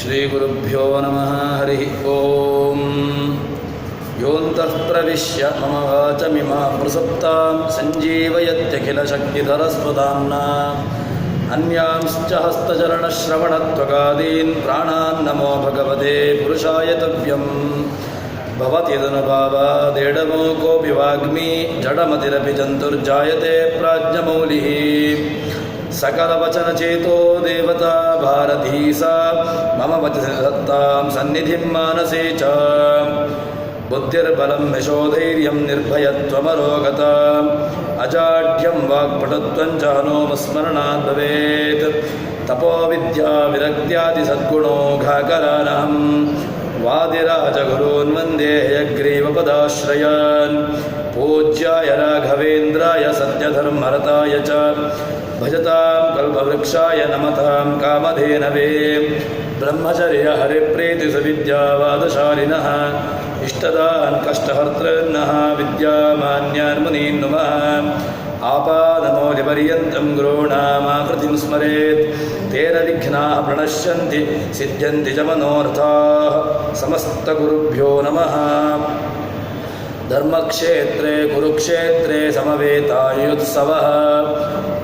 ಶ್ರೀಗುರುಭ್ಯೋ ನಮಃ. ಹರಿ ಓಂ. ಯೋऽन्तಃ ಪ್ರವಿಶ್ಯ ಮಮ ವಾಚಮಿಮಾಂ ಪ್ರಸಪ್ತಾಂ ಸಂಜೀವಯತ್ಯಖಿಲ ಶಕ್ತಿಧರಸ್ವಧಾಮ್ನಾ ಅನ್ಯಾಂಶ್ಚ ಹಸ್ತಚರಣಶ್ರವಣತ್ವಗಾದೀನ್ ಪ್ರಾಣಾನ್ ನಮೋ ಭಗವತೆ ಪುರುಷಾಯ ತವ್ಯಂ. ಭವತಿದನುಭಾವಾದೇಡಮೋ ಕೋಪಿ ವಾಗ್ಮಿ ಜಡಮತಿರಪಿ ಜಂತುರ್ಜಾಯತೆ ಪ್ರಾಜ್ಞಮೌಲಿಃ. ಸಕಲವಚನಚೇತೋ ದೇವತಾ ಭಾರತೀ ಸಾ ಮಮ ವಚಸಿ ಸತ್ತಾಂ ಸನ್ನಿಧಿಂ ಮಾನಸೇ ಚ. ಬುದ್ಧಿರ್ಬಲಂ ಯಶೋಧೈರ್ಯಂ ನಿರ್ಭಯತ್ವಮರೋಗತ ಅಜಾಢ್ಯಂ ವಾಕ್ಪಟುತ್ವಂ ಚ ಹನುಮಸ್ಮರಣಾತ್ ಭವೇತ್. ತಪೋವಿದ್ಯಾ ವಿರಕ್ತ್ಯಾದಿ ಸದ್ಗುಣೋಘಾಕರಾನಹಂ ವಾದಿರಾಜಗುರೂನ್ ವಂದೇ ಹಯಗ್ರೀವಪದಾಶ್ರಯಾನ್. ಪೂಜ್ಯಾಯ ರಾಘವೇಂದ್ರಾಯ ಸತ್ಯಧರ್ಮರತಾಯ ಚ ಭಜತಾಂ ಕಲ್ಪವೃಕ್ಷಾಯ ನಮತಾಂ ಕಾಮಧೇನವೇ. ಬ್ರಹ್ಮಚರ್ಯ ಹರಿಪ್ರೀತಿಸುವಿದ್ಯಾವಾದಶಾಲಿನಃ ಇಷ್ಟದಾನ್ ಕಷ್ಟಹರ್ತೃನ್ನಃ ವಿದ್ಯಾಮಾನ್ಯಾನ್ ಮುನೀನ್ ನುಮಃ. ಆಪಾದಮೌಲಿಪರ್ಯಂತಂ ಗುರುಣಾಮಾಕೃತಿಂ ಸ್ಮರೇತ್. ತೇನ ವಿಘ್ನಾಃ ಪ್ರಣಶ್ಯಂತಿ ಸಿದ್ಧ್ಯಂತಿ ಚ ಮನೋರಥಾಃ. ಸಮಸ್ತಗುರುಭ್ಯೋ ನಮಃ. ಧರ್ಮಕ್ಷೇತ್ರೇ ಕುರುಕ್ಷೇತ್ರೇ ಸಮವೇತಾಯುತ್ಸವಃ.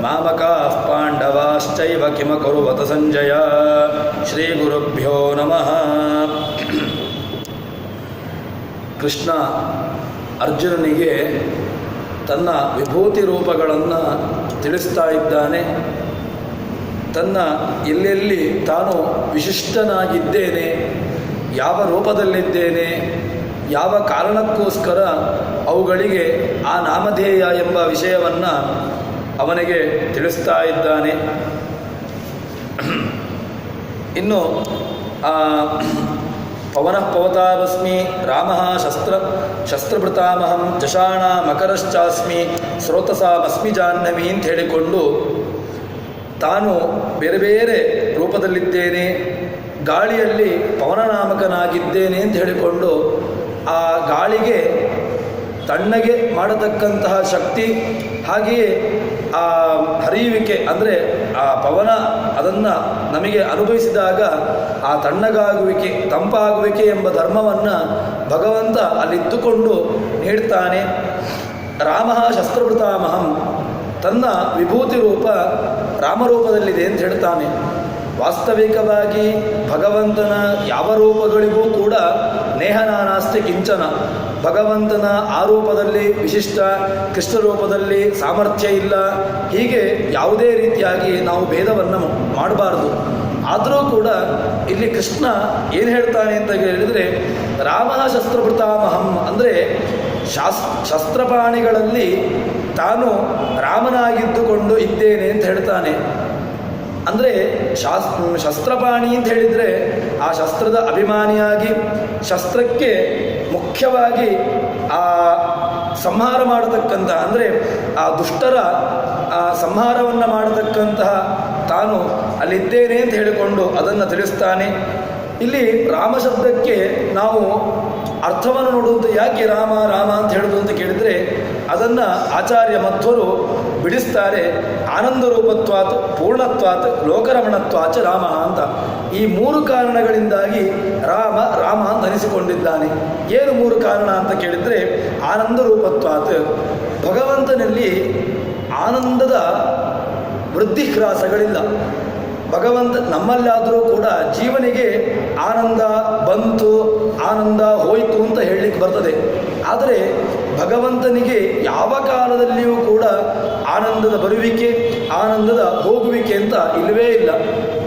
ಮಾಮಕಾಃ ಪಾಂಡವಾಶ್ಚೈವ ಕಿಮಕುರ್ವತ ಸಂಜಯ. ಶ್ರೀಗುರುಭ್ಯೋ ನಮಃ. ಕೃಷ್ಣ ಅರ್ಜುನನಿಗೆ ತನ್ನ ವಿಭೂತಿ ರೂಪಗಳನ್ನು ತಿಳಿಸ್ತಾ ಇದ್ದಾನೆ. ತನ್ನ ಎಲ್ಲೆಲ್ಲಿ ತಾನು ವಿಶಿಷ್ಟನಾಗಿದ್ದೇನೆ, ಯಾವ ರೂಪದಲ್ಲಿದ್ದೇನೆ, ಯಾವ ಕಾರಣಕ್ಕೋಸ್ಕರ ಅವುಗಳಿಗೆ ಆ ನಾಮಧೇಯ ಎಂಬ ವಿಷಯವನ್ನು ಅವನಿಗೆ ತಿಳಿಸ್ತಾ ಇದ್ದಾನೆ. ಇನ್ನು ಪವನಃ ಪವತಾಮಸ್ಮಿ ರಾಮಃ ಶಸ್ತ್ರಭೃತಾಮಹಂ ಜಷಾಣ ಮಕರಶ್ಚಾಸ್ಮಿ ಸ್ರೋತಸಾಮಸ್ಮಿ ಜಾಹ್ನವಿ ಅಂತ ಹೇಳಿಕೊಂಡು ತಾನು ಬೇರೆ ಬೇರೆ ರೂಪದಲ್ಲಿದ್ದೇನೆ, ಗಾಳಿಯಲ್ಲಿ ಪವನನಾಮಕನಾಗಿದ್ದೇನೆ ಅಂತ ಹೇಳಿಕೊಂಡು ಆ ಗಾಳಿಗೆ ತಣ್ಣಗೆ ಮಾಡತಕ್ಕಂತಹ ಶಕ್ತಿ, ಹಾಗೆಯೇ ಆ ಹರಿಯುವಿಕೆ ಅಂದರೆ ಆ ಪವನ ಅದನ್ನು ನಮಗೆ ಅನುಭವಿಸಿದಾಗ ಆ ತಣ್ಣಗಾಗುವಿಕೆ ತಂಪಾಗುವಿಕೆ ಎಂಬ ಧರ್ಮವನ್ನು ಭಗವಂತ ಅಲ್ಲಿದ್ದುಕೊಂಡು ನೀಡ್ತಾನೆ. ರಾಮಃ ಶಸ್ತ್ರಭೃತಾಮಹಂ, ತನ್ನ ವಿಭೂತಿ ರೂಪ ರಾಮರೂಪದಲ್ಲಿದೆ ಅಂತ ಹೇಳ್ತಾನೆ. ವಾಸ್ತವಿಕವಾಗಿ ಭಗವಂತನ ಯಾವ ರೂಪಗಳಿಗೂ ಕೂಡ ನೇಹನಾನಾಸ್ತಿ ಕಿಂಚನ. ಭಗವಂತನ ಆ ರೂಪದಲ್ಲಿ ವಿಶಿಷ್ಟ, ಕೃಷ್ಣ ರೂಪದಲ್ಲಿ ಸಾಮರ್ಥ್ಯ ಇಲ್ಲ, ಹೀಗೆ ಯಾವುದೇ ರೀತಿಯಾಗಿ ನಾವು ಭೇದವನ್ನು ಮಾಡಬಾರ್ದು. ಆದರೂ ಕೂಡ ಇಲ್ಲಿ ಕೃಷ್ಣ ಏನು ಹೇಳ್ತಾನೆ ಅಂತ ಹೇಳಿದರೆ, ರಾಮಃ ಶಸ್ತ್ರಭೃತಾಮಹಂ ಅಂದರೆ ಶಸ್ತ್ರಪಾಣಿಗಳಲ್ಲಿ ತಾನು ರಾಮನಾಗಿದ್ದುಕೊಂಡು ಇದ್ದೇನೆ ಅಂತ ಹೇಳ್ತಾನೆ. ಅಂದರೆ ಶಸ್ತ್ರಪಾಣಿ ಅಂತ ಹೇಳಿದರೆ ಆ ಶಸ್ತ್ರದ ಅಭಿಮಾನಿಯಾಗಿ ಶಸ್ತ್ರಕ್ಕೆ ಮುಖ್ಯವಾಗಿ ಆ ಸಂಹಾರ ಮಾಡತಕ್ಕಂತಹ, ಅಂದರೆ ಆ ದುಷ್ಟರ ಆ ಸಂಹಾರವನ್ನು ಮಾಡತಕ್ಕಂತಹ ತಾನು ಅಲ್ಲಿದ್ದೇನೆ ಅಂತ ಹೇಳಿಕೊಂಡು ಅದನ್ನು ತಿಳಿಸ್ತಾನೆ. ಇಲ್ಲಿ ರಾಮ ಶಬ್ದಕ್ಕೆ ನಾವು ಅರ್ಥವನ್ನು ನೋಡುವುದು ಯಾಕೆ ರಾಮ ರಾಮ ಅಂತ ಹೇಳೋದು ಅಂತ ಕೇಳಿದರೆ, ಅದನ್ನು ಆಚಾರ್ಯ ಮಧ್ವರು ಬಿಡಿಸ್ತಾರೆ. ಆನಂದ ರೂಪತ್ವಾತ್ ಪೂರ್ಣತ್ವಾತ್ ಲೋಕರಮಣತ್ವಾಚ ರಾಮ ಅಂತ. ಈ ಮೂರು ಕಾರಣಗಳಿಂದಾಗಿ ರಾಮ ರಾಮ ಅಂತ ಅನಿಸಿಕೊಂಡಿದ್ದಾನೆ. ಏನು ಮೂರು ಕಾರಣ ಅಂತ ಕೇಳಿದರೆ, ಆನಂದ ರೂಪತ್ವಾತ್, ಭಗವಂತನಲ್ಲಿ ಆನಂದದ ವೃದ್ಧಿಹ್ರಾಸಗಳಿಲ್ಲ. ಭಗವಂತ ನಮ್ಮಲ್ಲಾದರೂ ಕೂಡ ಜೀವನಿಗೆ ಆನಂದ ಬಂತು, ಆನಂದ ಹೋಯಿತು ಅಂತ ಹೇಳಲಿಕ್ಕೆ ಬರ್ತದೆ. ಆದರೆ ಭಗವಂತನಿಗೆ ಯಾವ ಕಾಲದಲ್ಲಿಯೂ ಕೂಡ ಆನಂದದ ಬರುವಿಕೆ, ಆನಂದದ ಹೋಗುವಿಕೆ ಅಂತ ಇಲ್ಲವೇ ಇಲ್ಲ.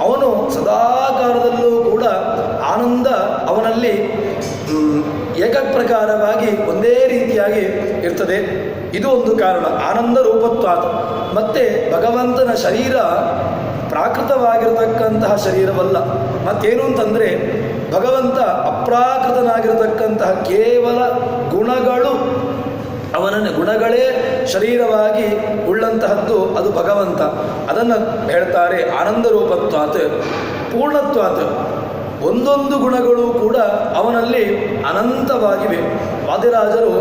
ಅವನು ಸದಾ ಕಾಲದಲ್ಲೂ ಕೂಡ ಆನಂದ ಅವನಲ್ಲಿ ಏಕಪ್ರಕಾರವಾಗಿ ಒಂದೇ ರೀತಿಯಾಗಿ ಇರ್ತದೆ. ಇದು ಒಂದು ಕಾರಣ, ಆನಂದ ರೂಪತ್ವಾತ್. ಮತ್ತು ಭಗವಂತನ ಶರೀರ ಪ್ರಾಕೃತವಾಗಿರತಕ್ಕಂತಹ ಶರೀರವಲ್ಲ. ಮತ್ತೇನು ಅಂತಂದರೆ, ಭಗವಂತ ಅಪ್ರಾಕೃತನಾಗಿರತಕ್ಕಂತಹ ಕೇವಲ ಗುಣಗಳು, ಅವನ ಗುಣಗಳೇ ಶರೀರವಾಗಿ ಉಳ್ಳಂತಹದ್ದು ಅದು ಭಗವಂತ. ಅದನ್ನು ಹೇಳ್ತಾರೆ ಆನಂದ ರೂಪತ್ವಾತ್. ಪೂರ್ಣತ್ವಾತ್, ಒಂದೊಂದು ಗುಣಗಳು ಕೂಡ ಅವನಲ್ಲಿ ಅನಂತವಾಗಿವೆ. ವಾದಿರಾಜರು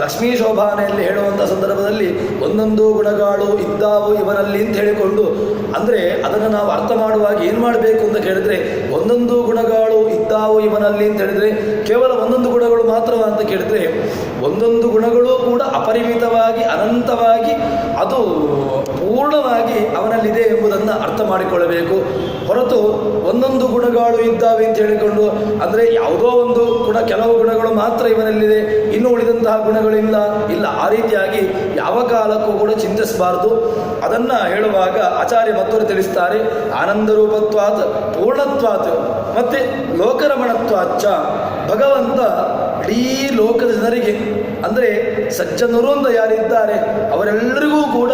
ಲಕ್ಷ್ಮೀ ಶೋಭಾನೆಯಲ್ಲಿ ಹೇಳುವಂಥ ಸಂದರ್ಭದಲ್ಲಿ ಒಂದೊಂದು ಗುಣಗಳು ಇದ್ದಾವು ಇವನಲ್ಲಿ ಅಂತ ಹೇಳಿಕೊಂಡು, ಅಂದರೆ ಅದನ್ನು ನಾವು ಅರ್ಥ ಮಾಡುವಾಗ ಏನು ಮಾಡಬೇಕು ಅಂತ ಕೇಳಿದ್ರೆ, ಒಂದೊಂದು ಗುಣಗಳು ಇದ್ದಾವು ಇವನಲ್ಲಿ ಅಂತ ಹೇಳಿದ್ರೆ ಕೇವಲ ಒಂದೊಂದು ಗುಣಗಳು ಮಾತ್ರವ ಅಂತ ಕೇಳಿದ್ರೆ, ಒಂದೊಂದು ಗುಣಗಳು ಕೂಡ ಅಪರಿಮಿತವಾಗಿ ಅನಂತವಾಗಿ ಅದು ಪೂರ್ಣವಾಗಿ ಅವನಲ್ಲಿದೆ ಎಂಬುದನ್ನು ಅರ್ಥ ಮಾಡಿಕೊಳ್ಳಬೇಕು. ಹೊರತು ಒಂದೊಂದು ಗುಣಗಳು ಇದ್ದಾವೆ ಅಂತ ಹೇಳಿಕೊಂಡು, ಅಂದರೆ ಯಾವುದೋ ಒಂದು ಗುಣ, ಕೆಲವು ಗುಣಗಳು ಮಾತ್ರ ಇವನಲ್ಲಿದೆ, ಇನ್ನು ಉಳಿದಂತಹ ಗುಣಗಳಿಲ್ಲ, ಇಲ್ಲ, ಆ ರೀತಿಯಾಗಿ ಯಾವ ಕಾಲಕ್ಕೂ ಕೂಡ ಚಿಂತಿಸಬಾರದು. ಅದನ್ನು ಹೇಳುವಾಗ ಆಚಾರ್ಯ ಮತ್ತೊರು ತಿಳಿಸ್ತಾರೆ, ಆನಂದ ರೂಪತ್ವಾತ್ ಪೂರ್ಣತ್ವಾತ್ ಮತ್ತು ಲೋಕರಮಣತ್ವಾಚ್ಚ. ಭಗವಂತ ಇಡೀ ಲೋಕದ ಜನರಿಗೆ, ಅಂದರೆ ಸಜ್ಜನರು ಅಂತ ಯಾರಿದ್ದಾರೆ ಅವರೆಲ್ಲರಿಗೂ ಕೂಡ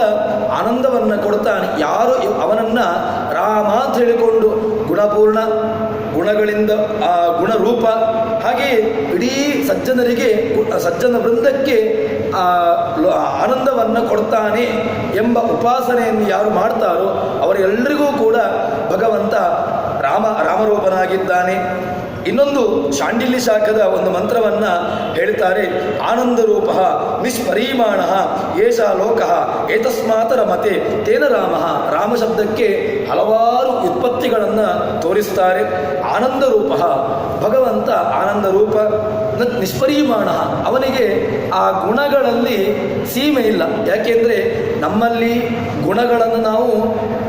ಆನಂದವನ್ನು ಕೊಡ್ತಾನೆ. ಯಾರು ಅವನನ್ನು ರಾಮ ಅಂತ ಹೇಳಿಕೊಂಡು ಗುಣಪೂರ್ಣ, ಗುಣಗಳಿಂದ ಆ ಗುಣರೂಪ, ಹಾಗೆಯೇ ಇಡೀ ಸಜ್ಜನರಿಗೆ, ಸಜ್ಜನ ವೃಂದಕ್ಕೆ ಆನಂದವನ್ನು ಕೊಡ್ತಾನೆ ಎಂಬ ಉಪಾಸನೆಯನ್ನು ಯಾರು ಮಾಡ್ತಾರೋ ಅವರೆಲ್ಲರಿಗೂ ಕೂಡ ಭಗವಂತ ರಾಮರೂಪನಾಗಿದ್ದಾನೆ. ಇನ್ನೊಂದು ಶಾಂಡಿಲ್ಯ ಶಾಖದ ಒಂದು ಮಂತ್ರವನ್ನು ಹೇಳ್ತಾರೆ, ಆನಂದ ರೂಪ ನಿಷ್ಪರಿಮಾಣ ಏಷ ಲೋಕ ಏತಸ್ಮಾತ್ ರಮತೆ ತೇನ ರಾಮ. ರಾಮ ಶಬ್ದಕ್ಕೆ ಹಲವಾರು ವ್ಯುತ್ಪತ್ತಿಗಳನ್ನು ತೋರಿಸ್ತಾರೆ. ಆನಂದ ರೂಪ, ಭಗವಂತ ಆನಂದ ರೂಪ, ನಿಷ್ಪರಿಮಾಣ, ಅವನಿಗೆ ಆ ಗುಣಗಳಲ್ಲಿ ಸೀಮೆ ಇಲ್ಲ. ಯಾಕೆಂದರೆ ನಮ್ಮಲ್ಲಿ ಗುಣಗಳನ್ನು ನಾವು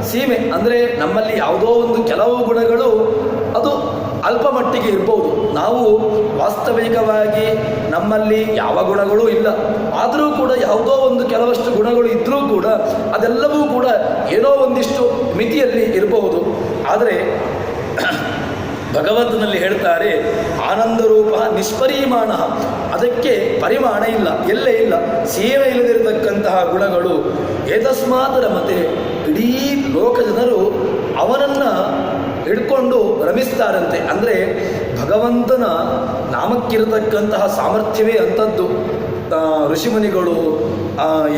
ಸೀಮೆ, ಅಂದರೆ ನಮ್ಮಲ್ಲಿ ಯಾವುದೋ ಒಂದು ಕೆಲವು ಗುಣಗಳು ಅದು ಅಲ್ಪ ಮಟ್ಟಿಗೆ ಇರ್ಬೋದು. ನಾವು ವಾಸ್ತವಿಕವಾಗಿ ನಮ್ಮಲ್ಲಿ ಯಾವ ಗುಣಗಳೂ ಇಲ್ಲ, ಆದರೂ ಕೂಡ ಯಾವುದೋ ಒಂದು ಕೆಲವಷ್ಟು ಗುಣಗಳು ಇದ್ದರೂ ಕೂಡ ಅದೆಲ್ಲವೂ ಕೂಡ ಏನೋ ಒಂದಿಷ್ಟು ಮಿತಿಯಲ್ಲಿ ಇರಬಹುದು. ಆದರೆ ಭಗವಂತನಲ್ಲಿ ಹೇಳ್ತಾರೆ ಆನಂದ ರೂಪ ನಿಷ್ಪರಿಮಾಣ, ಅದಕ್ಕೆ ಪರಿಮಾಣ ಇಲ್ಲ, ಎಲ್ಲೇ ಇಲ್ಲ, ಸೀಮೆ ಇಲ್ಲದಿರತಕ್ಕಂತಹ ಗುಣಗಳು. ಏತಸ್ಮಾತ್ ರಮತೆ, ಇಡೀ ಲೋಕ ಜನರು ಅವನನ್ನು ಹಿಡ್ಕೊಂಡು ರಮಿಸ್ತಾರಂತೆ. ಅಂದರೆ ಭಗವಂತನ ನಾಮಕ್ಕಿರತಕ್ಕಂತಹ ಸಾಮರ್ಥ್ಯವೇ ಅಂಥದ್ದು. ಋಷಿಮುನಿಗಳು,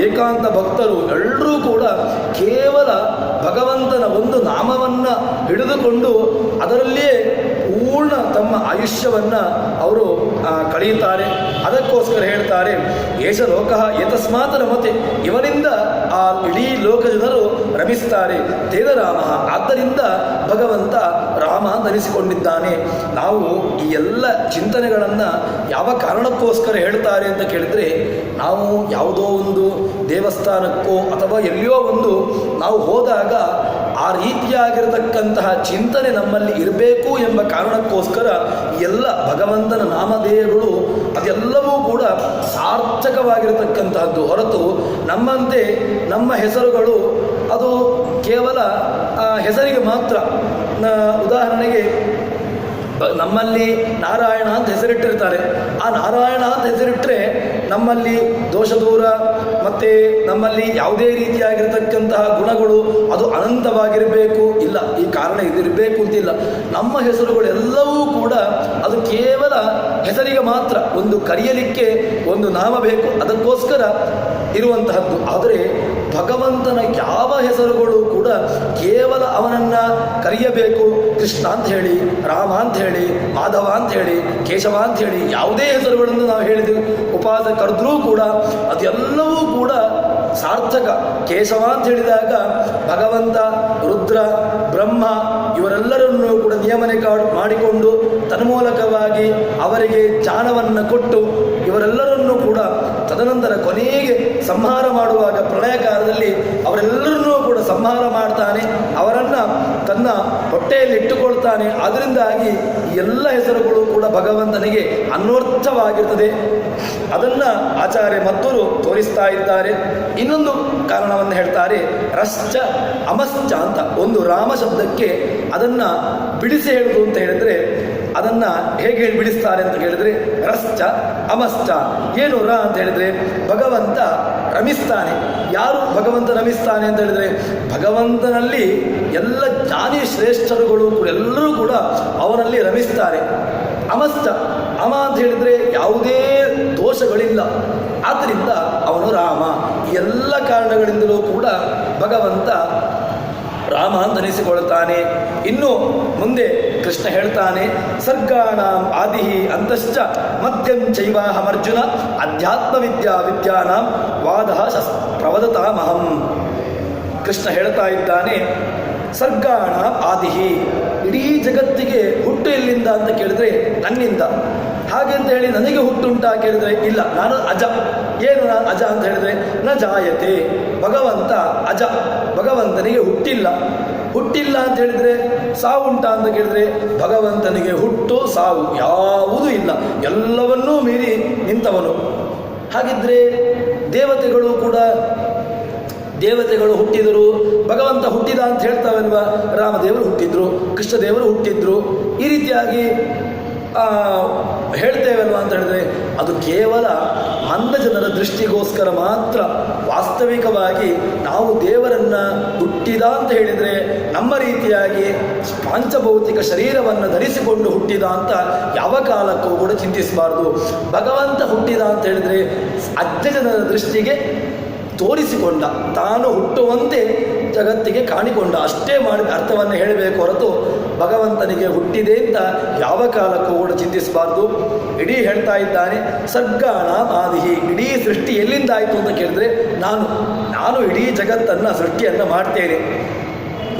ಏಕಾಂತ ಭಕ್ತರು ಎಲ್ಲರೂ ಕೂಡ ಕೇವಲ ಭಗವಂತನ ಒಂದು ನಾಮವನ್ನು ಹಿಡಿದುಕೊಂಡು ಅದರಲ್ಲಿಯೇ ಪೂರ್ಣ ತಮ್ಮ ಆಯುಷ್ಯವನ್ನು ಅವರು ಕಳೆಯುತ್ತಾರೆ. ಅದಕ್ಕೋಸ್ಕರ ಹೇಳ್ತಾರೆ, ಏಷ ಲೋಕ ಏತಸ್ಮಾತ್ ರಮತೆ, ಇವನಿಂದ ಆ ಇಡೀ ಲೋಕ ಜನರು ರಮಿಸ್ತಾರೆ. ತೇನ ರಾಮ, ಆದ್ದರಿಂದ ಭಗವಂತ ರಾಮ ಅಂತ ಅನಿಸಿಕೊಂಡಿದ್ದಾನೆ. ನಾವು ಈ ಎಲ್ಲ ಚಿಂತನೆಗಳನ್ನು ಯಾವ ಕಾರಣಕ್ಕೋಸ್ಕರ ಹೇಳ್ತಾರೆ ಅಂತ ಕೇಳಿದರೆ, ನಾವು ಯಾವುದೋ ಒಂದು ದೇವಸ್ಥಾನಕ್ಕೋ ಅಥವಾ ಎಲ್ಲಿಯೋ ಒಂದು ನಾವು ಹೋದಾಗ ಆ ರೀತಿಯಾಗಿರತಕ್ಕಂತಹ ಚಿಂತನೆ ನಮ್ಮಲ್ಲಿ ಇರಬೇಕು ಎಂಬ ಕಾರಣಕ್ಕೋಸ್ಕರ ಎಲ್ಲ ಭಗವಂತನ ನಾಮಧೇಯಗಳು ಅದೆಲ್ಲವೂ ಕೂಡ ಸಾರ್ಥಕವಾಗಿರತಕ್ಕಂತಹದ್ದು. ಹೊರತು ನಮ್ಮಂತೆ ನಮ್ಮ ಹೆಸರುಗಳು ಅದು ಕೇವಲ ಹೆಸರಿಗೆ ಮಾತ್ರ. ಉದಾಹರಣೆಗೆ ನಮ್ಮಲ್ಲಿ ನಾರಾಯಣ ಅಂತ ಹೆಸರಿಟ್ಟಿರ್ತಾರೆ. ಆ ನಾರಾಯಣ ಅಂತ ಹೆಸರಿಟ್ಟರೆ ನಮ್ಮಲ್ಲಿ ದೋಷ ದೂರ ಮತ್ತು ನಮ್ಮಲ್ಲಿ ಯಾವುದೇ ರೀತಿಯಾಗಿರತಕ್ಕಂತಹ ಗುಣಗಳು ಅದು ಅನಂತವಾಗಿರಬೇಕು ಇಲ್ಲ, ಈ ಕಾರಣ ಇದಿರಬೇಕು ಅಂತಿಲ್ಲ. ನಮ್ಮ ಹೆಸರುಗಳೆಲ್ಲವೂ ಕೂಡ ಅದು ಕೇವಲ ಹೆಸರಿಗೆ ಮಾತ್ರ, ಒಂದು ಕರೆಯಲಿಕ್ಕೆ ಒಂದು ನಾಮ ಬೇಕು, ಅದಕ್ಕೋಸ್ಕರ ಇರುವಂತಹದ್ದು. ಆದರೆ ಭಗವಂತನ ಯಾವ ಹೆಸರುಗಳು ಕೂಡ ಕೇವಲ ಅವನನ್ನು ಕರೆಯಬೇಕು, ಕೃಷ್ಣ ಅಂತ ಹೇಳಿ, ರಾಮ ಅಂತ ಹೇಳಿ, ಮಾಧವ ಅಂತ ಹೇಳಿ, ಕೇಶವ ಅಂತ ಹೇಳಿ ಯಾವುದೇ ಹೆಸರುಗಳನ್ನು ನಾವು ಹೇಳಿದ್ವಿ ಉಪಾಸ ಕರೆದ್ರೂ ಕೂಡ ಅದೆಲ್ಲವೂ ಕೂಡ ಸಾರ್ಥಕ. ಕೇಶವ ಅಂತ ಹೇಳಿದಾಗ ಭಗವಂತ ರುದ್ರ, ಬ್ರಹ್ಮ ಇವರೆಲ್ಲರನ್ನೂ ಕೂಡ ನಿಯಮನೆ ಮಾಡಿಕೊಂಡು ತನ್ಮೂಲಕವಾಗಿ ಅವರಿಗೆ ಜ್ಞಾನವನ್ನು ಕೊಟ್ಟು ಇವರೆಲ್ಲರನ್ನೂ ಕೂಡ ತದನಂತರ ಕೊನೆಗೆ ಸಂಹಾರ ಮಾಡುವಾಗ ಪ್ರಳಯ ಕಾಲದಲ್ಲಿ ಅವರೆಲ್ಲರನ್ನೂ ಕೂಡ ಸಂಹಾರ ಮಾಡ್ತಾನೆ, ಅವರನ್ನು ತನ್ನ ಹೊಟ್ಟೆಯಲ್ಲಿ ಇಟ್ಟುಕೊಳ್ತಾನೆ. ಅದರಿಂದಾಗಿ ಎಲ್ಲ ಹೆಸರುಗಳು ಕೂಡ ಭಗವಂತನಿಗೆ ಅನ್ವರ್ಥವಾಗಿರ್ತದೆ. ಅದನ್ನು ಆಚಾರ್ಯ ಮತ್ತೊರು ತೋರಿಸ್ತಾ ಇದ್ದಾರೆ. ಇನ್ನೊಂದು ಕಾರಣವನ್ನು ಹೇಳ್ತಾರೆ, ರಶ್ಚ ಅಮಶ್ಚ ಅಂತ. ಒಂದು ರಾಮ ಶಬ್ದಕ್ಕೆ ಅದನ್ನು ಬಿಡಿಸಿ ಹೇಳುವುದು ಅಂತ ಹೇಳಿದ್ರೆ ಅದನ್ನು ಹೇಗೆ ಬಿಡಿಸ್ತಾರೆ ಅಂತ ಹೇಳಿದರೆ, ರಶ್ಚ ಅಮಶ್ಚ. ಏನು ರ ಅಂತ ಹೇಳಿದರೆ ಭಗವಂತ ರಮಿಸ್ತಾನೆ. ಯಾರು ಭಗವಂತ ರಮಿಸ್ತಾನೆ ಅಂತ ಹೇಳಿದರೆ ಭಗವಂತನಲ್ಲಿ ಎಲ್ಲ ಜ್ಞಾನಿ ಶ್ರೇಷ್ಠರುಗಳು ಕೂಡ ಎಲ್ಲರೂ ಕೂಡ ಅವನಲ್ಲಿ ರಮಿಸ್ತಾರೆ. ಅಮಶ್ಚ, ಅಮ ಅಂತ ಹೇಳಿದರೆ ಯಾವುದೇ ದೋಷಗಳಿಲ್ಲ, ಆದ್ದರಿಂದ ಅವನು ರಾಮ. ಎಲ್ಲ ಕಾರಣಗಳಿಂದಲೂ ಕೂಡ ಭಗವಂತ ರಾಮ ಅಂತ ಅನಿಸಿಕೊಳ್ಳುತ್ತಾನೆ. ಇನ್ನು ಮುಂದೆ ಕೃಷ್ಣ ಹೇಳ್ತಾನೆ, ಸರ್ಗಾಣಾಂ ಆದಿ ಅಂತಶ್ಚ ಮಧ್ಯಂ ಚೈವಾಹಮರ್ಜುನ ಅಧ್ಯಾತ್ಮ ವಿದ್ಯಾನಾಂ ವಾದ ಪ್ರವದತಾಮಹಂ. ಕೃಷ್ಣ ಹೇಳ್ತಾ ಇದ್ದಾನೆ, ಸರ್ಗಾಣ ಆದಿ, ಇಡೀ ಜಗತ್ತಿಗೆ ಹುಟ್ಟು ಎಲ್ಲಿಂದ ಅಂತ ಕೇಳಿದ್ರೆ ನನ್ನಿಂದ. ಹಾಗೆ ಅಂತ ಹೇಳಿ ನನಗೆ ಹುಟ್ಟುಂಟಾ ಕೇಳಿದ್ರೆ ಇಲ್ಲ, ನಾನು ಅಜ. ಏನು ನಾನು ಅಜ ಅಂತ ಹೇಳಿದ್ರೆ ನ ಜಾಯತೆ, ಭಗವಂತ ಅಜ, ಭಗವಂತನಿಗೆ ಹುಟ್ಟಿಲ್ಲ. ಹುಟ್ಟಿಲ್ಲ ಅಂತ ಹೇಳಿದ್ರೆ ಸಾವುಂಟ ಅಂತ ಕೇಳಿದ್ರೆ ಭಗವಂತನಿಗೆ ಹುಟ್ಟು ಸಾವು ಯಾವುದೂ ಇಲ್ಲ, ಎಲ್ಲವನ್ನೂ ಮೀರಿ ನಿಂತವನು. ಹಾಗಿದ್ರೆ ದೇವತೆಗಳು ಹುಟ್ಟಿದರು, ಭಗವಂತ ಹುಟ್ಟಿದ ಅಂತ ಹೇಳ್ತಾವಲ್ವಾ. ರಾಮದೇವರು ಹುಟ್ಟಿದ್ರು, ಕೃಷ್ಣದೇವರು ಹುಟ್ಟಿದ್ರು, ಈ ರೀತಿಯಾಗಿ ಹೇಳ್ತೇವಲ್ವ ಅಂತ ಹೇಳಿದ್ರೆ ಅದು ಕೇವಲ ಮಂದ ಜನರ ದೃಷ್ಟಿಗೋಸ್ಕರ ಮಾತ್ರ. ವಾಸ್ತವಿಕವಾಗಿ ನಾವು ದೇವರನ್ನ ಹುಟ್ಟಿದ ಅಂತ ಹೇಳಿದರೆ ನಮ್ಮ ರೀತಿಯಾಗಿ ಪಾಂಚಭೌತಿಕ ಶರೀರವನ್ನು ಧರಿಸಿಕೊಂಡು ಹುಟ್ಟಿದ ಅಂತ ಯಾವ ಕಾಲಕ್ಕೂ ಕೂಡ ಚಿಂತಿಸಬಾರ್ದು. ಭಗವಂತ ಹುಟ್ಟಿದ ಅಂತ ಹೇಳಿದರೆ ಅಜ್ಜ ಜನರ ದೃಷ್ಟಿಗೆ ತೋರಿಸಿಕೊಂಡ, ತಾನು ಹುಟ್ಟುವಂತೆ ಜಗತ್ತಿಗೆ ಕಾಣಿಕೊಂಡ, ಅಷ್ಟೇ ಮಾಡಿ ಅರ್ಥವನ್ನು ಹೇಳಬೇಕು ಹೊರತು ಭಗವಂತನಿಗೆ ಹುಟ್ಟಿದೆ ಅಂತ ಯಾವ ಕಾಲಕ್ಕೂ ಕೂಡ ಚಿಂತಿಸಬಾರ್ದು. ಇಡೀ ಹೇಳ್ತಾ ಇದ್ದಾನೆ, ಸರ್ಗಾಣ ಆದಿಹಿ, ಇಡೀ ಸೃಷ್ಟಿ ಎಲ್ಲಿಂದಾಯಿತು ಅಂತ ಕೇಳಿದ್ರೆ ನಾನು ಇಡೀ ಜಗತ್ತನ್ನು ಸೃಷ್ಟಿಯನ್ನು ಮಾಡ್ತೇನೆ.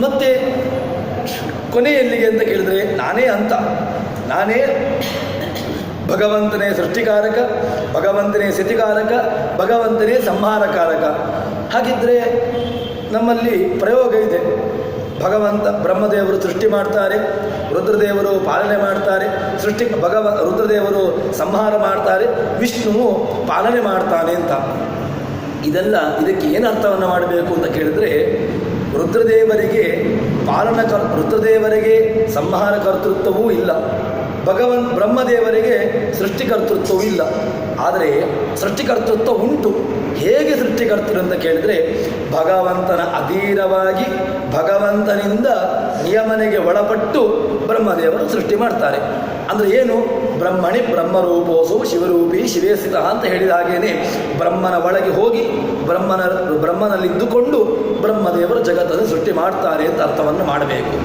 ಮತ್ತೆ ಕೊನೆ ಎಲ್ಲಿಗೆ ಅಂತ ಕೇಳಿದ್ರೆ ನಾನೇ ಭಗವಂತನೇ ಸೃಷ್ಟಿಕಾರಕ, ಭಗವಂತನೇ ಸ್ಥಿತಿಕಾರಕ, ಭಗವಂತನೇ ಸಂಹಾರಕಾರಕ. ಹಾಗಿದ್ರೆ ನಮ್ಮಲ್ಲಿ ಪ್ರಯೋಗ ಇದೆ. ಭಗವಂತ ಬ್ರಹ್ಮದೇವರು ಸೃಷ್ಟಿ ಮಾಡ್ತಾರೆ, ರುದ್ರದೇವರು ಪಾಲನೆ ಮಾಡ್ತಾರೆ, ರುದ್ರದೇವರು ಸಂಹಾರ ಮಾಡ್ತಾರೆ, ವಿಷ್ಣುವು ಪಾಲನೆ ಮಾಡ್ತಾನೆ ಅಂತ. ಇದಕ್ಕೆ ಏನು ಅರ್ಥವನ್ನು ಮಾಡಬೇಕು ಅಂತ ಕೇಳಿದ್ರೆ, ರುದ್ರದೇವರಿಗೆ ರುದ್ರದೇವರಿಗೆ ಸಂಹಾರ ಕರ್ತೃತ್ವವೂ ಇಲ್ಲ, ಬ್ರಹ್ಮದೇವರಿಗೆ ಸೃಷ್ಟಿಕರ್ತೃತ್ವವೂ ಇಲ್ಲ. ಆದರೆ ಸೃಷ್ಟಿಕರ್ತೃತ್ವ ಉಂಟು. ಹೇಗೆ ಸೃಷ್ಟಿಕರ್ತರು ಅಂತ ಕೇಳಿದರೆ, ಭಗವಂತನ ಅಧೀನವಾಗಿ ಭಗವಂತನಿಂದ ನಿಯಮನೆಗೆ ಒಳಪಟ್ಟು ಬ್ರಹ್ಮದೇವರು ಸೃಷ್ಟಿ ಮಾಡ್ತಾರೆ. ಅಂದರೆ ಏನು? ಬ್ರಹ್ಮಣಿ ಬ್ರಹ್ಮರೂಪೋಸು ಶಿವರೂಪಿ ಶಿವೇ ಸ್ಥಿತ ಅಂತ ಹೇಳಿದ ಹಾಗೇನೆ ಬ್ರಹ್ಮನ ಒಳಗೆ ಹೋಗಿ ಬ್ರಹ್ಮನಲ್ಲಿದ್ದುಕೊಂಡು ಬ್ರಹ್ಮದೇವರು ಜಗತ್ತನ್ನು ಸೃಷ್ಟಿ ಮಾಡ್ತಾರೆ ಅಂತ ಅರ್ಥವನ್ನು ಮಾಡಬೇಕು.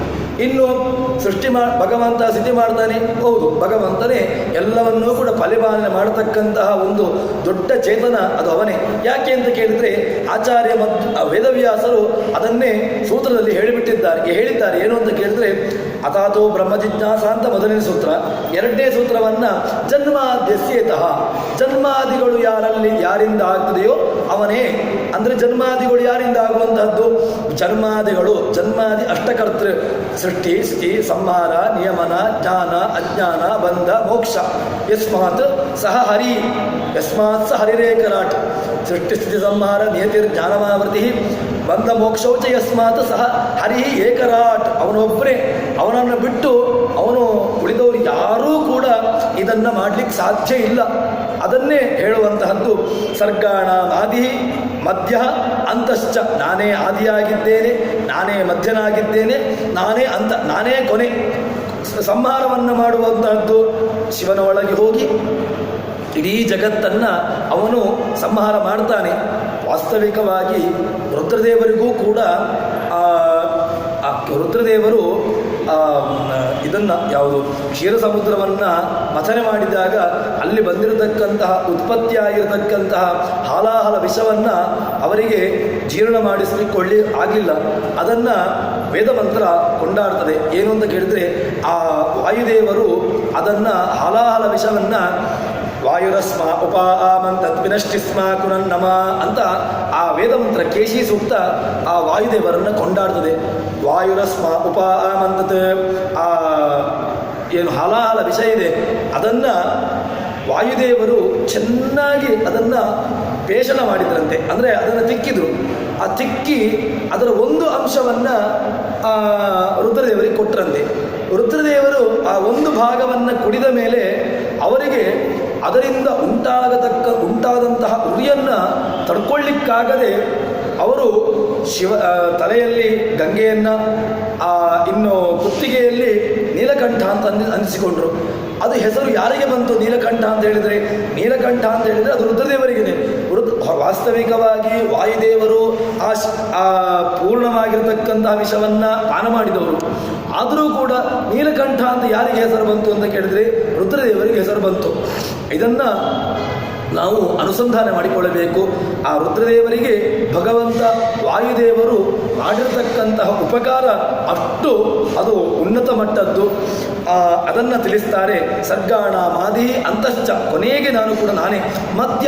ಇನ್ನು ಭಗವಂತ ಸ್ಥಿತಿ ಮಾಡ್ತಾನೆ, ಹೌದು, ಭಗವಂತನೇ ಎಲ್ಲವನ್ನೂ ಕೂಡ ಪರಿಪಾಲನೆ ಮಾಡತಕ್ಕಂತಹ ಒಂದು ದೊಡ್ಡ ಚೇತನ, ಅದು ಅವನೇ. ಯಾಕೆ ಅಂತ ಕೇಳಿದರೆ ಆಚಾರ್ಯ ಮತ್ತು ವೇದವ್ಯಾಸರು ಅದನ್ನೇ ಸೂತ್ರದಲ್ಲಿ ಹೇಳಿದ್ದಾರೆ. ಏನು ಅಂತ ಕೇಳಿದರೆ, ಅಥಾತೋ ಬ್ರಹ್ಮ ಜಿಜ್ಞಾಸ ಅಂತ ಮೊದಲನೇ ಸೂತ್ರ. ಎರಡನೇ ಸೂತ್ರವನ್ನು ಜನ್ಮಾದ್ಯಸ್ಯೇತಃ, ಜನ್ಮಾದಿಗಳು ಯಾರಿಂದ ಆಗ್ತದೆಯೋ ಅವನೇ. ಅಂದರೆ ಜನ್ಮಾದಿಗಳು ಯಾರಿಂದ ಆಗುವಂತಹದ್ದು? ಜನ್ಮಾದಿ ಅಷ್ಟಕರ್ತೃ, ಸೃಷ್ಟಿ ಸ್ಥಿತಿ ಸಂಹಾರ ನಿಯಮನ ಜ್ಞಾನ ಅಜ್ಞಾನ ಬಂಧ ಮೋಕ್ಷ. ಯಸ್ಮಾತ್ ಸಹ ಹರಿರೇಕರಾಟ್, ಸೃಷ್ಟಿ ಸ್ಥಿತಿ ಸಂಹಾರ ನಿಯತಿರ್ ಜ್ಞಾನಮಾವೃತಿ ಬಂಧ ಮೋಕ್ಷೌಚ ಯಸ್ಮಾತ್ ಸಹ ಹರಿ ಏಕರಾಟ್. ಅವನೊಬ್ಬರೇ, ಅವನನ್ನು ಬಿಟ್ಟು ಉಳಿದವರು ಯಾರೂ ಕೂಡ ಇದನ್ನು ಮಾಡಲಿಕ್ಕೆ ಸಾಧ್ಯ ಇಲ್ಲ. ಅದನ್ನೇ ಹೇಳುವಂತಹದ್ದು. ಸರ್ಗಾಣ ಆದಿ ಮಧ್ಯ ಅಂತಶ್ಚ, ನಾನೇ ಆದಿಯಾಗಿದ್ದೇನೆ, ನಾನೇ ಮಧ್ಯನಾಗಿದ್ದೇನೆ, ನಾನೇ ಕೊನೆ. ಸಂಹಾರವನ್ನು ಮಾಡುವಂತಹದ್ದು ಶಿವನ ಒಳಗೆ ಹೋಗಿ ಇಡೀ ಜಗತ್ತನ್ನು ಅವನು ಸಂಹಾರ ಮಾಡ್ತಾನೆ. ವಾಸ್ತವಿಕವಾಗಿ ರುದ್ರದೇವರಿಗೂ ಕೂಡ ರುದ್ರದೇವರು ಯಾವುದು ಕ್ಷೀರ ಸಮುದ್ರವನ್ನು ಮಥನೆ ಮಾಡಿದಾಗ ಅಲ್ಲಿ ಬಂದಿರತಕ್ಕಂತಹ ಉತ್ಪತ್ತಿಯಾಗಿರತಕ್ಕಂತಹ ಹಾಲಾಹಲ ವಿಷವನ್ನು ಅವರಿಗೆ ಜೀರ್ಣ ಮಾಡಿಸಿಕೊಳ್ಳಿ ಆಗಲಿಲ್ಲ. ಅದನ್ನು ವೇದಮಂತ್ರ ಕೊಂಡಾಡ್ತದೆ. ಏನು ಅಂತ ಕೇಳಿದರೆ, ಆ ವಾಯುದೇವರು ಅದನ್ನು ಹಾಲಾಹಲ ವಿಷವನ್ನು ವಾಯುರಸ್ಮ ಉಪಾಮಂತದ್ವಿನಷ್ಟಿಸ್ಮ ಕುನನ್ನಮ ಅಂತ ಆ ವೇದಮಂತ್ರ ಕೇಶಿ ಸೂಕ್ತ ಆ ವಾಯುದೇವರನ್ನು ಕೊಂಡಾಡ್ತದೆ. ವಾಯುರಸ್ಮ ಉಪಾಮಂತತ್, ಆ ಏನು ಹಾಲಾಹಲ ವಿಷಯ ಇದೆ ಅದನ್ನು ವಾಯುದೇವರು ಚೆನ್ನಾಗಿ ಅದನ್ನು ಪೇಷಣ ಮಾಡಿದ್ರಂತೆ. ಅಂದರೆ ಅದನ್ನು ತಿಕ್ಕಿದ್ರು. ಆ ತಿಕ್ಕಿ ಅದರ ಒಂದು ಅಂಶವನ್ನು ರುದ್ರದೇವರಿಗೆ ಕೊಟ್ಟರಂತೆ. ರುದ್ರದೇವರು ಆ ಒಂದು ಭಾಗವನ್ನು ಕುಡಿದ ಮೇಲೆ ಅವರಿಗೆ ಅದರಿಂದ ಉಂಟಾದಂತಹ ಉರಿಯನ್ನು ತಡ್ಕೊಳ್ಳಿಕ್ಕಾಗದೆ ಅವರು ತಲೆಯಲ್ಲಿ ಗಂಗೆಯನ್ನು, ಇನ್ನು ಕುತ್ತಿಗೆಯಲ್ಲಿ ನೀಲಕಂಠ ಅಂತ ಅನಿಸಿಕೊಂಡ್ರು. ಅದು ಹೆಸರು ಯಾರಿಗೆ ಬಂತು ನೀಲಕಂಠ ಅಂತ ಹೇಳಿದರೆ? ನೀಲಕಂಠ ಅಂತ ಹೇಳಿದರೆ ಅದು ರುದ್ರದೇವರಿಗಿದೆ. ವಾಸ್ತವಿಕವಾಗಿ ವಾಯುದೇವರು ಆ ಪೂರ್ಣವಾಗಿರತಕ್ಕಂತಹ ವಿಷವನ್ನು ಪಾನ ಮಾಡಿದವರು. ಆದರೂ ಕೂಡ ನೀಲಕಂಠ ಅಂತ ಯಾರಿಗೆ ಹೆಸರು ಬಂತು ಅಂತ ಕೇಳಿದರೆ ರುದ್ರದೇವರಿಗೆ ಹೆಸರು ಬಂತು. ಇದನ್ನು ನಾವು ಅನುಸಂಧಾನ ಮಾಡಿಕೊಳ್ಳಬೇಕು. ಆ ರುದ್ರದೇವರಿಗೆ ಭಗವಂತ ವಾಯುದೇವರು ಮಾಡಿರತಕ್ಕಂತಹ ಉಪಕಾರ ಅಷ್ಟು ಅದು ಉನ್ನತ ಮಟ್ಟದ್ದು. ಅದನ್ನು ತಿಳಿಸ್ತಾರೆ. ಸರ್ಗಾಣ ಮಾದಿ ಅಂತಶ್ಚ, ಕೊನೆಗೆ ನಾನು ಕೂಡ ನಾನೇ ಮಧ್ಯ.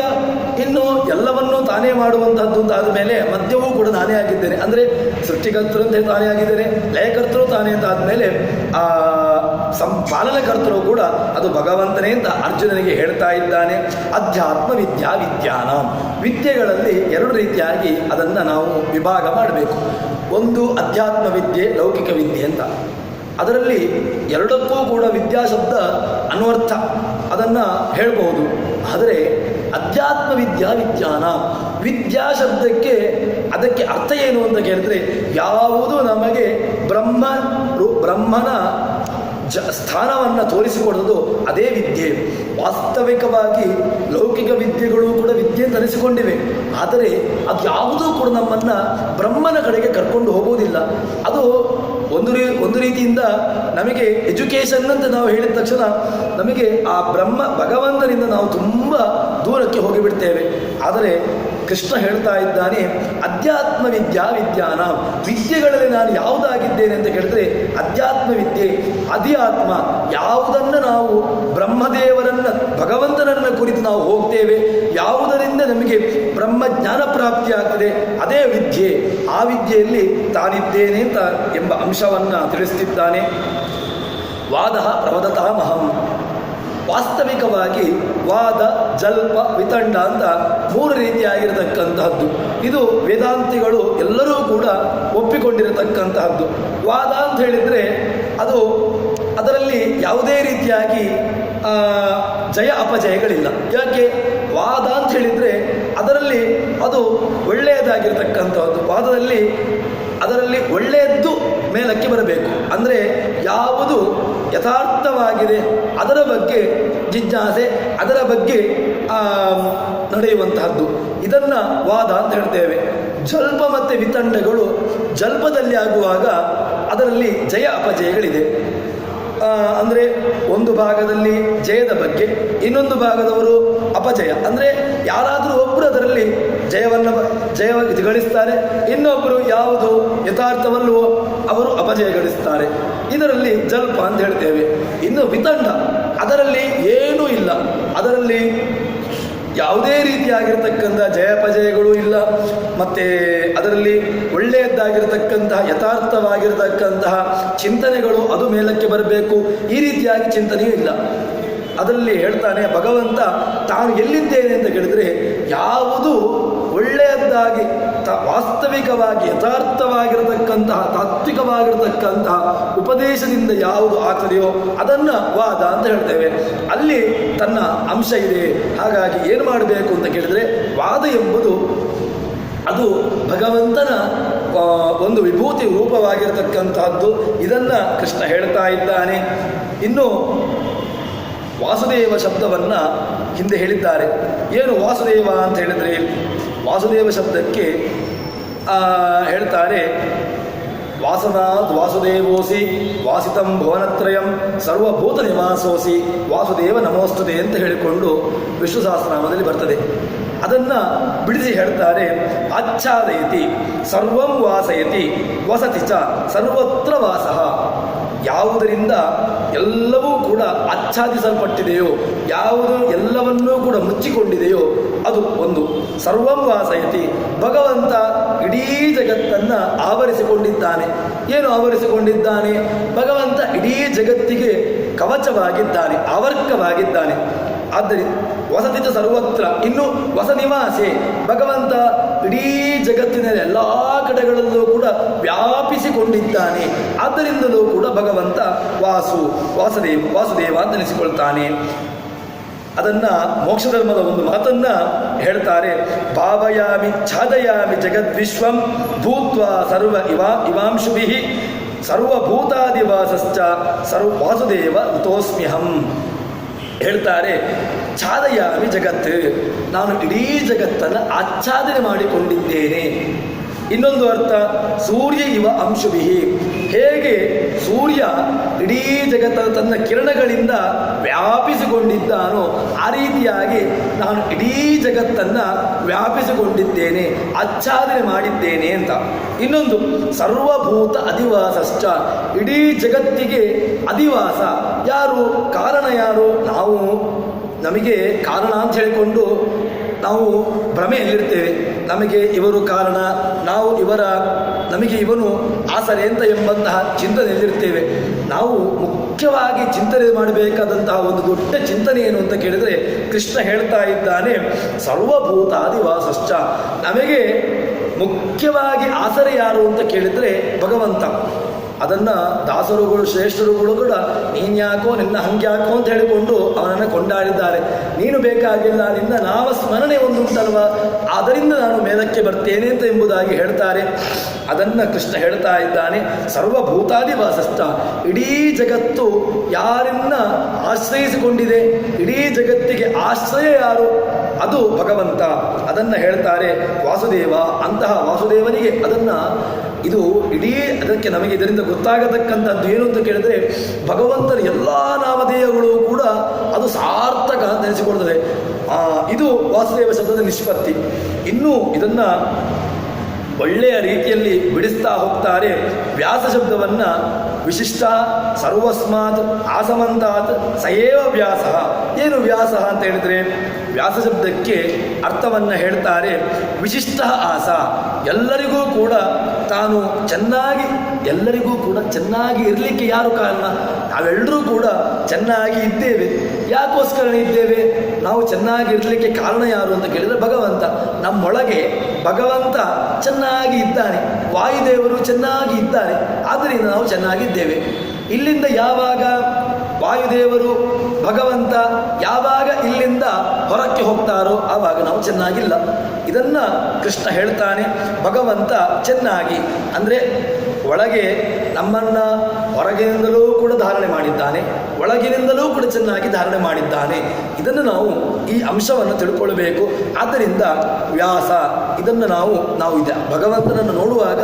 ಇನ್ನು ಎಲ್ಲವನ್ನೂ ತಾನೇ ಮಾಡುವಂತಹದ್ದು ಅಂತ ಆದಮೇಲೆ ಮಧ್ಯವೂ ಕೂಡ ನಾನೇ ಆಗಿದ್ದೇನೆ. ಅಂದರೆ ಸೃಷ್ಟಿಕರ್ತರು ಅಂತ ತಾನೇ ಆಗಿದ್ದೇನೆ, ಲಯಕರ್ತರು ತಾನೇ ಅಂತ ಆದಮೇಲೆ ಪಾಲನಕರ್ತರು ಕೂಡ ಅದು ಭಗವಂತನೇ ಅಂತ ಅರ್ಜುನನಿಗೆ ಹೇಳ್ತಾ ಇದ್ದಾನೆ. ಅಧ್ಯಾತ್ಮ ವಿದ್ಯಾ ವಿದ್ಯಾನ, ವಿದ್ಯೆಗಳಲ್ಲಿ ಎರಡು ರೀತಿಯಾಗಿ ಅದನ್ನು ನಾವು ವಿಭಾಗ ಮಾಡಬೇಕು. ಒಂದು ಅಧ್ಯಾತ್ಮ ವಿದ್ಯೆ, ಲೌಕಿಕ ವಿದ್ಯೆ ಅಂತ. ಅದರಲ್ಲಿ ಎರಡಕ್ಕೂ ಕೂಡ ವಿದ್ಯಾಶಬ್ದ ಅನ್ವರ್ಥ, ಅದನ್ನು ಹೇಳ್ಬೋದು. ಆದರೆ ಅಧ್ಯಾತ್ಮ ವಿದ್ಯಾ ವಿಜ್ಞಾನ, ವಿದ್ಯಾಶಬ್ದಕ್ಕೆ ಅದಕ್ಕೆ ಅರ್ಥ ಏನು ಅಂತ ಕೇಳಿದ್ರೆ, ಯಾವುದು ನಮಗೆ ಬ್ರಹ್ಮನ ಸ್ಥಾನವನ್ನು ತೋರಿಸಿಕೊಡೋದು ಅದೇ ವಿದ್ಯೆ. ವಾಸ್ತವಿಕವಾಗಿ ಲೌಕಿಕ ವಿದ್ಯೆಗಳು ಕೂಡ ವಿದ್ಯೆ ಅಂತ ಅನಿಸಿಕೊಂಡಿವೆ. ಆದರೆ ಅದು ಯಾವುದೂ ಕೂಡ ನಮ್ಮನ್ನು ಬ್ರಹ್ಮನ ಕಡೆಗೆ ಕರ್ಕೊಂಡು ಹೋಗುವುದಿಲ್ಲ. ಅದು ಒಂದು ರೀತಿಯಿಂದ ನಮಗೆ ಎಜುಕೇಷನ್ ಅಂತ ನಾವು ಹೇಳಿದ ತಕ್ಷಣ ನಮಗೆ ಆ ಭಗವಂತನಿಂದ ನಾವು ತುಂಬ ದೂರಕ್ಕೆ ಹೋಗಿಬಿಡ್ತೇವೆ. ಆದರೆ ಕೃಷ್ಣ ಹೇಳ್ತಾ ಇದ್ದಾನೆ, ಅಧ್ಯಾತ್ಮ ವಿದ್ಯಾ ವಿಜ್ಞಾನ, ವಿದ್ಯೆಗಳಲ್ಲಿ ನಾನು ಯಾವುದಾಗಿದ್ದೇನೆ ಅಂತ ಕೇಳಿದ್ರೆ ಅಧ್ಯಾತ್ಮ ವಿದ್ಯೆ. ಅಧ್ಯಾತ್ಮ ಯಾವುದನ್ನು ನಾವು ಬ್ರಹ್ಮದೇವರನ್ನು ಭಗವಂತನನ್ನು ಕುರಿತು ನಾವು ಹೋಗ್ತೇವೆ, ಯಾವುದರಿಂದ ನಮಗೆ ಬ್ರಹ್ಮ ಜ್ಞಾನ ಪ್ರಾಪ್ತಿ ಆಗ್ತದೆ, ಅದೇ ವಿದ್ಯೆ. ಆ ವಿದ್ಯೆಯಲ್ಲಿ ತಾನಿದ್ದೇನೆ ಅಂತ ಎಂಬ ಅಂಶವನ್ನು ತಿಳಿಸ್ತಿದ್ದಾನೆ. ವಾದ ಪ್ರವದತಃ ಮಹಂ, ವಾಸ್ತವಿಕವಾಗಿ ವಾದ, ಜಲ್ಪ, ವಿತಂಡ ಅಂತ ಮೂರು ರೀತಿಯಾಗಿರತಕ್ಕಂತಹದ್ದು. ಇದು ವೇದಾಂತಿಗಳು ಎಲ್ಲರೂ ಕೂಡ ಒಪ್ಪಿಕೊಂಡಿರತಕ್ಕಂತಹದ್ದು. ವಾದ ಅಂತ ಹೇಳಿದರೆ ಅದರಲ್ಲಿ ಯಾವುದೇ ರೀತಿಯಾಗಿ ಜಯ ಅಪಜಯಗಳಿಲ್ಲ. ಯಾಕೆ ವಾದ ಅಂತ ಹೇಳಿದರೆ ಅದರಲ್ಲಿ ಅದು ಒಳ್ಳೆಯದಾಗಿರ್ತಕ್ಕಂಥದ್ದು. ಅದರಲ್ಲಿ ಒಳ್ಳೆಯದ್ದು ಮೇಲಕ್ಕೆ ಬರಬೇಕು. ಅಂದರೆ ಯಾವುದು ಯಥಾರ್ಥವಾಗಿದೆ ಅದರ ಬಗ್ಗೆ ಜಿಜ್ಞಾಸೆ, ಅದರ ಬಗ್ಗೆ ನಡೆಯುವಂತಹದ್ದು, ಇದನ್ನು ವಾದ ಅಂತ ಹೇಳ್ತೇವೆ. ಜಲ್ಪ ಮತ್ತು ವಿತಂಡಗಳು, ಜಲ್ಪದಲ್ಲಿ ಆಗುವಾಗ ಅದರಲ್ಲಿ ಜಯ ಅಪಜಯಗಳಿದೆ. ಅಂದರೆ ಒಂದು ಭಾಗದಲ್ಲಿ ಜಯದ ಬಗ್ಗೆ, ಇನ್ನೊಂದು ಭಾಗದವರು ಅಪಜಯ. ಅಂದರೆ ಯಾರಾದರೂ ಒಬ್ಬರು ಅದರಲ್ಲಿ ಜಯ ಗಳಿಸ್ತಾರೆ, ಇನ್ನೊಬ್ಬರು ಯಾವುದು ಯಥಾರ್ಥವಲ್ಲವೋ ಅವರು ಅಪಜಯ ಗಳಿಸ್ತಾರೆ. ಇದರಲ್ಲಿ ಜಲ್ಪ ಅಂತ ಹೇಳ್ತೇವೆ. ಇನ್ನು ವಿತಂಡ, ಅದರಲ್ಲಿ ಏನೂ ಇಲ್ಲ, ಅದರಲ್ಲಿ ಯಾವುದೇ ರೀತಿಯಾಗಿರ್ತಕ್ಕಂಥ ಜಯಾಪಜಯಗಳು ಇಲ್ಲ. ಮತ್ತು ಅದರಲ್ಲಿ ಒಳ್ಳೆಯದ್ದಾಗಿರ್ತಕ್ಕಂತಹ ಯಥಾರ್ಥವಾಗಿರತಕ್ಕಂತಹ ಚಿಂತನೆಗಳು ಅದು ಮೇಲಕ್ಕೆ ಬರಬೇಕು. ಈ ರೀತಿಯಾಗಿ ಚಿಂತನೆಯೂ ಇಲ್ಲ. ಅದರಲ್ಲಿ ಹೇಳ್ತಾನೆ ಭಗವಂತ ತಾನು ಎಲ್ಲಿದ್ದೇನೆ ಅಂತ ಕೇಳಿದರೆ, ಯಾವುದು ಒಳ್ಳೆಯದ್ದಾಗಿ ವಾಸ್ತವಿಕವಾಗಿ ಯಥಾರ್ಥವಾಗಿರತಕ್ಕಂತಹ ತಾತ್ವಿಕವಾಗಿರತಕ್ಕಂತಹ ಉಪದೇಶದಿಂದ ಯಾವುದು ಆಗ್ತದೆಯೋ ಅದನ್ನು ವಾದ ಅಂತ ಹೇಳ್ತೇವೆ. ಅಲ್ಲಿ ತನ್ನ ಅಂಶ ಇದೆ. ಹಾಗಾಗಿ ಏನು ಮಾಡಬೇಕು ಅಂತ ಕೇಳಿದರೆ, ವಾದ ಎಂಬುದು ಅದು ಭಗವಂತನ ಒಂದು ವಿಭೂತಿ ರೂಪವಾಗಿರತಕ್ಕಂತಹದ್ದು. ಇದನ್ನು ಕೃಷ್ಣ ಹೇಳ್ತಾ ಇದ್ದಾನೆ. ಇನ್ನು ವಾಸುದೇವ ಶಬ್ದವನ್ನು ಹಿಂದೆ ಹೇಳಿದ್ದಾರೆ. ಏನು ವಾಸುದೇವ ಅಂತ ಹೇಳಿದರೆ, ವಾಸುದೇವ ಶಬ್ದಕ್ಕೆ ಹೇಳ್ತಾರೆ, ವಾಸನಾದ್ ವಾಸುದೇವೋಸಿ ವಾಸಿತಂ ಭುವನತ್ರಯಂ ಸರ್ವಭೂತ ನಿವಾಸೋಸಿ ವಾಸುದೇವ ನಮೋಸ್ತುತೆ ಅಂತ ಹೇಳಿಕೊಂಡು ವಿಷ್ಣು ಸಹಸ್ರನಾಮದಲ್ಲಿ ಬರ್ತದೆ. ಅದನ್ನು ಬಿಡಿಸಿ ಹೇಳ್ತಾರೆ, ಆಚ್ಛಾದಯತಿ ಸರ್ವಂ ವಾಸಯತಿ ವಸತಿ ಚ ಸರ್ವತ್ರ ವಾಸಃ. ಯಾವುದರಿಂದ ಎಲ್ಲವೂ ಕೂಡ ಆಚ್ಛಾದಿಸಲ್ಪಟ್ಟಿದೆಯೋ, ಯಾವುದು ಎಲ್ಲವನ್ನೂ ಕೂಡ ಮುಚ್ಚಿಕೊಂಡಿದೆಯೋ ಅದು ಒಂದು. ಸರ್ವಂ ವಾಸಯತಿ, ಭಗವಂತ ಇಡೀ ಜಗತ್ತನ್ನು ಆವರಿಸಿಕೊಂಡಿದ್ದಾನೆ. ಏನು ಆವರಿಸಿಕೊಂಡಿದ್ದಾನೆ? ಭಗವಂತ ಇಡೀ ಜಗತ್ತಿಗೆ ಕವಚವಾಗಿದ್ದಾನೆ, ಆವರ್ಕವಾಗಿದ್ದಾನೆ. ಆದ್ದರಿಂದ ವಸತಿ ಸರ್ವತ್ರ, ಇನ್ನು ವಸನಿವಾಸೆ, ಭಗವಂತ ಇಡೀ ಜಗತ್ತಿನ ಎಲ್ಲ ಕಡೆಗಳಲ್ಲೂ ಕೂಡ ವ್ಯಾಪಿಸಿಕೊಂಡಿದ್ದಾನೆ. ಆದ್ದರಿಂದಲೂ ಕೂಡ ಭಗವಂತ ವಾಸುದೇವ ಅಂತ ಅನಿಸಿಕೊಳ್ತಾನೆ. ಅದನ್ನು ಮೋಕ್ಷಧರ್ಮದ ಒಂದು ಮಾತನ್ನು ಹೇಳ್ತಾರೆ, ಭಾವಯಾಮಿ ಛಾದಯಾಮಿ ಜಗದ್ವಿಶ್ವಂ ಭೂತ್ವ ಸರ್ವ ಇವಾಂಶುಭಿಃ ಸರ್ವಭೂತಾದಿವಾಸಶ್ಚ ವಾಸುದೇವ ಋತೋಸ್ಮ್ಯಹಂ. ಹೇಳ್ತಾರೆ, ಛಾದಯಾಮಿ ಜಗತ್ತು, ನಾನು ಇಡೀ ಜಗತ್ತನ್ನು ಆಚ್ಛಾದನೆ ಮಾಡಿಕೊಂಡಿದ್ದೇನೆ. ಇನ್ನೊಂದು ಅರ್ಥ, ಸೂರ್ಯ ಇವ ಅಂಶುಭಿಹಿ, ಹೇಗೆ ಸೂರ್ಯ ಇಡೀ ಜಗತ್ತನ್ನು ತನ್ನ ಕಿರಣಗಳಿಂದ ವ್ಯಾಪಿಸಿಕೊಂಡಿದ್ದಾನೋ ಆ ರೀತಿಯಾಗಿ ನಾನು ಇಡೀ ಜಗತ್ತನ್ನು ವ್ಯಾಪಿಸಿಕೊಂಡಿದ್ದೇನೆ, ಆಚ್ಛಾದನೆ ಮಾಡಿದ್ದೇನೆ ಅಂತ. ಇನ್ನೊಂದು, ಸರ್ವಭೂತ ಅಧಿವಾಸಶ್ಚ, ಇಡೀ ಜಗತ್ತಿಗೆ ಅಧಿವಾಸ ಯಾರು? ಕಾರಣ ಯಾರು? ನಾವು. ನಮಗೆ ಕಾರಣ ಅಂತ ಹೇಳಿಕೊಂಡು ನಾವು ಭ್ರಮೆಯಲ್ಲಿರ್ತೇವೆ. ನಮಗೆ ಇವರು ಕಾರಣ, ನಮಗೆ ಇವನು ಆಸರೆ ಅಂತ ಎಂಬಂತಹ ಚಿಂತನೆಯಲ್ಲಿರ್ತೇವೆ. ನಾವು ಮುಖ್ಯವಾಗಿ ಚಿಂತನೆ ಮಾಡಬೇಕಾದಂತಹ ಒಂದು ದೊಡ್ಡ ಚಿಂತನೆ ಏನು ಅಂತ ಕೇಳಿದರೆ, ಕೃಷ್ಣ ಹೇಳ್ತಾ ಇದ್ದಾನೆ, ಸರ್ವಭೂತಾದಿವಾಸಶ್ಚ, ನಮಗೆ ಮುಖ್ಯವಾಗಿ ಆಸರೆ ಯಾರು ಅಂತ ಕೇಳಿದರೆ ಭಗವಂತ. ಅದನ್ನು ದಾಸರುಗಳು ಶ್ರೇಷ್ಠರುಗಳು ಕೂಡ ನೀನ್ಯಾಕೋ ನಿನ್ನ ಹಂಗ್ಯಾಕೋ ಅಂತ ಹೇಳಿಕೊಂಡು ಅವನನ್ನು ಕೊಂಡಾಡಿದ್ದಾರೆ. ನೀನು ಬೇಕಾಗಿಲ್ಲ, ನಿನ್ನ ನಾಮ ಸ್ಮರಣೆ ಒಂದುಂಟಲ್ವ, ಅದರಿಂದ ನಾನು ಮೇಲಕ್ಕೆ ಬರ್ತೇನೆ ಅಂತ ಎಂಬುದಾಗಿ ಹೇಳ್ತಾರೆ. ಅದನ್ನು ಕೃಷ್ಣ ಹೇಳ್ತಾ ಇದ್ದಾನೆ, ಸರ್ವಭೂತಾದಿವಾಸಸ್ಥ, ಇಡೀ ಜಗತ್ತು ಯಾರನ್ನ ಆಶ್ರಯಿಸಿಕೊಂಡಿದೆ, ಇಡೀ ಜಗತ್ತಿಗೆ ಆಶ್ರಯ ಯಾರು? ಅದು ಭಗವಂತ. ಅದನ್ನು ಹೇಳ್ತಾರೆ ವಾಸುದೇವ. ಅಂತಹ ವಾಸುದೇವನಿಗೆ ಇದು ಇಡೀ ಅದಕ್ಕೆ ನಮಗೆ ಇದರಿಂದ ಗೊತ್ತಾಗತಕ್ಕಂಥದ್ದು ಏನು ಅಂತ ಕೇಳಿದರೆ, ಭಗವಂತನ ಎಲ್ಲ ನಾಮಧೇಯಗಳು ಕೂಡ ಅದು ಸಾರ್ಥಕ ಅಂತ ನೆನೆಸಿಕೊಳ್ತದೆ. ಇದು ವಾಸುದೇವ ಶಬ್ದದ ನಿಷ್ಪತ್ತಿ. ಇನ್ನೂ ಇದನ್ನು ಒಳ್ಳೆಯ ರೀತಿಯಲ್ಲಿ ಬಿಡಿಸ್ತಾ ಹೋಗ್ತಾರೆ. ವ್ಯಾಸ ಶಬ್ದವನ್ನು ವಿಶಿಷ್ಟ ಸರ್ವಸ್ಮಾತ್ ಆಸಮಂತಾತ್ ಸಯೇವ ವ್ಯಾಸ. ಏನು ವ್ಯಾಸ ಅಂತ ಹೇಳಿದರೆ, ವ್ಯಾಸ ಶಬ್ದಕ್ಕೆ ಅರ್ಥವನ್ನು ಹೇಳ್ತಾರೆ, ವಿಶಿಷ್ಟ ಆಸ, ಎಲ್ಲರಿಗೂ ಕೂಡ ತಾನು ಎಲ್ಲರಿಗೂ ಕೂಡ ಚೆನ್ನಾಗಿ ಇರಲಿಕ್ಕೆ ಯಾರು ಕಾರಣ? ನಾವೆಲ್ಲರೂ ಕೂಡ ಚೆನ್ನಾಗಿ ಇದ್ದೇವೆ. ಯಾಕೋಸ್ಕರ ಇದ್ದೇವೆ? ನಾವು ಚೆನ್ನಾಗಿ ಇರಲಿಕ್ಕೆ ಕಾರಣ ಯಾರು ಅಂತ ಕೇಳಿದರೆ ಭಗವಂತ. ನಮ್ಮೊಳಗೆ ಭಗವಂತ ಚೆನ್ನಾಗಿ ಇದ್ದಾನೆ, ವಾಯುದೇವರು ಚೆನ್ನಾಗಿ ಇದ್ದಾರೆ, ಆದ್ದರಿಂದ ನಾವು ಚೆನ್ನಾಗಿದ್ದೇವೆ. ಇಲ್ಲಿಂದ ಯಾವಾಗ ವಾಯುದೇವರು ಭಗವಂತ ಯಾವಾಗ ಇಲ್ಲಿಂದ ಹೊರಕ್ಕೆ ಹೋಗ್ತಾರೋ ಆವಾಗ ನಾವು ಚೆನ್ನಾಗಿಲ್ಲ. ಇದನ್ನು ಕೃಷ್ಣ ಹೇಳ್ತಾನೆ. ಭಗವಂತ ಚೆನ್ನಾಗಿ ಅಂದರೆ ಒಳಗೆ ನಮ್ಮನ್ನು ಹೊರಗಿನಿಂದಲೂ ಕೂಡ ಧಾರಣೆ ಮಾಡಿದ್ದಾನೆ, ಒಳಗಿನಿಂದಲೂ ಕೂಡ ಚೆನ್ನಾಗಿ ಧಾರಣೆ ಮಾಡಿದ್ದಾನೆ. ಇದನ್ನು ನಾವು ಈ ಅಂಶವನ್ನು ತಿಳ್ಕೊಳ್ಬೇಕು. ಆದ್ದರಿಂದ ವ್ಯಾಸ, ಇದನ್ನು ನಾವು ಇದೆ ಭಗವಂತನನ್ನು ನೋಡುವಾಗ,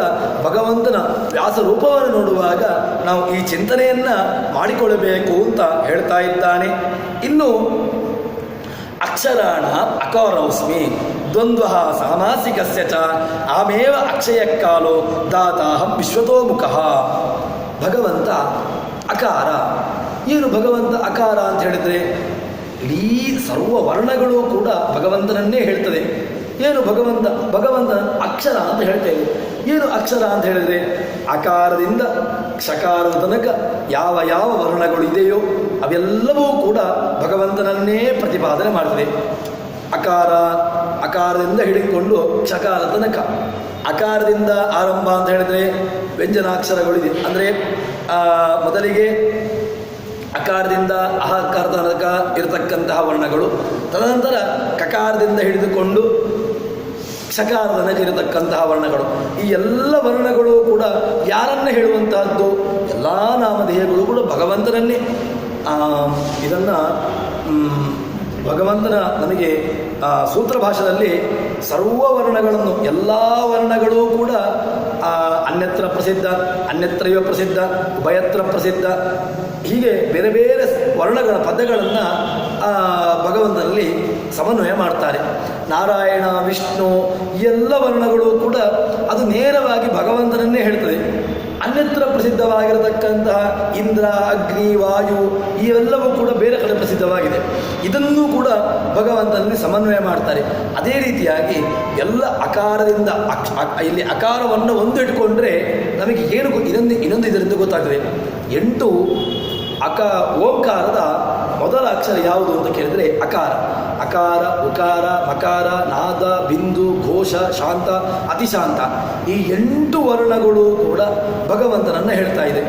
ಭಗವಂತನ ವ್ಯಾಸ ರೂಪವನ್ನು ನೋಡುವಾಗ ನಾವು ಈ ಚಿಂತನೆಯನ್ನು ಮಾಡಿಕೊಳ್ಳಬೇಕು ಅಂತ ಹೇಳ್ತಾ ಇದ್ದಾನೆ. ಇನ್ನು ಅಕ್ಷರಾಣ ಅಕಾರೌಸ್ಮಿ ದ್ವಂದ್ವ ಸಾಮಾಸಿಕಸ್ಯ ಚ ಆಮೇವ ಅಕ್ಷಯ ಕಾಲೋ ದಾತಾಹಂ ವಿಶ್ವತೋಮುಖಃ. ಭಗವಂತ ಅಕಾರ. ಏನು ಭಗವಂತ ಅಕಾರ ಅಂತ ಹೇಳಿದರೆ, ಇಡೀ ಸರ್ವ ವರ್ಣಗಳು ಕೂಡ ಭಗವಂತನನ್ನೇ ಹೇಳ್ತದೆ. ಏನು ಭಗವಂತ ಅಕ್ಷರ ಅಂತ ಹೇಳ್ತೇವೆ. ಏನು ಅಕ್ಷರ ಅಂತ ಹೇಳಿದರೆ, ಅಕಾರದಿಂದ ಕ್ಷಕಾರದ ತನಕ ಯಾವ ಯಾವ ವರ್ಣಗಳು ಇದೆಯೋ ಅವೆಲ್ಲವೂ ಕೂಡ ಭಗವಂತನನ್ನೇ ಪ್ರತಿಪಾದನೆ ಮಾಡ್ತದೆ. ಅಕಾರದಿಂದ ಹಿಡಿದುಕೊಂಡು ಕ್ಷಕಾರ ತನಕ. ಅಕಾರದಿಂದ ಆರಂಭ ಅಂತ ಹೇಳಿದರೆ ವ್ಯಂಜನಾಕ್ಷರಗಳಿದೆ. ಅಂದರೆ ಮೊದಲಿಗೆ ಅಕಾರದಿಂದ ಅಹಕಾರ ತನಕ ಇರತಕ್ಕಂತಹ ವರ್ಣಗಳು, ತದನಂತರ ಕಕಾರದಿಂದ ಹಿಡಿದುಕೊಂಡು ಕ್ಷಕಾರ ತನಕ ಇರತಕ್ಕಂತಹ ವರ್ಣಗಳು. ಈ ಎಲ್ಲ ವರ್ಣಗಳು ಕೂಡ ಯಾರನ್ನು ಹೇಳುವಂತಹದ್ದು? ಎಲ್ಲ ನಾಮಧೇಯಗಳು ಕೂಡ ಭಗವಂತನನ್ನೇ. ಇದನ್ನು ಭಗವಂತನ ನಮಗೆ ಸೂತ್ರ ಭಾಷೆಯಲ್ಲಿ ಸರ್ವ ವರ್ಣಗಳನ್ನು, ಎಲ್ಲ ವರ್ಣಗಳೂ ಕೂಡ ಅನ್ಯತ್ರ ಪ್ರಸಿದ್ಧ, ಅನ್ಯತ್ರೈವ ಪ್ರಸಿದ್ಧ, ಉಭಯತ್ರ ಪ್ರಸಿದ್ಧ, ಹೀಗೆ ಬೇರೆ ಬೇರೆ ವರ್ಣಗಳ ಪದಗಳನ್ನು ಭಗವಂತನಲ್ಲಿ ಸಮನ್ವಯ ಮಾಡ್ತಾರೆ. ನಾರಾಯಣ, ವಿಷ್ಣು, ಈ ಎಲ್ಲ ವರ್ಣಗಳು ಕೂಡ ಅದು ನೇರವಾಗಿ ಭಗವಂತನನ್ನೇ ಹೇಳ್ತದೆ. ಅನ್ಯತ್ರ ಪ್ರಸಿದ್ಧವಾಗಿರತಕ್ಕಂತಹ ಇಂದ್ರ, ಅಗ್ನಿ, ವಾಯು ಇವೆಲ್ಲವೂ ಕೂಡ ಬೇರೆ ಕಡೆ ಪ್ರಸಿದ್ಧವಾಗಿದೆ. ಇದನ್ನೂ ಕೂಡ ಭಗವಂತನಲ್ಲಿ ಸಮನ್ವಯ ಮಾಡ್ತಾರೆ. ಅದೇ ರೀತಿಯಾಗಿ ಎಲ್ಲ ಅಕಾರದಿಂದ ಇಲ್ಲಿ ಅಕಾರವನ್ನು ಒಂದು ಇಟ್ಕೊಂಡ್ರೆ ನಮಗೆ ಏನು ಇನ್ನೊಂದು ಇದರಿಂದ ಗೊತ್ತಾಗ್ತದೆ. 8 ಓಂಕಾರದ ಮೊದಲ ಅಕ್ಷರ ಯಾವುದು ಅಂತ ಕೇಳಿದರೆ ಅಕಾರ. ಅಕಾರ, ಉಕಾರ, ಮಕಾರ, ನಾದ, ಬಿಂದು, ಘೋಷ, ಶಾಂತ, ಅತಿಶಾಂತ, ಈ 8 ವರ್ಣಗಳು ಕೂಡ ಭಗವಂತನನ್ನು ಹೇಳ್ತಾ ಇದೆ.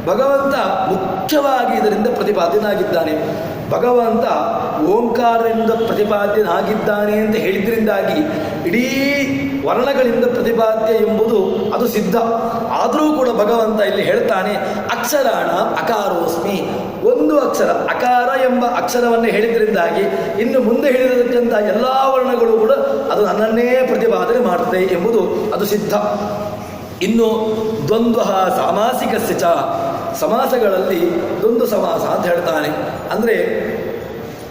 ಭಗವಂತ ಮುಖ್ಯವಾಗಿ ಇದರಿಂದ ಪ್ರತಿಪಾದ್ಯನಾಗಿದ್ದಾನೆ. ಭಗವಂತ ಓಂಕಾರದಿಂದ ಪ್ರತಿಪಾದ್ಯನಾಗಿದ್ದಾನೆ ಅಂತ ಹೇಳಿದ್ರಿಂದಾಗಿ ಇಡೀ ವರ್ಣಗಳಿಂದ ಪ್ರತಿಪಾದ್ಯ ಎಂಬುದು ಅದು ಸಿದ್ಧ. ಆದರೂ ಕೂಡ ಭಗವಂತ ಇಲ್ಲಿ ಹೇಳ್ತಾನೆ, ಅಕ್ಷರಾಣ ಅಕಾರೋಸ್ಮಿ, ಒಂದು ಅಕ್ಷರ ಅಕ್ಷರ ಅಕಾರ ಎಂಬ ಅಕ್ಷರವನ್ನು ಹೇಳಿದ್ರಿಂದಾಗಿ ಇನ್ನು ಮುಂದೆ ಹೇಳಿರತಕ್ಕಂಥ ಎಲ್ಲ ವರ್ಣಗಳು ಕೂಡ ಅದು ನನ್ನನ್ನೇ ಪ್ರತಿಪಾದನೆ ಮಾಡ್ತದೆ ಎಂಬುದು ಅದು ಸಿದ್ಧ. ಇನ್ನು ದ್ವಂದ್ವ ಸಾಮಾಸಿಕಸ್ಯ ಚ, ಸಮಾಸಗಳಲ್ಲಿ ದ್ವಂದ್ವ ಸಮಾಸ ಅಂತ ಹೇಳ್ತಾನೆ. ಅಂದರೆ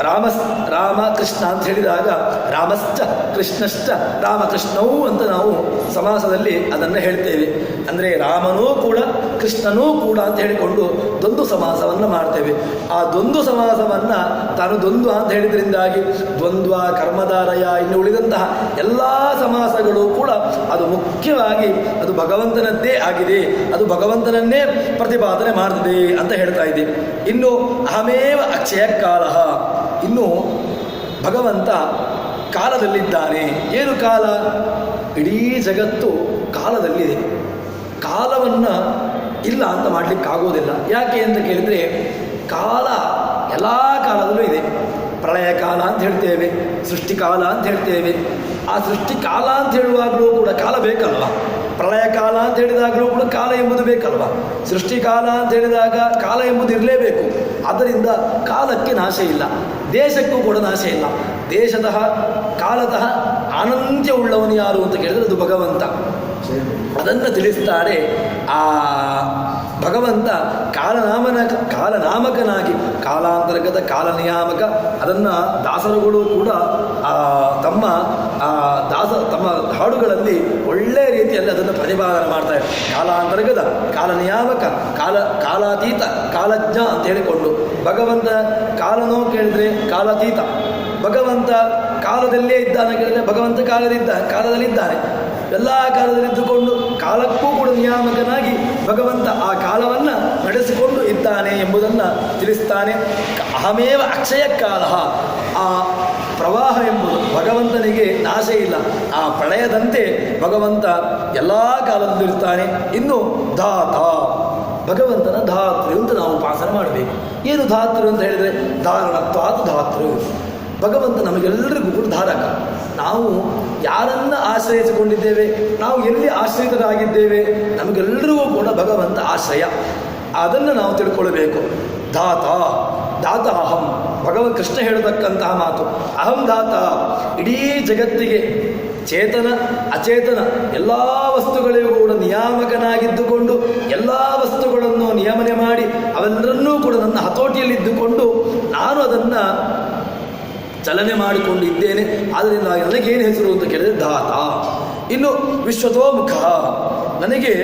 ರಾಮ ಕೃಷ್ಣ ಅಂತ ಹೇಳಿದಾಗ ರಾಮಶ್ಚ ಕೃಷ್ಣಶ್ಚ ರಾಮಕೃಷ್ಣವೂ ಅಂತ ನಾವು ಸಮಾಸದಲ್ಲಿ ಅದನ್ನು ಹೇಳ್ತೇವೆ. ಅಂದರೆ ರಾಮನೂ ಕೂಡ ಕೃಷ್ಣನೂ ಕೂಡ ಅಂತ ಹೇಳಿಕೊಂಡು ದ್ವಂದ್ವ ಸಮಾಸವನ್ನು ಮಾಡ್ತೇವೆ. ಆ ದ್ವಂದ್ವ ಸಮಾಸವನ್ನು ತಾನು ದ್ವಂದ್ವ ಅಂತ ಹೇಳಿದ್ರಿಂದಾಗಿ ದ್ವಂದ್ವ ಕರ್ಮಧಾರಯ ಇನ್ನು ಉಳಿದಂತಹ ಎಲ್ಲ ಸಮಾಸಗಳು ಕೂಡ ಅದು ಮುಖ್ಯವಾಗಿ ಅದು ಭಗವಂತನದ್ದೇ ಆಗಿದೆ, ಅದು ಭಗವಂತನನ್ನೇ ಪ್ರತಿಪಾದನೆ ಮಾಡ್ತದೆ ಅಂತ ಹೇಳ್ತಾ ಇದೆ. ಇನ್ನು ಅಹಮೇವ ಅಕ್ಷಯ ಕಾಲ, ಇನ್ನು ಭಗವಂತ ಕಾಲದಲ್ಲಿದ್ದಾನೆ. ಏನು ಕಾಲ? ಇಡೀ ಜಗತ್ತು ಕಾಲದಲ್ಲಿದೆ. ಕಾಲವನ್ನು ಇಲ್ಲ ಅಂತ ಮಾಡಲಿಕ್ಕಾಗೋದಿಲ್ಲ. ಯಾಕೆ ಅಂತ ಕೇಳಿದರೆ ಕಾಲ ಎಲ್ಲ ಕಾಲದಲ್ಲೂ ಇದೆ. ಪ್ರಳಯ ಕಾಲ ಅಂತ ಹೇಳ್ತೇವೆ, ಸೃಷ್ಟಿಕಾಲ ಅಂತ ಹೇಳ್ತೇವೆ. ಆ ಸೃಷ್ಟಿಕಾಲ ಅಂತ ಹೇಳುವಾಗಲೂ ಕೂಡ ಕಾಲ ಬೇಕಲ್ವ? ಪ್ರಳಯ ಕಾಲ ಅಂತ ಹೇಳಿದಾಗಲೂ ಕೂಡ ಕಾಲ ಎಂಬುದು ಬೇಕಲ್ವ? ಸೃಷ್ಟಿಕಾಲ ಅಂತ ಹೇಳಿದಾಗ ಕಾಲ ಎಂಬುದು ಇರಲೇಬೇಕು. ಆದ್ದರಿಂದ ಕಾಲಕ್ಕೆ ನಾಶ ಇಲ್ಲ, ದೇಶಕ್ಕೂ ಕೂಡ ನಾಶ ಇಲ್ಲ. ದೇಶತಃ ಕಾಲತಃ ಅನಂತ್ಯ ಉಳ್ಳವನು ಯಾರು ಅಂತ ಕೇಳಿದರೆ ಅದು ಭಗವಂತ. ಅದನ್ನು ತಿಳಿಸ್ತಾರೆ. ಆ ಭಗವಂತ ಕಾಲನಾಮಕನಾಗಿ ಕಾಲಾಂತರ್ಗತ ಕಾಲನಿಯಾಮಕ. ಅದನ್ನು ದಾಸರುಗಳು ಕೂಡ ತಮ್ಮ ಹಾಡುಗಳಲ್ಲಿ ಒಳ್ಳೆಯ ರೀತಿಯಲ್ಲಿ ಅದನ್ನು ಪ್ರತಿಪಾದನೆ ಮಾಡ್ತಾರೆ. ಕಾಲಾಂತರ್ಗತ ಕಾಲನಿಯಾಮಕ ಕಾಲಾತೀತ ಕಾಲಜ್ಞ ಅಂತ ಹೇಳಿಕೊಂಡು ಭಗವಂತ ಕಾಲನೋ ಕೇಳಿದರೆ ಕಾಲಾತೀತ, ಭಗವಂತ ಕಾಲದಲ್ಲೇ ಇದ್ದಾನೆ ಕೇಳಿದರೆ ಭಗವಂತ ಕಾಲದಲ್ಲಿದ್ದಾನೆ. ಎಲ್ಲ ಕಾಲದಲ್ಲಿದ್ದುಕೊಂಡು ಕಾಲಕ್ಕೂ ಕೂಡ ನಿಯಾಮಕನಾಗಿ ಭಗವಂತ ಆ ಕಾಲವನ್ನು ನಡೆಸಿಕೊಂಡು ಇದ್ದಾನೆ ಎಂಬುದನ್ನು ತಿಳಿಸ್ತಾನೆ. ಅಹಮೇವ ಅಕ್ಷಯ ಕಾಲ, ಆ ಪ್ರವಾಹ ಎಂಬುದು ಭಗವಂತನಿಗೆ ನಾಶ ಇಲ್ಲ. ಆ ಪ್ರಳಯದಂತೆ ಭಗವಂತ ಎಲ್ಲ ಕಾಲದಲ್ಲೂ ಇರ್ತಾನೆ. ಇನ್ನು ಧಾತ, ಭಗವಂತನ ಧಾತೃ ಅಂತ ನಾವು ಉಪಾಸನೆ ಮಾಡಬೇಕು. ಏನು ಧಾತೃ ಅಂತ ಹೇಳಿದರೆ ಧಾರಣತ್ವಾತ್ ಧಾತೃ. ಭಗವಂತ ನಮಗೆಲ್ಲರಿಗೂ ಕೂಡ ಧಾರಕ. ನಾವು ಯಾರನ್ನು ಆಶ್ರಯಿಸಿಕೊಂಡಿದ್ದೇವೆ, ನಾವು ಎಲ್ಲಿ ಆಶ್ರಯಿತರಾಗಿದ್ದೇವೆ, ನಮಗೆಲ್ಲರಿಗೂ ಕೂಡ ಭಗವಂತ ಆಶ್ರಯ. ಅದನ್ನು ನಾವು ತಿಳ್ಕೊಳ್ಬೇಕು. ಧಾತ ದಾತ ಅಹಂ, ಕೃಷ್ಣ ಹೇಳತಕ್ಕಂತಹ ಮಾತು. ಅಹಂ ದಾತ, ಇಡೀ ಜಗತ್ತಿಗೆ ಚೇತನ ಅಚೇತನ ಎಲ್ಲ ವಸ್ತುಗಳಿಗೂ ಕೂಡ ನಿಯಾಮಕನಾಗಿದ್ದುಕೊಂಡು ಎಲ್ಲ ವಸ್ತುಗಳನ್ನು ನಿಯಮನೆ ಮಾಡಿ ಅವೆಲ್ಲರನ್ನೂ ಕೂಡ ನನ್ನ ಹತೋಟಿಯಲ್ಲಿದ್ದುಕೊಂಡು ನಾನು ಅದನ್ನು ಚಲನೆ ಮಾಡಿಕೊಂಡಿದ್ದೇನೆ. ಆದ್ದರಿಂದ ನನಗೇನು ಹೆಸರು ಅಂತ ಕೇಳಿದರೆ ದಾತ. ಇನ್ನು ವಿಶ್ವತೋಮುಖ, ನನಗೆ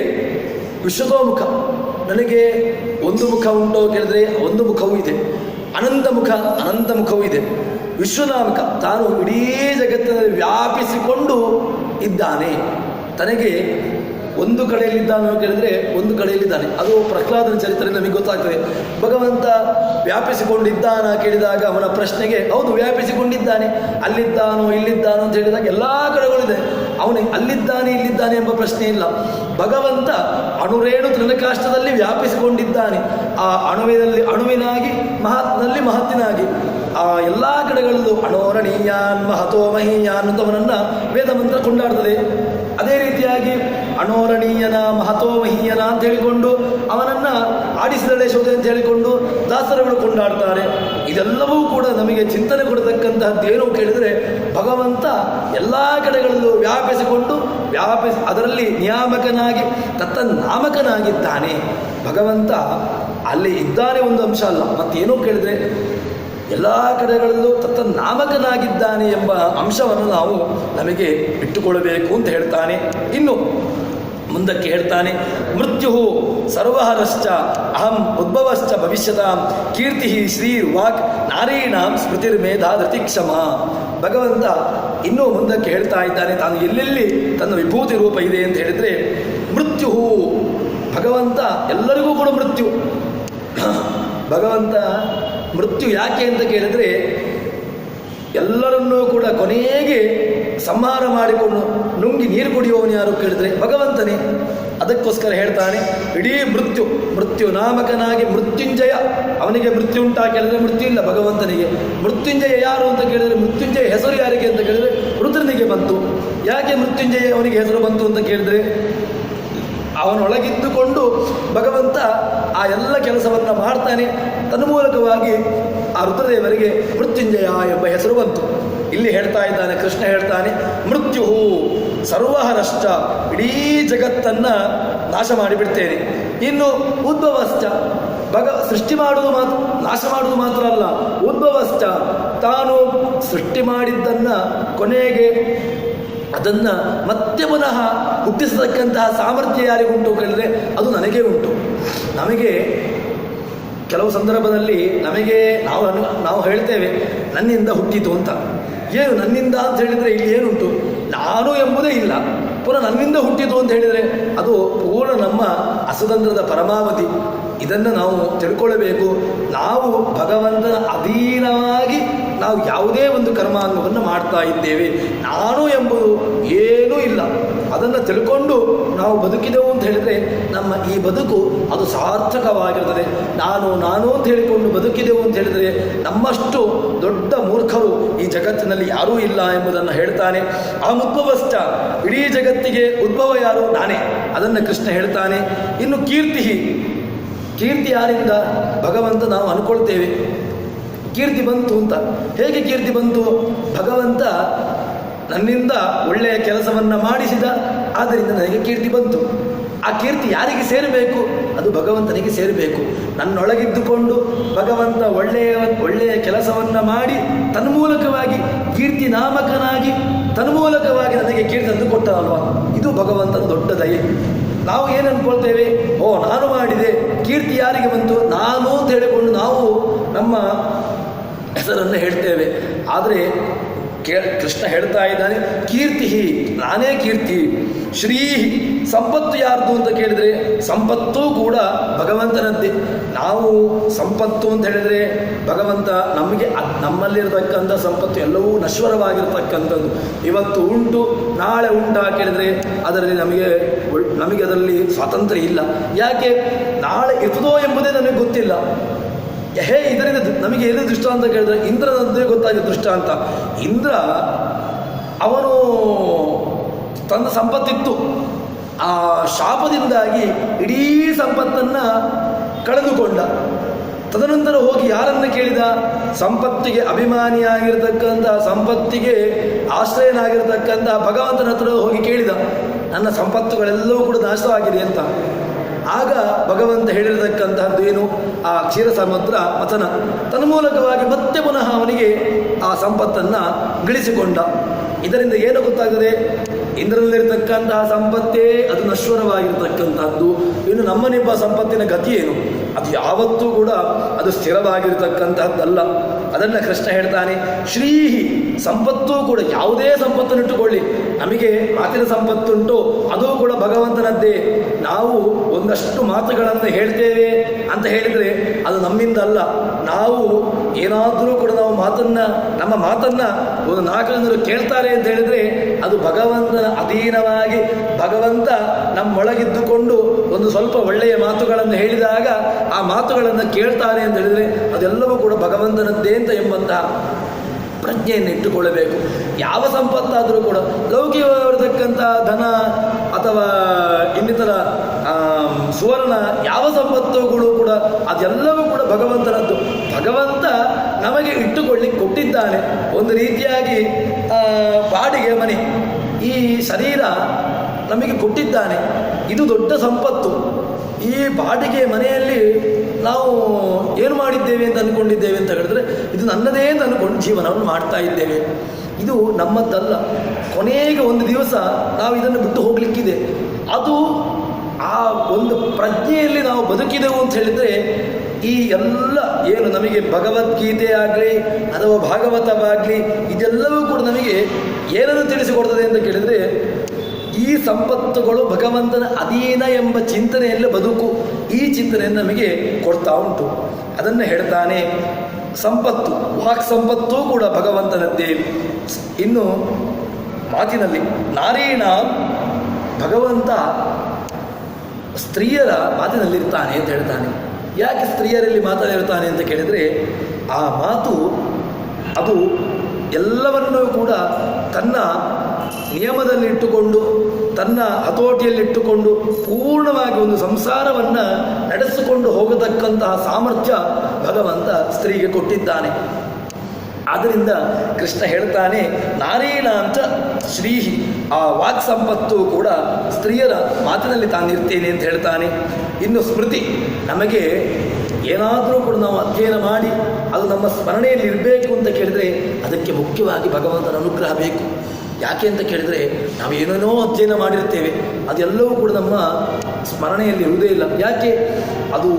ವಿಶ್ವತೋಮುಖ, ನನಗೆ ಒಂದು ಮುಖ ಉಂಟೋ ಕೇಳಿದರೆ ಒಂದು ಮುಖವೂ ಇದೆ. ಅನಂತ ಮುಖವೂ ಇದೆ. ವಿಶ್ವನಾಮಕ, ತಾನು ಇಡೀ ಜಗತ್ತಿನಲ್ಲಿ ವ್ಯಾಪಿಸಿಕೊಂಡು ಇದ್ದಾನೆ. ತನಗೆ ಒಂದು ಕಡೆಯಲ್ಲಿದ್ದಾನೋ ಕೇಳಿದರೆ ಒಂದು ಕಡೆಯಲ್ಲಿದ್ದಾನೆ. ಅದು ಪ್ರಹ್ಲಾದನ ಚರಿತ್ರೆ ನಮಗೆ ಗೊತ್ತಾಗ್ತದೆ. ಭಗವಂತ ವ್ಯಾಪಿಸಿಕೊಂಡಿದ್ದಾನ ಕೇಳಿದಾಗ ಅವನ ಪ್ರಶ್ನೆಗೆ ಹೌದು ವ್ಯಾಪಿಸಿಕೊಂಡಿದ್ದಾನೆ, ಅಲ್ಲಿದ್ದಾನೋ ಇಲ್ಲಿದ್ದಾನೋ ಅಂತ ಹೇಳಿದಾಗ ಎಲ್ಲ ಕಡೆಗಳಿದೆ. ಅವನಿಗೆ ಅಲ್ಲಿದ್ದಾನೆ ಇಲ್ಲಿದ್ದಾನೆ ಎಂಬ ಪ್ರಶ್ನೆ ಇಲ್ಲ. ಭಗವಂತ ಅಣುರೇಣು ತೃಣಕಾಷ್ಟದಲ್ಲಿ ವ್ಯಾಪಿಸಿಕೊಂಡಿದ್ದಾನೆ. ಆ ಅಣುವಿನಾಗಿ ಮಹತ್ತಿನಾಗಿ ಆ ಎಲ್ಲ ಕಡೆಗಳಲ್ಲೂ ಅಣೋರಣೀಯಾನ್ ಮಹತೋ ಮಹೀಯಾನ್ ಅಂತವನನ್ನು ವೇದ ಮಂತ್ರ ಕೊಂಡಾಡ್ತದೆ. ಅದೇ ರೀತಿಯಾಗಿ ಅಣೋರಣೀಯನ ಮಹತೋ ಮಹೀಯನ ಅಂತ ಹೇಳಿಕೊಂಡು ಅವನನ್ನು ಆಡಿಸಿದಳೆ ಶೋಧೆ ಅಂತ ಹೇಳಿಕೊಂಡು ದಾಸರುಗಳು ಕೊಂಡಾಡ್ತಾರೆ. ಇದೆಲ್ಲವೂ ಕೂಡ ನಮಗೆ ಚಿಂತನೆ ಕೊಡತಕ್ಕಂತಹದ್ದೇನು ಕೇಳಿದರೆ ಭಗವಂತ ಎಲ್ಲ ಕಡೆಗಳಲ್ಲೂ ವ್ಯಾಪಿಸಿಕೊಂಡು ಅದರಲ್ಲಿ ನಿಯಾಮಕನಾಗಿ ತತ್ತನಾಮಕನಾಗಿದ್ದಾನೆ. ಭಗವಂತ ಅಲ್ಲಿ ಇದ್ದಾನೆ ಒಂದು ಅಂಶ ಅಲ್ಲ, ಮತ್ತೇನೋ ಕೇಳಿದರೆ ಎಲ್ಲ ಕಡೆಗಳಲ್ಲೂ ತತ್ತನಾಮಕನಾಗಿದ್ದಾನೆ ಎಂಬ ಅಂಶವನ್ನು ನಾವು ನಮಗೆ ಇಟ್ಟುಕೊಳ್ಳಬೇಕು ಅಂತ ಹೇಳ್ತಾನೆ. ಇನ್ನು ಮುಂದಕ್ಕೆ ಹೇಳ್ತಾನೆ, ಮೃತ್ಯು ಸರ್ವಹರಶ್ಚ ಅಹಂ ಉದ್ಭವಶ್ಚ ಭವಿಷ್ಯತಾಂ ಕೀರ್ತಿ ಶ್ರೀರ್ವಾಕ್ ನಾರೀಣಾಂ ಸ್ಮೃತಿರ್ಮೇಧಾ ಧೃತಿಕ್ಷಮ. ಭಗವಂತ ಇನ್ನೂ ಮುಂದಕ್ಕೆ ಹೇಳ್ತಾ ಇದ್ದಾನೆ, ತಾನು ಎಲ್ಲೆಲ್ಲಿ ತನ್ನ ವಿಭೂತಿ ರೂಪ ಇದೆ ಅಂತ ಹೇಳಿದರೆ ಮೃತ್ಯು, ಭಗವಂತ ಎಲ್ಲರಿಗೂ ಕೂಡ ಮೃತ್ಯು. ಭಗವಂತ ಮೃತ್ಯು ಯಾಕೆ ಅಂತ ಕೇಳಿದರೆ ಎಲ್ಲರನ್ನೂ ಕೂಡ ಕೊನೆಗೆ ಸಂಹಾರ ಮಾಡಿಕೊಂಡು ನುಂಗಿ ನೀರು ಕುಡಿಯುವವನು ಯಾರು ಕೇಳಿದರೆ ಭಗವಂತನೇ. ಅದಕ್ಕೋಸ್ಕರ ಹೇಳ್ತಾನೆ ಇಡೀ ಮೃತ್ಯು ನಾಮಕನಾಗಿ ಮೃತ್ಯುಂಜಯ, ಅವನಿಗೆ ಮೃತ್ಯು ಉಂಟಾ ಕೇಳಿದರೆ ಮೃತ್ಯು ಇಲ್ಲ ಭಗವಂತನಿಗೆ. ಮೃತ್ಯುಂಜಯ ಯಾರು ಅಂತ ಕೇಳಿದರೆ ಮೃತ್ಯುಂಜಯ ಹೆಸರು ಯಾರಿಗೆ ಅಂತ ಕೇಳಿದರೆ ರುದ್ರನಿಗೆ ಬಂತು. ಯಾಕೆ ಮೃತ್ಯುಂಜಯ ಅವನಿಗೆ ಹೆಸರು ಬಂತು ಅಂತ ಕೇಳಿದರೆ ಅವನೊಳಗಿದ್ದುಕೊಂಡು ಭಗವಂತ ಆ ಎಲ್ಲ ಕೆಲಸವನ್ನು ಮಾಡ್ತಾನೆ. ತನ್ಮೂಲಕವಾಗಿ ಆ ರುದ್ರದೇವರಿಗೆ ಮೃತ್ಯುಂಜಯ ಎಂಬ ಹೆಸರು ಬಂತು. ಇಲ್ಲಿ ಹೇಳ್ತಾ ಇದ್ದಾನೆ, ಕೃಷ್ಣ ಹೇಳ್ತಾನೆ, ಮೃತ್ಯು ಸರ್ವಹರಶ್ಚ, ಇಡೀ ಜಗತ್ತನ್ನು ನಾಶ ಮಾಡಿಬಿಡ್ತೇನೆ. ಇನ್ನು ಉದ್ಭವಶ್ಚ, ಸೃಷ್ಟಿ ಮಾಡುವುದು ಮಾತ್ರ, ನಾಶ ಮಾಡುವುದು ಮಾತ್ರ ಅಲ್ಲ, ಉದ್ಭವಶ್ಚ, ತಾನು ಸೃಷ್ಟಿ ಮಾಡಿದ್ದನ್ನು ಕೊನೆಗೆ ಅದನ್ನು ಮತ್ತೆ ಪುನಃ ಹುಟ್ಟಿಸತಕ್ಕಂತಹ ಸಾಮರ್ಥ್ಯ ಯಾರಿಗುಂಟು ಕೇಳಿದರೆ ಅದು ನನಗೇ ಉಂಟು. ನಮಗೆ ಕೆಲವು ಸಂದರ್ಭದಲ್ಲಿ ನಾವು ಹೇಳ್ತೇವೆ ನನ್ನಿಂದ ಹುಟ್ಟಿತು ಅಂತ. ಏನು ನನ್ನಿಂದ ಅಂತ ಹೇಳಿದರೆ ಇಲ್ಲಿ ಏನುಂಟು? ನಾನು ಎಂಬುದೇ ಇಲ್ಲ. ಪುನಃ ನನ್ನಿಂದ ಹುಟ್ಟಿತು ಅಂತ ಹೇಳಿದರೆ ಅದು ಪೂರ್ಣ ನಮ್ಮ ಅಸತಂತ್ರದ ಪರಮಾವಧಿ. ಇದನ್ನು ನಾವು ತಿಳ್ಕೊಳ್ಳಬೇಕು. ನಾವು ಭಗವಂತನ ಅಧೀನವಾಗಿ ನಾವು ಯಾವುದೇ ಒಂದು ಕರ್ಮಾಂಗವನ್ನು ಮಾಡ್ತಾ ಇದ್ದೇವೆ. ನಾನು ಎಂಬುದು ಏನೂ ಇಲ್ಲ. ಅದನ್ನು ತಿಳ್ಕೊಂಡು ನಾವು ಬದುಕಿದೆವು ಅಂತ ಹೇಳಿದರೆ ನಮ್ಮ ಈ ಬದುಕು ಅದು ಸಾರ್ಥಕವಾಗಿರ್ತದೆ. ನಾನು ಅಂತ ಹೇಳಿಕೊಂಡು ಬದುಕಿದೆವು ಅಂತ ಹೇಳಿದರೆ ನಮ್ಮಷ್ಟು ದೊಡ್ಡ ಮೂರ್ಖರು ಈ ಜಗತ್ತಿನಲ್ಲಿ ಯಾರೂ ಇಲ್ಲ ಎಂಬುದನ್ನು ಹೇಳ್ತಾನೆ. ಆ ಉದ್ಭವಶ್ಚ, ಇಡೀ ಜಗತ್ತಿಗೆ ಉದ್ಭವ ಯಾರು? ನಾನೇ. ಅದನ್ನು ಕೃಷ್ಣ ಹೇಳ್ತಾನೆ. ಇನ್ನು ಕೀರ್ತಿ ಯಾರಿಂದ? ಭಗವಂತ. ನಾವು ಅಂದ್ಕೊಳ್ತೇವೆ ಕೀರ್ತಿ ಬಂತು ಅಂತ. ಹೇಗೆ ಕೀರ್ತಿ ಬಂತು? ಭಗವಂತ ನನ್ನಿಂದ ಒಳ್ಳೆಯ ಕೆಲಸವನ್ನು ಮಾಡಿಸಿದ, ಆದ್ದರಿಂದ ನನಗೆ ಕೀರ್ತಿ ಬಂತು. ಆ ಕೀರ್ತಿ ಯಾರಿಗೆ ಸೇರಬೇಕು? ಅದು ಭಗವಂತನಿಗೆ ಸೇರಬೇಕು. ನನ್ನೊಳಗಿದ್ದುಕೊಂಡು ಭಗವಂತ ಒಳ್ಳೆಯ ಕೆಲಸವನ್ನು ಮಾಡಿ ತನ್ಮೂಲಕವಾಗಿ ಕೀರ್ತಿ ನಾಮಕನಾಗಿ ತನ್ಮೂಲಕವಾಗಿ ನನಗೆ ಕೀರ್ತಿ ತಂದು ಕೊಟ್ಟನಲ್ವ, ಇದು ಭಗವಂತನ ದೊಡ್ಡ ದಯೆ. ನಾವು ಏನು ಅಂದ್ಕೊಳ್ತೇವೆ? ನಾನು ಮಾಡಿದೆ, ಕೀರ್ತಿ ಯಾರಿಗೆ ಬಂತು? ನಾನು ಅಂತ ಹೇಳಿಕೊಂಡು ನಾವು ನಮ್ಮ ಹೆಸರನ್ನು ಹೇಳ್ತೇವೆ. ಆದರೆ ಕೃಷ್ಣ ಹೇಳ್ತಾ ಇದ್ದಾನೆ, ಕೀರ್ತಿ, ನಾನೇ ಕೀರ್ತಿ. ಶ್ರೀ, ಸಂಪತ್ತು ಯಾರ್ದು ಅಂತ ಕೇಳಿದರೆ ಸಂಪತ್ತೂ ಕೂಡ ಭಗವಂತನದ್ದೇ. ನಾವು ಸಂಪತ್ತು ಅಂತ ಹೇಳಿದರೆ ಭಗವಂತ ನಮ್ಮಲ್ಲಿರತಕ್ಕಂಥ ಸಂಪತ್ತು ಎಲ್ಲವೂ ನಶ್ವರವಾಗಿರ್ತಕ್ಕಂಥದ್ದು. ಇವತ್ತು ಉಂಟು, ನಾಳೆ ಉಂಟಾ ಕೇಳಿದರೆ ಅದರಲ್ಲಿ ನಮಗೆ ಅದರಲ್ಲಿ ಸ್ವಾತಂತ್ರ್ಯ ಇಲ್ಲ. ಯಾಕೆ? ನಾಳೆ ಇರ್ತದೋ ಎಂಬುದೇ ನನಗೆ ಗೊತ್ತಿಲ್ಲ. ಇದರಿಂದ ನಮಗೆ ಎಲ್ಲಿ ದೃಷ್ಟಾಂತ ಕೇಳಿದ್ರೆ ಇಂದ್ರನದ್ದೇ ಗೊತ್ತಾಗಿದೆ ದೃಷ್ಟಾಂತ. ಇಂದ್ರ ಅವನು ತನ್ನ ಸಂಪತ್ತಿತ್ತು, ಆ ಶಾಪದಿಂದಾಗಿ ಇಡೀ ಸಂಪತ್ತನ್ನು ಕಳೆದುಕೊಂಡ. ತದನಂತರ ಹೋಗಿ ಯಾರನ್ನು ಕೇಳಿದ? ಸಂಪತ್ತಿಗೆ ಅಭಿಮಾನಿಯಾಗಿರ್ತಕ್ಕಂಥ, ಸಂಪತ್ತಿಗೆ ಆಶ್ರಯನಾಗಿರ್ತಕ್ಕಂಥ ಭಗವಂತನ ಹತ್ರ ಹೋಗಿ ಕೇಳಿದ, ನನ್ನ ಸಂಪತ್ತುಗಳೆಲ್ಲವೂ ಕೂಡ ನಾಶವಾಗಿದೆ ಅಂತ. ಆಗ ಭಗವಂತ ಹೇಳಿರತಕ್ಕಂತಹದ್ದು ಏನು? ಆ ಕ್ಷೀರ ಸಮುದ್ರ ಮಥನ ತನ್ಮೂಲಕವಾಗಿ ಮತ್ತೆ ಪುನಃ ಅವನಿಗೆ ಆ ಸಂಪತ್ತನ್ನು ಗಳಿಸಿಕೊಂಡ. ಇದರಿಂದ ಏನು ಗೊತ್ತಾಗ್ತದೆ? ಇಂದ್ರನಲ್ಲಿರ್ತಕ್ಕಂತಹ ಸಂಪತ್ತೇ ಅದು ನಶ್ವರವಾಗಿರ್ತಕ್ಕಂಥದ್ದು. ಇನ್ನು ನಮ್ಮನಿಬ್ಬ ಸಂಪತ್ತಿನ ಗತಿ ಏನು? ಅದು ಯಾವತ್ತೂ ಕೂಡ ಅದು ಸ್ಥಿರವಾಗಿರ್ತಕ್ಕಂತಹದ್ದಲ್ಲ. ಅದನ್ನು ಕೃಷ್ಣ ಹೇಳ್ತಾನೆ. ಶ್ರೀಹಿ, ಸಂಪತ್ತೂ ಕೂಡ ಯಾವುದೇ ಸಂಪತ್ತನ್ನು ಇಟ್ಟುಕೊಳ್ಳಿ, ನಮಗೆ ಮಾತಿನ ಸಂಪತ್ತುಂಟು, ಅದು ಕೂಡ ಭಗವಂತನದ್ದೇ. ನಾವು ಒಂದಷ್ಟು ಮಾತುಗಳನ್ನು ಹೇಳ್ತೇವೆ ಅಂತ ಹೇಳಿದರೆ ಅದು ನಮ್ಮಿಂದ ಅಲ್ಲ. ನಾವು ಏನಾದರೂ ಕೂಡ ನಮ್ಮ ಮಾತನ್ನು ಒಂದು 4 ಜನರು ಕೇಳ್ತಾರೆ ಅಂತ ಹೇಳಿದರೆ ಅದು ಭಗವಂತನ ಅಧೀನವಾಗಿ ಭಗವಂತ ನಮ್ಮೊಳಗಿದ್ದುಕೊಂಡು ಒಂದು ಸ್ವಲ್ಪ ಒಳ್ಳೆಯ ಮಾತುಗಳನ್ನು ಹೇಳಿದಾಗ ಆ ಮಾತುಗಳನ್ನು ಕೇಳ್ತಾರೆ ಅಂತ ಹೇಳಿದರೆ ಅದೆಲ್ಲವೂ ಕೂಡ ಭಗವಂತನದ್ದೇ ಅಂತ ಎಂಬಂತಹ ಪ್ರಜ್ಞೆಯನ್ನು ಇಟ್ಟುಕೊಳ್ಳಬೇಕು. ಯಾವ ಸಂಪತ್ತಾದರೂ ಕೂಡ ಲೌಕಿಕವಾಗಿರತಕ್ಕಂಥ ಧನ ಅಥವಾ ಇನ್ನಿತರ ಸುವರ್ಣ ಯಾವ ಸಂಪತ್ತುಗಳು ಕೂಡ ಅದೆಲ್ಲವೂ ಕೂಡ ಭಗವಂತನದ್ದು. ಭಗವಂತ ನಮಗೆ ಇಟ್ಟುಕೊಳ್ಳಿಕ್ಕೆ ಕೊಟ್ಟಿದ್ದಾನೆ. ಒಂದು ರೀತಿಯಾಗಿ ಬಾಡಿಗೆ ಮನೆ, ಈ ಶರೀರ ನಮಗೆ ಕೊಟ್ಟಿದ್ದಾನೆ. ಇದು ದೊಡ್ಡ ಸಂಪತ್ತು. ಈ ಬಾಡಿಗೆ ಮನೆಯಲ್ಲಿ ನಾವು ಏನು ಮಾಡಿದ್ದೇವೆ ಅಂತ ಅಂದ್ಕೊಂಡಿದ್ದೇವೆ ಅಂತ ಹೇಳಿದ್ರೆ ಇದು ನನ್ನದೇ ಅಂತ ಅಂದ್ಕೊಂಡು ಜೀವನವನ್ನು ಮಾಡ್ತಾ ಇದ್ದೇವೆ. ಇದು ನಮ್ಮದ್ದಲ್ಲ. ಕೊನೆಗೆ ಒಂದು ದಿವಸ ನಾವು ಇದನ್ನು ಬಿಟ್ಟು ಹೋಗಲಿಕ್ಕಿದೆ. ಅದು ಆ ಒಂದು ಪ್ರಜ್ಞೆಯಲ್ಲಿ ನಾವು ಬದುಕಿದೆವು ಅಂತ ಹೇಳಿದರೆ ಈ ಎಲ್ಲ ಏನು ನಮಗೆ ಭಗವದ್ಗೀತೆ ಆಗಲಿ ಅಥವಾ ಭಾಗವತವಾಗಲಿ ಇದೆಲ್ಲವೂ ಕೂಡ ನಮಗೆ ಏನನ್ನು ತಿಳಿಸಿಕೊಡ್ತದೆ ಅಂತ ಕೇಳಿದರೆ ಈ ಸಂಪತ್ತುಗಳು ಭಗವಂತನ ಅಧೀನ ಎಂಬ ಚಿಂತನೆಯಲ್ಲೇ ಬದುಕು, ಈ ಚಿಂತನೆಯನ್ನು ನಮಗೆ ಕೊಡ್ತಾ ಉಂಟು. ಅದನ್ನು ಹೇಳ್ತಾನೆ. ಸಂಪತ್ತು, ವಾಕ್ ಸಂಪತ್ತೂ ಕೂಡ ಭಗವಂತನದ್ದೇ. ಇನ್ನು ಮಾತಿನಲ್ಲಿ ನಾರೀಣ, ಭಗವಂತ ಸ್ತ್ರೀಯರ ಮಾತಿನಲ್ಲಿರ್ತಾನೆ ಅಂತ ಹೇಳ್ತಾನೆ. ಯಾಕೆ ಸ್ತ್ರೀಯರಲ್ಲಿ ಮಾತಾಡಿರ್ತಾನೆ ಅಂತ ಕೇಳಿದರೆ ಆ ಮಾತು ಅದು ಎಲ್ಲವನ್ನೂ ಕೂಡ ತನ್ನ ನಿಯಮದಲ್ಲಿ ಇಟ್ಟುಕೊಂಡು ತನ್ನ ಹತೋಟಿಯಲ್ಲಿಟ್ಟುಕೊಂಡು ಪೂರ್ಣವಾಗಿ ಒಂದು ಸಂಸಾರವನ್ನು ನಡೆಸಿಕೊಂಡು ಹೋಗತಕ್ಕಂತಹ ಸಾಮರ್ಥ್ಯ ಭಗವಂತ ಸ್ತ್ರೀಗೆ ಕೊಟ್ಟಿದ್ದಾನೆ. ಆದ್ದರಿಂದ ಕೃಷ್ಣ ಹೇಳ್ತಾನೆ, ನಾರೀಣಾಂಚ ಶ್ರೀಹಿ, ಆ ವಾಕ್ ಸಂಪತ್ತು ಕೂಡ ಸ್ತ್ರೀಯರ ಮಾತಿನಲ್ಲಿ ತಾನಿರ್ತೇನೆ ಅಂತ ಹೇಳ್ತಾನೆ. ಇನ್ನು ಸ್ಮೃತಿ, ನಮಗೆ ಏನಾದರೂ ಕೂಡ ನಾವು ಅಧ್ಯಯನ ಮಾಡಿ ಅದು ನಮ್ಮ ಸ್ಮರಣೆಯಲ್ಲಿ ಇರಬೇಕು ಅಂತ ಕೇಳಿದರೆ ಅದಕ್ಕೆ ಮುಖ್ಯವಾಗಿ ಭಗವಂತನ ಅನುಗ್ರಹ ಬೇಕು. ಯಾಕೆ ಅಂತ ಕೇಳಿದರೆ ನಾವು ಏನೇನೋ ಅಧ್ಯಯನ ಮಾಡಿರ್ತೇವೆ, ಅದೆಲ್ಲವೂ ಕೂಡ ನಮ್ಮ ಸ್ಮರಣೆಯಲ್ಲಿ ಇರುವುದೇ ಇಲ್ಲ. ಯಾಕೆ? ಅದು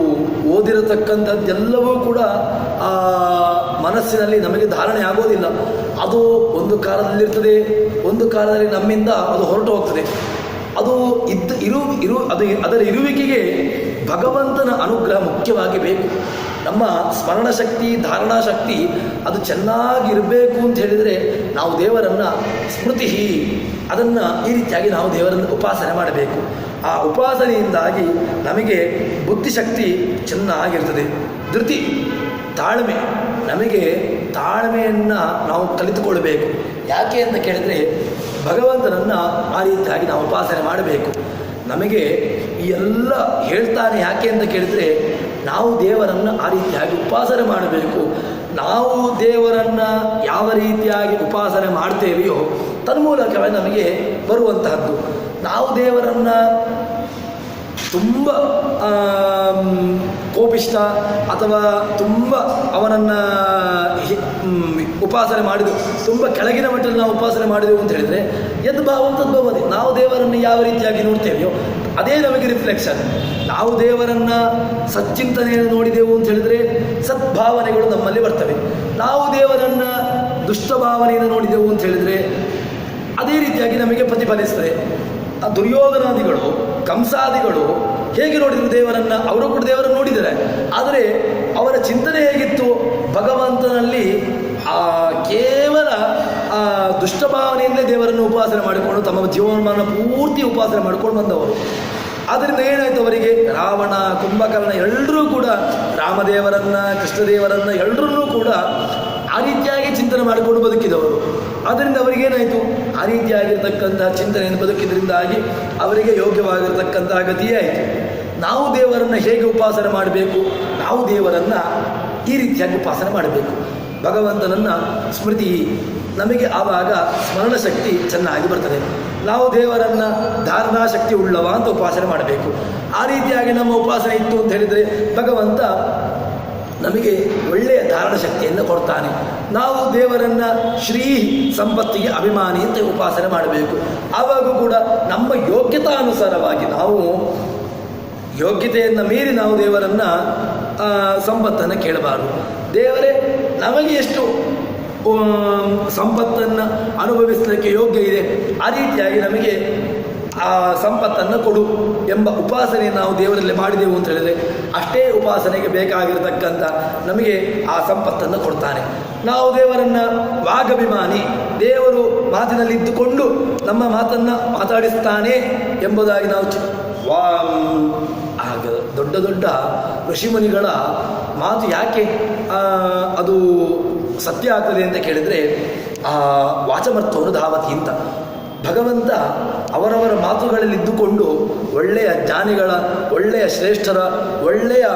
ಓದಿರತಕ್ಕಂಥದ್ದೆಲ್ಲವೂ ಕೂಡ ಆ ಮನಸ್ಸಿನಲ್ಲಿ ನಮಗೆ ಧಾರಣೆ ಆಗೋದಿಲ್ಲ. ಅದು ಒಂದು ಕಾಲದಲ್ಲಿರ್ತದೆ, ಒಂದು ಕಾಲದಲ್ಲಿ ನಮ್ಮಿಂದ ಅದು ಹೊರಟು ಹೋಗ್ತದೆ. ಅದು ಅದರ ಇರುವಿಕೆಗೆ ಭಗವಂತನ ಅನುಗ್ರಹ ಮುಖ್ಯವಾಗಿ ಬೇಕು. ನಮ್ಮ ಸ್ಮರಣ ಶಕ್ತಿ, ಧಾರಣಾ ಶಕ್ತಿ ಅದು ಚೆನ್ನಾಗಿರಬೇಕು ಅಂತ ಹೇಳಿದರೆ ನಾವು ದೇವರನ್ನು ಸ್ಮೃತಿ, ಅದನ್ನು ಈ ರೀತಿಯಾಗಿ ನಾವು ದೇವರನ್ನು ಉಪಾಸನೆ ಮಾಡಬೇಕು. ಆ ಉಪಾಸನೆಯಿಂದಾಗಿ ನಮಗೆ ಬುದ್ಧಿಶಕ್ತಿ ಚೆನ್ನಾಗಿರ್ತದೆ. ಧೃತಿ, ತಾಳ್ಮೆ, ನಮಗೆ ತಾಳ್ಮೆಯನ್ನು ನಾವು ಕಲಿತುಕೊಳ್ಬೇಕು. ಯಾಕೆ ಅಂತ ಕೇಳಿದರೆ ಭಗವಂತನನ್ನು ಆ ರೀತಿಯಾಗಿ ನಾವು ಉಪಾಸನೆ ಮಾಡಬೇಕು. ನಮಗೆ ಈ ಎಲ್ಲ ಹೇಳ್ತಾನೆ ಯಾಕೆ ಅಂತ ಕೇಳಿದರೆ ನಾವು ದೇವರನ್ನು ಆ ರೀತಿಯಾಗಿ ಉಪಾಸನೆ ಮಾಡಬೇಕು. ನಾವು ದೇವರನ್ನು ಯಾವ ರೀತಿಯಾಗಿ ಉಪಾಸನೆ ಮಾಡ್ತೇವೆಯೋ ತನ್ಮೂಲಕವೇ ನಮಗೆ ಬರುವಂತಹದ್ದು. ನಾವು ದೇವರನ್ನು ತುಂಬ ಕೋಪಿಷ್ಟ ಅಥವಾ ತುಂಬ ಅವನನ್ನು ಉಪಾಸನೆ ಮಾಡಿದೆವು, ತುಂಬ ಕೆಳಗಿನ ಮಟ್ಟದಲ್ಲಿ ನಾವು ಉಪಾಸನೆ ಮಾಡಿದೆವು ಅಂತ ಹೇಳಿದರೆ ಯದ್ಭಾವಂತದ್ಭವತಿ, ನಾವು ದೇವರನ್ನು ಯಾವ ರೀತಿಯಾಗಿ ನೋಡ್ತೇವೆಯೋ ಅದೇ ನಮಗೆ ರಿಫ್ಲೆಕ್ಷನ್. ನಾವು ದೇವರನ್ನು ಸಚ್ಚಿಂತನೆಯನ್ನು ನೋಡಿದೆವು ಅಂತ ಹೇಳಿದರೆ ಸದ್ಭಾವನೆಗಳು ನಮ್ಮಲ್ಲಿ ಬರ್ತವೆ. ನಾವು ದೇವರನ್ನು ದುಷ್ಟಭಾವನೆಯನ್ನು ನೋಡಿದೆವು ಅಂತ ಹೇಳಿದರೆ ಅದೇ ರೀತಿಯಾಗಿ ನಮಗೆ ಪ್ರತಿಫಲಿಸ್ತದೆ. ಆ ದುರ್ಯೋಧನಾದಿಗಳು, ಕಂಸಾದಿಗಳು ಹೇಗೆ ನೋಡಿದರು ದೇವರನ್ನು? ಅವರು ಕೂಡ ದೇವರನ್ನು ನೋಡಿದ್ದಾರೆ, ಆದರೆ ಅವರ ಚಿಂತನೆ ಹೇಗಿತ್ತು? ಭಗವಂತನಲ್ಲಿ ಕೇವಲ ದುಷ್ಟಭಾವನೆಯಿಂದಲೇ ದೇವರನ್ನು ಉಪಾಸನೆ ಮಾಡಿಕೊಂಡು ತಮ್ಮ ಜೀವನವನ್ನು ಪೂರ್ತಿ ಉಪಾಸನೆ ಮಾಡಿಕೊಂಡು ಬಂದವರು. ಆದ್ದರಿಂದ ಏನಾಯಿತು ಅವರಿಗೆ? ರಾವಣ, ಕುಂಭಕರ್ಣ ಎಲ್ಲರೂ ಕೂಡ ರಾಮದೇವರನ್ನು, ಕೃಷ್ಣದೇವರನ್ನು ಎಲ್ಲರನ್ನೂ ಕೂಡ ಆ ರೀತಿಯಾಗಿ ಚಿಂತನೆ ಮಾಡಿಕೊಂಡು ಬದುಕಿದವರು. ಆದ್ದರಿಂದ ಅವರಿಗೇನಾಯಿತು? ಆ ರೀತಿಯಾಗಿರ್ತಕ್ಕಂತಹ ಚಿಂತನೆಯನ್ನು ಬದುಕಿದ್ರಿಂದಾಗಿ ಅವರಿಗೆ ಯೋಗ್ಯವಾಗಿರ್ತಕ್ಕಂತಹ ಗತಿಯೇ ಆಯಿತು. ನಾವು ದೇವರನ್ನು ಹೇಗೆ ಉಪಾಸನೆ ಮಾಡಬೇಕು? ನಾವು ದೇವರನ್ನು ಈ ರೀತಿಯಾಗಿ ಉಪಾಸನೆ ಮಾಡಬೇಕು. ಭಗವಂತನನ್ನು ಸ್ಮೃತಿ, ನಮಗೆ ಆವಾಗ ಸ್ಮರಣ ಶಕ್ತಿ ಚೆನ್ನಾಗಿ ಬರ್ತದೆ. ನಾವು ದೇವರನ್ನು ಧಾರಣಾ ಶಕ್ತಿ ಉಳ್ಳವ ಅಂತ ಉಪಾಸನೆ ಮಾಡಬೇಕು. ಆ ರೀತಿಯಾಗಿ ನಮ್ಮ ಉಪಾಸನೆ ಇತ್ತು ಅಂತ ಹೇಳಿದರೆ ಭಗವಂತ ನಮಗೆ ಒಳ್ಳೆಯ ಧಾರಣ ಶಕ್ತಿಯನ್ನು ಕೊಡ್ತಾನೆ. ನಾವು ದೇವರನ್ನು ಶ್ರೀ ಸಂಪತ್ತಿಗೆ ಅಭಿಮಾನಿ ಅಂತ ಉಪಾಸನೆ ಮಾಡಬೇಕು. ಆವಾಗ ಕೂಡ ನಮ್ಮ ಯೋಗ್ಯತಾನುಸಾರವಾಗಿ ನಾವು ಯೋಗ್ಯತೆಯನ್ನು ಮೀರಿ ನಾವು ದೇವರನ್ನು ಸಂಪತ್ತನ್ನು ಕೇಳಬಾರದು. ದೇವರೇ ನಮಗೆ ಎಷ್ಟು ಸಂಪತ್ತನ್ನು ಅನುಭವಿಸಲಿಕ್ಕೆ ಯೋಗ್ಯ ಇದೆ ಆ ರೀತಿಯಾಗಿ ನಮಗೆ ಆ ಸಂಪತ್ತನ್ನು ಕೊಡು ಎಂಬ ಉಪಾಸನೆ ನಾವು ದೇವರಲ್ಲಿ ಮಾಡಿದೆವು ಅಂತ ಹೇಳಿದರೆ ಅಷ್ಟೇ ಉಪಾಸನೆಗೆ ಬೇಕಾಗಿರತಕ್ಕಂಥ ನಮಗೆ ಆ ಸಂಪತ್ತನ್ನು ಕೊಡ್ತಾನೆ. ನಾವು ದೇವರನ್ನು ವಾಗಭಿಮಾನಿ, ದೇವರು ಮಾತಿನಲ್ಲಿ ಇದ್ದುಕೊಂಡು ನಮ್ಮ ಮಾತನ್ನು ಮಾತಾಡಿಸ್ತಾನೆ ಎಂಬುದಾಗಿ ನಾವು ಆಗ ದೊಡ್ಡ ದೊಡ್ಡ ಋಷಿಮುನಿಗಳ ಮಾತು ಯಾಕೆ ಅದು ಸತ್ಯ ಆಗ್ತದೆ ಅಂತ ಕೇಳಿದರೆ ವಾಚಮರ್ಥವನ್ನು ಧಾವತಿ ಅಂತ ಭಗವಂತ ಅವರವರ ಮಾತುಗಳಲ್ಲಿ ಇದ್ದುಕೊಂಡು ಒಳ್ಳೆಯ ಜ್ಞಾನಿಗಳ, ಒಳ್ಳೆಯ ಶ್ರೇಷ್ಠರ, ಒಳ್ಳೆಯ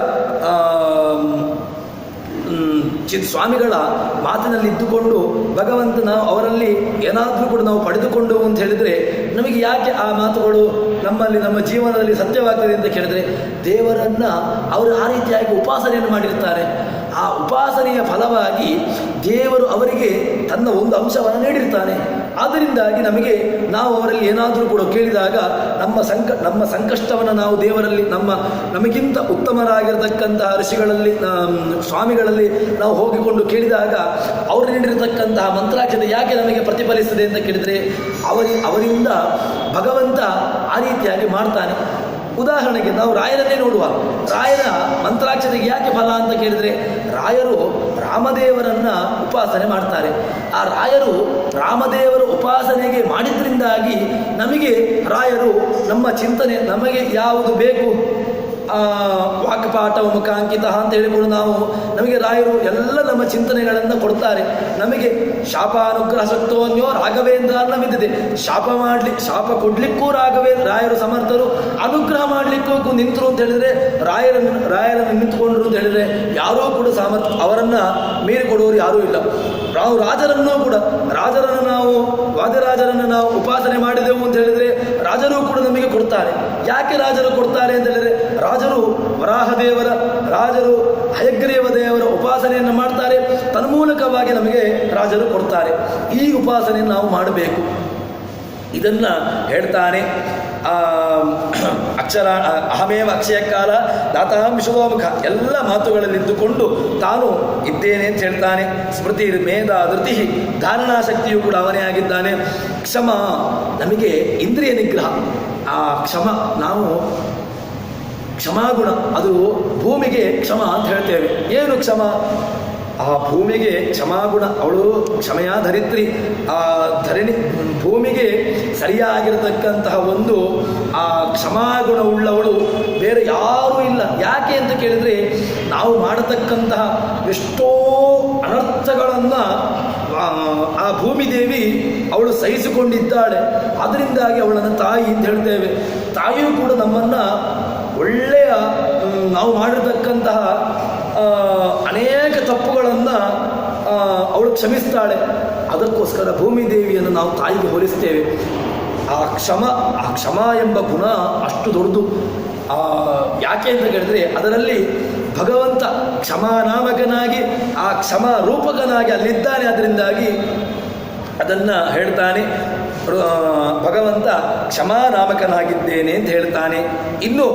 ಸ್ವಾಮಿಗಳ ಮಾತಿನಲ್ಲಿ ಇದ್ದುಕೊಂಡು ಭಗವಂತ ನಾವು ಅವರಲ್ಲಿ ಏನಾದರೂ ಕೂಡ ನಾವು ಪಡೆದುಕೊಂಡು ಅಂತ ಹೇಳಿದರೆ ನಮಗೆ ಯಾಕೆ ಆ ಮಾತುಗಳು ನಮ್ಮಲ್ಲಿ ನಮ್ಮ ಜೀವನದಲ್ಲಿ ಸತ್ಯವಾಗ್ತದೆ ಅಂತ ಕೇಳಿದರೆ ದೇವರನ್ನು ಅವರು ಆ ರೀತಿಯಾಗಿ ಉಪಾಸನೆಯನ್ನು ಮಾಡಿರ್ತಾರೆ. ಆ ಉಪಾಸನೆಯ ಫಲವಾಗಿ ದೇವರು ಅವರಿಗೆ ತನ್ನ ಒಂದು ಅಂಶವನ್ನು ನೀಡಿರ್ತಾನೆ. ಆದ್ದರಿಂದಾಗಿ ನಾವು ಅವರಲ್ಲಿ ಏನಾದರೂ ಕೂಡ ಕೇಳಿದಾಗ ನಮ್ಮ ಸಂಕಷ್ಟವನ್ನು ನಾವು ದೇವರಲ್ಲಿ ನಮಗಿಂತ ಉತ್ತಮರಾಗಿರತಕ್ಕಂತಹ ಋಷಿಗಳಲ್ಲಿ, ಸ್ವಾಮಿಗಳಲ್ಲಿ ನಾವು ಹೋಗಿಕೊಂಡು ಕೇಳಿದಾಗ ಅವರು ನೀಡಿರತಕ್ಕಂತಹ ಮಂತ್ರಾಕ್ಷತೆ ಯಾಕೆ ನಮಗೆ ಪ್ರತಿಫಲಿಸ್ತದೆ ಅಂತ ಕೇಳಿದರೆ ಅವರಿಂದ ಭಗವಂತ ಆ ರೀತಿಯಾಗಿ ಮಾಡ್ತಾನೆ. ಉದಾಹರಣೆಗೆ ನಾವು ರಾಯರನ್ನೇ ನೋಡುವ, ರಾಯರ ಮಂತ್ರಾಕ್ಷತೆಗೆ ಯಾಕೆ ಫಲ ಅಂತ ಕೇಳಿದರೆ ರಾಯರು ರಾಮದೇವರನ್ನು ಉಪಾಸನೆ ಮಾಡ್ತಾರೆ. ಆ ರಾಯರು ರಾಮದೇವರ ಉಪಾಸನೆಗೆ ಮಾಡಿದ್ರಿಂದಾಗಿ ನಮಗೆ ರಾಯರು ನಮ್ಮ ಚಿಂತನೆ, ನಮಗೆ ಯಾವುದು ಬೇಕು ವಾಕ್ಪಾಠ ಮುಖಾಂಕಿತ ಅಂತ ಹೇಳಿಕೊಂಡು ನಮಗೆ ರಾಯರು ಎಲ್ಲ ನಮ್ಮ ಚಿಂತನೆಗಳನ್ನು ಕೊಡ್ತಾರೆ. ನಮಗೆ ಶಾಪಾನುಗ್ರಹ ಸತ್ವನ್ಯೋ ರಾಘವೇಂದ್ರ ಅನ್ನವಿದ್ದಿದೆ. ಶಾಪ ಕೊಡ್ಲಿಕ್ಕೂ ರಾಯರು ಸಮರ್ಥರು, ಅನುಗ್ರಹ ಮಾಡಲಿಕ್ಕೂ ನಿಂತರು ಅಂತ ಹೇಳಿದ್ರೆ ರಾಯರನ್ನು ನಿಂತುಕೊಂಡ್ರು ಅಂತ ಹೇಳಿದ್ರೆ ಯಾರೂ ಕೂಡ ಅವರನ್ನ ಮೀರಿ ಕೊಡುವವರು ಯಾರೂ ಇಲ್ಲ. ನಾವು ವಾದಿರಾಜರನ್ನು ನಾವು ಉಪಾಸನೆ ಮಾಡಿದೆವು ಅಂತ ಹೇಳಿದ್ರೆ ರಾಜರು ಕೂಡ ನಮಗೆ ಕೊಡ್ತಾರೆ. ಯಾಕೆ ರಾಜರು ಕೊಡ್ತಾರೆ ಅಂತ ಹೇಳಿದ್ರೆ ರಾಜರು ರಾಜರು ಹಯಗ್ರೀವ ದೇವರ ಉಪಾಸನೆಯನ್ನು ಮಾಡ್ತಾರೆ. ತನ್ಮೂಲಕವಾಗಿ ನಮಗೆ ರಾಜರು ಕೊಡ್ತಾರೆ. ಈ ಉಪಾಸನೆಯನ್ನು ನಾವು ಮಾಡಬೇಕು. ಇದನ್ನ ಹೇಳ್ತಾನೆ. ಅಹಮೇವ ಅಕ್ಷಯ ಕಾಲ ದಾತಾಂ ವಿಶ್ವಮುಖ ಎಲ್ಲ ಮಾತುಗಳಲ್ಲಿದ್ದುಕೊಂಡು ತಾನು ಇದ್ದೇನೆ ಅಂತ ಹೇಳ್ತಾನೆ. ಸ್ಮೃತಿ ಮೇಧ ಧೃತಿ ಧಾರಣಾ ಶಕ್ತಿಯು ಕೂಡ ಅವನೇ ಆಗಿದ್ದಾನೆ. ಕ್ಷಮ ನಮಗೆ ಇಂದ್ರಿಯ ನಿಗ್ರಹ. ಆ ನಾವು ಕ್ಷಮಾಗುಣ, ಅದು ಭೂಮಿಗೆ ಕ್ಷಮ ಅಂತ ಹೇಳ್ತೇವೆ. ಏನು ಕ್ಷಮ? ಆ ಭೂಮಿಗೆ ಕ್ಷಮಾಗುಣ, ಅವಳು ಕ್ಷಮೆಯ ಧರಿತ್ರಿ. ಆ ಭೂಮಿಗೆ ಸರಿಯಾಗಿರತಕ್ಕಂತಹ ಒಂದು ಆ ಕ್ಷಮಾಗುಣ ಉಳ್ಳವಳು ಬೇರೆ ಯಾರೂ ಇಲ್ಲ. ಯಾಕೆ ಅಂತ ಕೇಳಿದರೆ ನಾವು ಮಾಡತಕ್ಕಂತಹ ಎಷ್ಟೋ ಅನರ್ಥಗಳನ್ನು ಆ ಭೂಮಿದೇವಿ ಅವಳು ಸಹಿಸಿಕೊಂಡಿದ್ದಾಳೆ. ಅದರಿಂದಾಗಿ ಅವಳನ್ನು ತಾಯಿ ಅಂತ ಹೇಳ್ತೇವೆ. ತಾಯಿಯೂ ಕೂಡ ನಮ್ಮನ್ನು ಒಳ್ಳೆಯ ನಾವು ಮಾಡಿರ್ತಕ್ಕಂತಹ ಅನೇಕ ತಪ್ಪುಗಳನ್ನು ಅವಳು ಕ್ಷಮಿಸ್ತಾಳೆ. ಅದಕ್ಕೋಸ್ಕರ ಭೂಮಿದೇವಿಯನ್ನು ನಾವು ತಾಯಿಗೆ ಹೋಲಿಸ್ತೇವೆ. ಆ ಕ್ಷಮ ಎಂಬ ಗುಣ ಅಷ್ಟು ದೊಡ್ಡದು. ಯಾಕೆ ಅಂತ ಕೇಳಿದ್ರೆ ಅದರಲ್ಲಿ ಭಗವಂತ ಕ್ಷಮಾನಾಮಕನಾಗಿ ಆ ಕ್ಷಮ ರೂಪಕನಾಗಿ ಅಲ್ಲಿದ್ದಾನೆ. ಅದರಿಂದಾಗಿ ಅದನ್ನು ಹೇಳ್ತಾನೆ. ಭಗವಂತ ಕ್ಷಮಾನಾಮಕನಾಗಿದ್ದೇನೆ ಅಂತ ಹೇಳ್ತಾನೆ. ಇನ್ನು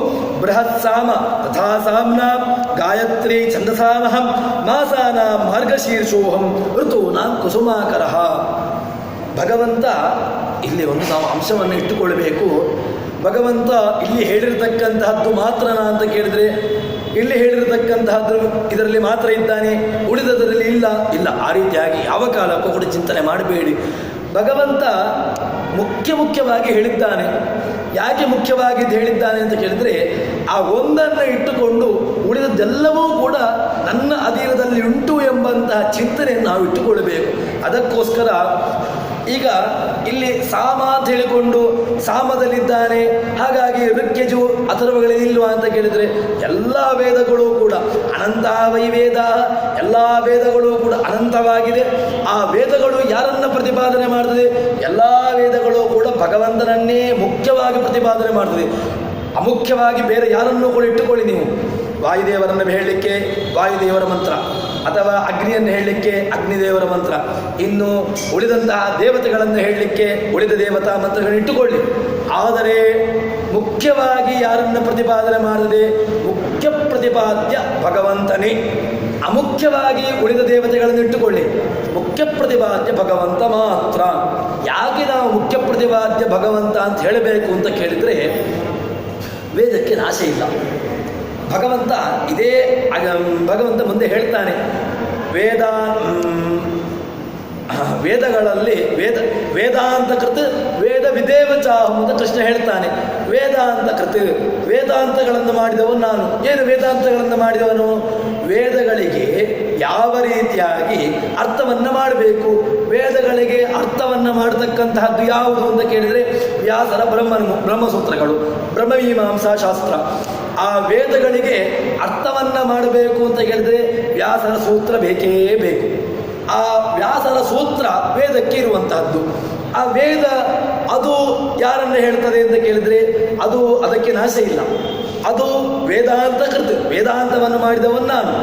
ಬೃಹತ್ ಸಾಮ ತಥಾ ಸಾಮ್ನಾಂ ಗಾಯತ್ರಿ ಛಂದಸಾಮಹಂ ಮಾಸಾನಾಂ ಮಾರ್ಗಶೀರ್ಷೋಹಂ ಋತೂನಾಂ ಕುಸುಮಾಕರಃ. ಭಗವಂತ ಇಲ್ಲಿ ಒಂದು ನಾವು ಅಂಶವನ್ನು ಇಟ್ಟುಕೊಳ್ಬೇಕು. ಭಗವಂತ ಇಲ್ಲಿ ಹೇಳಿರತಕ್ಕಂತಹದ್ದು ಮಾತ್ರನಾ ಅಂತ ಕೇಳಿದರೆ ಇಲ್ಲಿ ಹೇಳಿರತಕ್ಕಂತಹದ್ದು ಇದರಲ್ಲಿ ಮಾತ್ರ ಇದ್ದಾನೆ, ಉಳಿದದರಲ್ಲಿ ಇಲ್ಲ. ಆ ರೀತಿಯಾಗಿ ಯಾವ ಕಾಲಕ್ಕೂ ಕೂಡ ಚಿಂತನೆ ಮಾಡಬೇಡಿ. ಭಗವಂತ ಮುಖ್ಯವಾಗಿ ಹೇಳಿದ್ದಾನೆ. ಯಾಕೆ ಮುಖ್ಯವಾಗಿ ಹೇಳಿದ್ದಾನೆ ಅಂತ ಕೇಳಿದರೆ ಆ ಒಂದನ್ನು ಇಟ್ಟುಕೊಂಡು ಉಳಿದದ್ದೆಲ್ಲವೂ ಕೂಡ ನನ್ನ ಅಧೀನದಲ್ಲಿ ಉಂಟು ಎಂಬಂತಹ ಚಿಂತನೆಯನ್ನು ನಾವು ಇಟ್ಟುಕೊಳ್ಳಬೇಕು. ಅದಕ್ಕೋಸ್ಕರ ಈಗ ಇಲ್ಲಿ ಸಾಮ ಅಂತ ಹೇಳಿಕೊಂಡು ಸಾಮದಲ್ಲಿದ್ದಾನೆ, ಹಾಗಾಗಿ ಋಕ್ಯಜು ಅಥರ್ವಗಳಿಲ್ವಾ ಅಂತ ಕೇಳಿದರೆ ಎಲ್ಲ ವೇದಗಳು ಕೂಡ ಅನಂತ ವೈವೇದ, ಎಲ್ಲ ವೇದಗಳು ಕೂಡ ಅನಂತವಾಗಿದೆ. ಆ ವೇದಗಳು ಯಾರನ್ನ ಪ್ರತಿಪಾದನೆ ಮಾಡ್ತದೆ? ಎಲ್ಲ ವೇದಗಳು ಕೂಡ ಭಗವಂತನನ್ನೇ ಮುಖ್ಯವಾಗಿ ಪ್ರತಿಪಾದನೆ ಮಾಡ್ತದೆ. ಅಮುಖ್ಯವಾಗಿ ಬೇರೆ ಯಾರನ್ನೂ ಕೂಡ ಇಟ್ಟುಕೊಳ್ಳಿ ನೀವು. ವಾಯುದೇವರನ್ನು ಹೇಳಲಿಕ್ಕೆ ವಾಯುದೇವರ ಮಂತ್ರ, ಅಥವಾ ಅಗ್ನಿಯನ್ನು ಹೇಳಲಿಕ್ಕೆ ಅಗ್ನಿದೇವರ ಮಂತ್ರ, ಇನ್ನು ಉಳಿದಂತಹ ದೇವತೆಗಳನ್ನು ಹೇಳಲಿಕ್ಕೆ ಉಳಿದ ದೇವತಾ ಮಂತ್ರಗಳನ್ನು ಇಟ್ಟುಕೊಳ್ಳಿ. ಆದರೆ ಮುಖ್ಯವಾಗಿ ಯಾರನ್ನು ಪ್ರತಿಪಾದನೆ ಮಾಡದೆ ಮುಖ್ಯ ಪ್ರತಿಪಾದ್ಯ ಭಗವಂತನೇ. ಅಮುಖ್ಯವಾಗಿ ಉಳಿದ ದೇವತೆಗಳನ್ನು ಇಟ್ಟುಕೊಳ್ಳಿ, ಮುಖ್ಯ ಪ್ರತಿಪಾದ್ಯ ಭಗವಂತ ಮಾತ್ರ. ಯಾಕೆ ನಾವು ಮುಖ್ಯ ಪ್ರತಿಪಾದ್ಯ ಭಗವಂತ ಅಂತ ಹೇಳಬೇಕು ಅಂತ ಕೇಳಿದರೆ ವೇದಕ್ಕೆ ನಾಶ ಇಲ್ಲ. ಭಗವಂತ ಮುಂದೆ ಹೇಳ್ತಾನೆ, ವೇದಗಳಲ್ಲಿ ವೇದಾಂತ ಕೃತ್ ವೇದ ವಿದೇವಚಾಹಂ ಅಂತ ಕೃಷ್ಣ ಹೇಳ್ತಾನೆ. ವೇದಾಂತ ಕೃತ್, ವೇದಾಂತಗಳನ್ನು ಮಾಡಿದವನು ನಾನು. ಏನು ವೇದಾಂತಗಳನ್ನು ಮಾಡಿದವನು? ವೇದಗಳಿಗೆ ಯಾವ ರೀತಿಯಾಗಿ ಅರ್ಥವನ್ನು ಮಾಡಬೇಕು, ವೇದಗಳಿಗೆ ಅರ್ಥವನ್ನು ಮಾಡತಕ್ಕಂತಹದ್ದು ಯಾವುದು ಅಂತ ಕೇಳಿದರೆ ವ್ಯಾಸರ ಬ್ರಹ್ಮಸೂತ್ರಗಳು, ಬ್ರಹ್ಮಮೀಮಾಂಸಾ ಶಾಸ್ತ್ರ. ಆ ವೇದಗಳಿಗೆ ಅರ್ಥವನ್ನು ಮಾಡಬೇಕು ಅಂತ ಹೇಳಿದರೆ ವ್ಯಾಸರ ಸೂತ್ರ ಬೇಕೇ ಬೇಕು. ಆ ವ್ಯಾಸರ ಸೂತ್ರ ವೇದಕ್ಕೆ ಇರುವಂತಹದ್ದು. ಆ ವೇದ ಅದು ಯಾರನ್ನು ಹೇಳ್ತದೆ ಅಂತ ಕೇಳಿದರೆ ಅದಕ್ಕೆ ನಾಶ ಇಲ್ಲ. ಅದು ವೇದಾಂತ ಕೃತ, ವೇದಾಂತವನ್ನು ಮಾಡಿದವನು ನಾನು.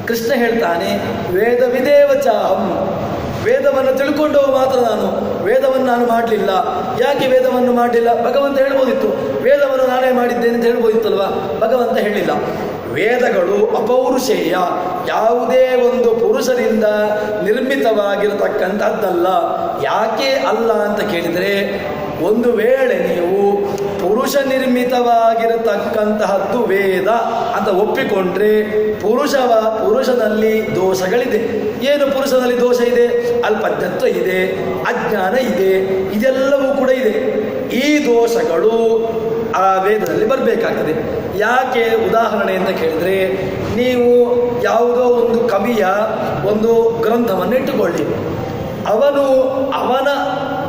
ಕೃಷ್ಣ ಹೇಳ್ತಾನೆ ವೇದ ವಿದೇವಚಾಹಂ, ವೇದವನ್ನು ತಿಳ್ಕೊಂಡವ ಮಾತ್ರ ನಾನು, ವೇದವನ್ನು ನಾನು ಮಾಡಲಿಲ್ಲ. ಯಾಕೆ ವೇದವನ್ನು ಮಾಡಲಿಲ್ಲ? ಭಗವಂತ ಹೇಳ್ಬೋದಿತ್ತು, ವೇದವನ್ನು ನಾನೇ ಮಾಡಿದ್ದೇನೆ ಅಂತ ಹೇಳ್ಬೋದಿತ್ತಲ್ವ. ಭಗವಂತ ಹೇಳಿಲ್ಲ. ವೇದಗಳು ಅಪೌರುಷೇಯ, ಯಾವುದೇ ಒಂದು ಪುರುಷರಿಂದ ನಿರ್ಮಿತವಾಗಿರತಕ್ಕಂಥದ್ದಲ್ಲ. ಯಾಕೆ ಅಲ್ಲ ಅಂತ ಕೇಳಿದರೆ, ಒಂದು ವೇಳೆ ನೀವು ಪುರುಷ ನಿರ್ಮಿತವಾಗಿರತಕ್ಕಂತಹದ್ದು ವೇದ ಅಂತ ಒಪ್ಪಿಕೊಂಡ್ರೆ ಪುರುಷನಲ್ಲಿ ದೋಷಗಳಿದೆ. ಏನು ಪುರುಷನಲ್ಲಿ ದೋಷ ಇದೆ? ಅಲ್ಪಜ್ಞತ್ವ ಇದೆ, ಅಜ್ಞಾನ ಇದೆ, ಇದೆಲ್ಲವೂ ಕೂಡ ಇದೆ. ಈ ದೋಷಗಳು ಆ ವೇದದಲ್ಲಿ ಬರಬೇಕಾಗ್ತದೆ. ಯಾಕೆ ಉದಾಹರಣೆ ಅಂತ ಕೇಳಿದರೆ, ನೀವು ಯಾವುದೋ ಒಂದು ಕವಿಯ ಒಂದು ಗ್ರಂಥವನ್ನು ಇಟ್ಟುಕೊಳ್ಳಿ, ಅವನ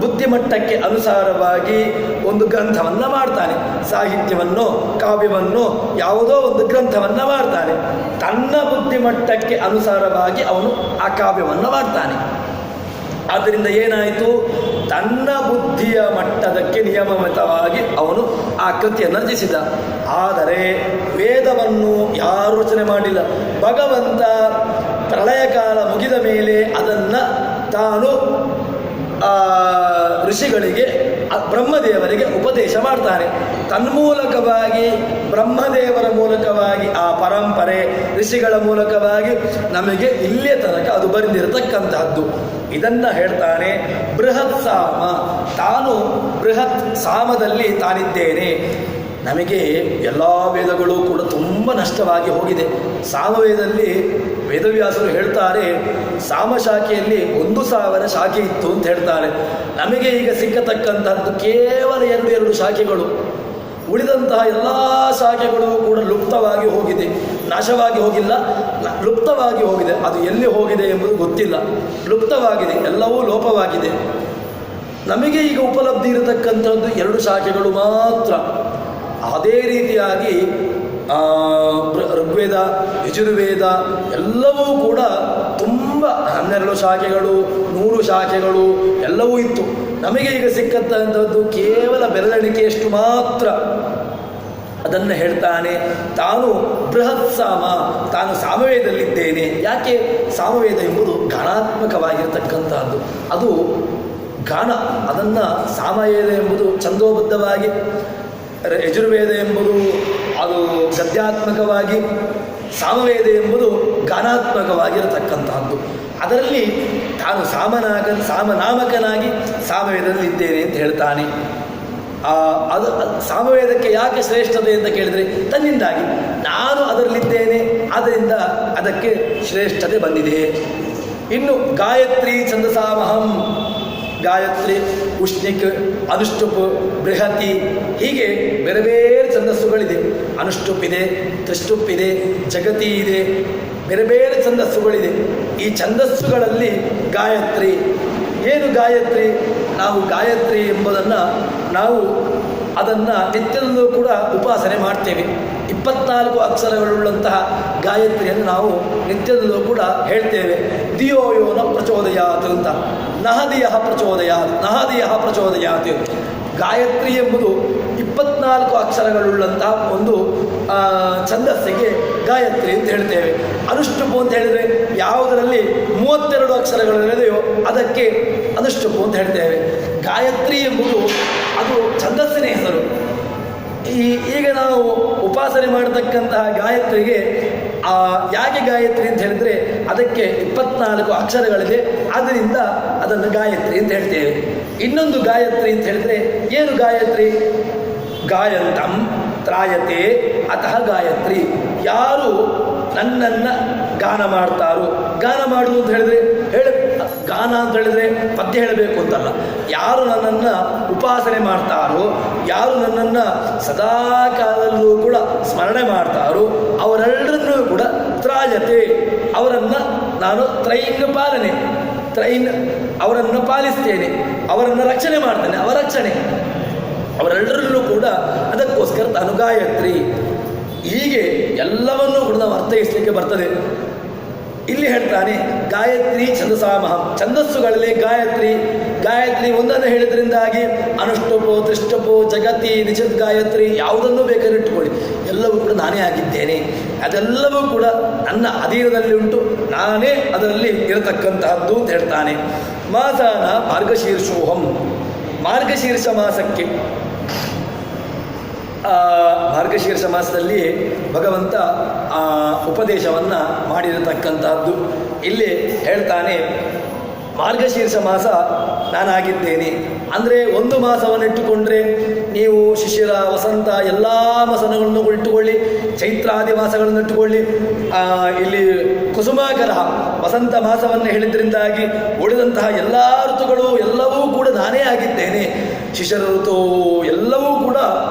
ಬುದ್ಧಿಮಟ್ಟಕ್ಕೆ ಅನುಸಾರವಾಗಿ ಒಂದು ಗ್ರಂಥವನ್ನು ಮಾಡ್ತಾನೆ, ಸಾಹಿತ್ಯವನ್ನು ಕಾವ್ಯವನ್ನು ಯಾವುದೋ ಒಂದು ಗ್ರಂಥವನ್ನು ಮಾಡ್ತಾನೆ. ತನ್ನ ಬುದ್ಧಿಮಟ್ಟಕ್ಕೆ ಅನುಸಾರವಾಗಿ ಅವನು ಆ ಕಾವ್ಯವನ್ನು ಮಾಡ್ತಾನೆ. ಆದ್ದರಿಂದ ಏನಾಯಿತು, ತನ್ನ ಬುದ್ಧಿಯ ಮಟ್ಟದಕ್ಕೆ ನಿಯಮಿತವಾಗಿ ಅವನು ಆ ಕೃತಿಯನ್ನು ರಚಿಸಿದ. ಆದರೆ ವೇದವನ್ನು ಯಾರು ರಚನೆ ಮಾಡಿಲ್ಲ. ಭಗವಂತ ಪ್ರಳಯ ಕಾಲ ಮುಗಿದ ಮೇಲೆ ಅದನ್ನು ತಾನು ಋಷಿಗಳಿಗೆ, ಬ್ರಹ್ಮದೇವರಿಗೆ ಉಪದೇಶ ಮಾಡ್ತಾನೆ. ತನ್ಮೂಲಕವಾಗಿ ಬ್ರಹ್ಮದೇವರ ಮೂಲಕವಾಗಿ ಆ ಪರಂಪರೆ ಋಷಿಗಳ ಮೂಲಕವಾಗಿ ನಮಗೆ ಇಲ್ಲಿಯ ತನಕ ಅದು ಬಂದಿರತಕ್ಕಂತಹದ್ದು. ಇದನ್ನು ಹೇಳ್ತಾನೆ ಬೃಹತ್ ಸಾಮ. ತಾನು ಬೃಹತ್ ಸಾಮದಲ್ಲಿ ತಾನಿದ್ದೇನೆ. ನಮಗೆ ಎಲ್ಲ ವೇದಗಳು ಕೂಡ ತುಂಬ ನಷ್ಟವಾಗಿ ಹೋಗಿದೆ. ಸಾಮವೇದದಲ್ಲಿ ವೇದವ್ಯಾಸರು ಹೇಳ್ತಾರೆ, ಸಾಮಶಾಖೆಯಲ್ಲಿ 1,000 ಶಾಖೆ ಇತ್ತು ಅಂತ ಹೇಳ್ತಾರೆ. ನಮಗೆ ಈಗ ಸಿಕ್ಕತಕ್ಕಂಥದ್ದು ಕೇವಲ 2 ಶಾಖೆಗಳು. ಉಳಿದಂತಹ ಎಲ್ಲ ಶಾಖೆಗಳು ಕೂಡ ಲುಪ್ತವಾಗಿ ಹೋಗಿದೆ. ನಾಶವಾಗಿ ಹೋಗಿಲ್ಲ, ಲುಪ್ತವಾಗಿ ಹೋಗಿದೆ. ಅದು ಎಲ್ಲಿ ಹೋಗಿದೆ ಎಂಬುದು ಗೊತ್ತಿಲ್ಲ. ಲುಪ್ತವಾಗಿದೆ, ಎಲ್ಲವೂ ಲೋಪವಾಗಿದೆ. ನಮಗೆ ಈಗ ಉಪಲಬ್ಧಿ ಇರತಕ್ಕಂಥದ್ದು 2 ಶಾಖೆಗಳು ಮಾತ್ರ. ಅದೇ ರೀತಿಯಾಗಿ ಋಗ್ವೇದ, ಯಜುರ್ವೇದ ಎಲ್ಲವೂ ಕೂಡ ತುಂಬ 12 ಶಾಖೆಗಳು, 100 ಶಾಖೆಗಳು ಎಲ್ಲವೂ ಇತ್ತು. ನಮಗೆ ಈಗ ಸಿಕ್ಕಂಥದ್ದು ಕೇವಲ ಬೆರಳೆಣಿಕೆಯಷ್ಟು ಮಾತ್ರ. ಅದನ್ನು ಹೇಳ್ತಾನೆ, ತಾನು ಬೃಹತ್ ಸಾಮ, ತಾನು ಸಾಮವೇದಲ್ಲಿದ್ದೇನೆ. ಯಾಕೆ? ಸಾಮವೇದ ಎಂಬುದು ಗಾನಾತ್ಮಕವಾಗಿರ್ತಕ್ಕಂಥದ್ದು. ಅದು ಗಾನ. ಅದನ್ನು ಸಾಮವೇದ ಎಂಬುದು ಛಂದೋಬದ್ಧವಾಗಿ, ಯಜುರ್ವೇದ ಎಂಬುದು ಅದು ಗದ್ಯಾತ್ಮಕವಾಗಿ, ಸಾಮವೇದ ಎಂಬುದು ಗಾನಾತ್ಮಕವಾಗಿರತಕ್ಕಂತಹದ್ದು. ಅದರಲ್ಲಿ ತಾನು ಸಾಮನಾಮಕನಾಗಿ ಸಾಮವೇದದಲ್ಲಿದ್ದೇನೆ ಅಂತ ಹೇಳ್ತಾನೆ. ಅದು ಸಾಮವೇದಕ್ಕೆ ಯಾಕೆ ಶ್ರೇಷ್ಠತೆ ಅಂತ ಕೇಳಿದರೆ, ತನ್ನಿಂದಾಗಿ ನಾನು ಅದರಲ್ಲಿದ್ದೇನೆ, ಆದ್ದರಿಂದ ಅದಕ್ಕೆ ಶ್ರೇಷ್ಠತೆ ಬಂದಿದೆ. ಇನ್ನು ಗಾಯತ್ರಿ ಛಂದಸಾಮಹಂ, ಗಾಯತ್ರಿ, ಉಷ್ಣಿಕ್, ಅನುಷ್ಟುಪ್, ಬೃಹತಿ, ಹೀಗೆ ಬೇರೆ ಬೇರೆ ಛಂದಸ್ಸುಗಳಿದೆ. ಅನುಷ್ಟುಪ್ ಇದೆ, ತ್ರಿಷ್ಟುಪ್ ಇದೆ, ಜಗತಿ ಇದೆ, ಬೇರೆ ಬೇರೆ ಛಂದಸ್ಸುಗಳಿದೆ. ಈ ಛಂದಸ್ಸುಗಳಲ್ಲಿ ಗಾಯತ್ರಿ. ಏನು ಗಾಯತ್ರಿ? ನಾವು ಗಾಯತ್ರಿ ಎಂಬುದನ್ನು ಅದನ್ನು ನಿತ್ಯದಲ್ಲೂ ಕೂಡ ಉಪಾಸನೆ ಮಾಡ್ತೇವೆ. 24 ಅಕ್ಷರಗಳುಳ್ಳಂತಹ ಗಾಯತ್ರಿಯನ್ನು ನಾವು ನಿತ್ಯದಲ್ಲೂ ಕೂಡ ಹೇಳ್ತೇವೆ. ದಿಯೋಯೋ ನ ಪ್ರಚೋದಯಾತ್ ಅಂತ, ನಹದಿಯ ಪ್ರಚೋದಯಾತ್. ಗಾಯತ್ರಿ ಎಂಬುದು 24 ಅಕ್ಷರಗಳುಳ್ಳಂತಹ ಒಂದು ಛಂದಸ್ಸಿಗೆ ಗಾಯತ್ರಿ ಅಂತ ಹೇಳ್ತೇವೆ. ಅನುಷ್ಟುಪು ಅಂತ ಹೇಳಿದರೆ ಯಾವುದರಲ್ಲಿ 32 ಅಕ್ಷರಗಳಿದೆಯೋ ಅದಕ್ಕೆ ಅನುಷ್ಟುಪು ಅಂತ ಹೇಳ್ತೇವೆ. ಗಾಯತ್ರಿ ಎಂಬುದು ಅದು ಛಂದಸ್ಸಿನ ಹೆಸರು. ಈಗ ನಾವು ಉಪಾಸನೆ ಮಾಡತಕ್ಕಂತಹ ಗಾಯತ್ರಿಗೆ ಯಾಕೆ ಗಾಯತ್ರಿ ಅಂತ ಹೇಳಿದರೆ, ಅದಕ್ಕೆ 24 ಅಕ್ಷರಗಳಿದೆ, ಆದ್ದರಿಂದ ಅದನ್ನು ಗಾಯತ್ರಿ ಅಂತ ಹೇಳ್ತೇವೆ. ಇನ್ನೊಂದು ಗಾಯತ್ರಿ ಅಂತ ಹೇಳಿದರೆ, ಏನು ಗಾಯತ್ರಿ? ಗಾಯಂತಂ ತ್ರಾಯತೆ ಅತಃ ಗಾಯತ್ರಿ. ಯಾರು ನನ್ನನ್ನು ಗಾನ ಮಾಡ್ತಾರೋ, ಗಾನ ಮಾಡುವುದು ಅಂತ ಹೇಳಿದರೆ ಗಾನ ಅಂತ ಹೇಳಿದರೆ ಪದ್ಯ ಹೇಳಬೇಕು ಅಂತಲ್ಲ. ಯಾರು ನನ್ನನ್ನು ಉಪಾಸನೆ ಮಾಡ್ತಾರೋ, ಯಾರು ನನ್ನನ್ನು ಸದಾ ಕಾಲದಲ್ಲೂ ಕೂಡ ಸ್ಮರಣೆ ಮಾಡ್ತಾರೋ ಅವರೆಲ್ಲರನ್ನೂ ಕೂಡ ತ್ರಾಯತೆ, ಅವರನ್ನು ನಾನು ಅವರನ್ನು ಪಾಲಿಸ್ತೇನೆ, ಅವರನ್ನು ರಕ್ಷಣೆ ಮಾಡ್ತೇನೆ. ಅವರೆಲ್ಲರಲ್ಲೂ ಕೂಡ ಅದಕ್ಕೋಸ್ಕರ ತಾನು ಗಾಯತ್ರಿ. ಹೀಗೆ ಎಲ್ಲವನ್ನೂ ಕೂಡ ನಾವು ಅರ್ಥೈಸಲಿಕ್ಕೆ ಬರ್ತದೆ. ಇಲ್ಲಿ ಹೇಳ್ತಾನೆ ಗಾಯತ್ರಿ ಛಂದಸಾಮಹಂ. ಛಂದಸ್ಸುಗಳಲ್ಲಿ ಗಾಯತ್ರಿ ಒಂದನ್ನು ಹೇಳಿದ್ರಿಂದಾಗಿ ಅನುಷ್ಟುಪು, ತ್ರಿಷ್ಟುಪು, ಜಗತಿ, ನಿಷದ್ ಗಾಯತ್ರಿ ಯಾವುದನ್ನು ಬೇಕಾದ್ರೆ ಇಟ್ಟುಕೊಳ್ಳಿ, ಎಲ್ಲವೂ ಕೂಡ ನಾನೇ ಆಗಿದ್ದೇನೆ. ಅದೆಲ್ಲವೂ ಕೂಡ ನನ್ನ ಅಧೀನದಲ್ಲಿ ಉಂಟು, ನಾನೇ ಅದರಲ್ಲಿ ಇರತಕ್ಕಂತಹದ್ದು ಅಂತ ಹೇಳ್ತಾನೆ. ಮಾಸಾನ ಮಾರ್ಗಶೀರ್ಷೋಹಂ. ಮಾರ್ಗಶೀರ್ಷ ಮಾಸಕ್ಕೆ, ಮಾರ್ಗಶೀರ್ಷ ಮಾಸದಲ್ಲಿ ಭಗವಂತ ಉಪದೇಶವನ್ನು ಮಾಡಿರತಕ್ಕಂತಹದ್ದು. ಇಲ್ಲಿ ಹೇಳ್ತಾನೆ ಮಾರ್ಗಶೀರ್ಷ ಮಾಸ ನಾನಾಗಿದ್ದೇನೆ. ಅಂದರೆ ಒಂದು ಮಾಸವನ್ನು ಇಟ್ಟುಕೊಂಡ್ರೆ ನೀವು ಶಿಶಿರ, ವಸಂತ ಎಲ್ಲ ಮಾಸಗಳನ್ನು ಇಟ್ಟುಕೊಳ್ಳಿ, ಚೈತ್ರಾದಿ ಮಾಸಗಳನ್ನು ಇಟ್ಟುಕೊಳ್ಳಿ. ಇಲ್ಲಿ ಕುಸುಮಾಕರ ವಸಂತ ಮಾಸವನ್ನು ಹೇಳಿದ್ರಿಂದಾಗಿ ಉಳಿದಂತಹ ಎಲ್ಲ ಋತುಗಳು ಎಲ್ಲವೂ ಕೂಡ ನಾನೇ ಆಗಿದ್ದೇನೆ. ಶಿಶರಋತೋ ಎಲ್ಲವೂ ಕೂಡ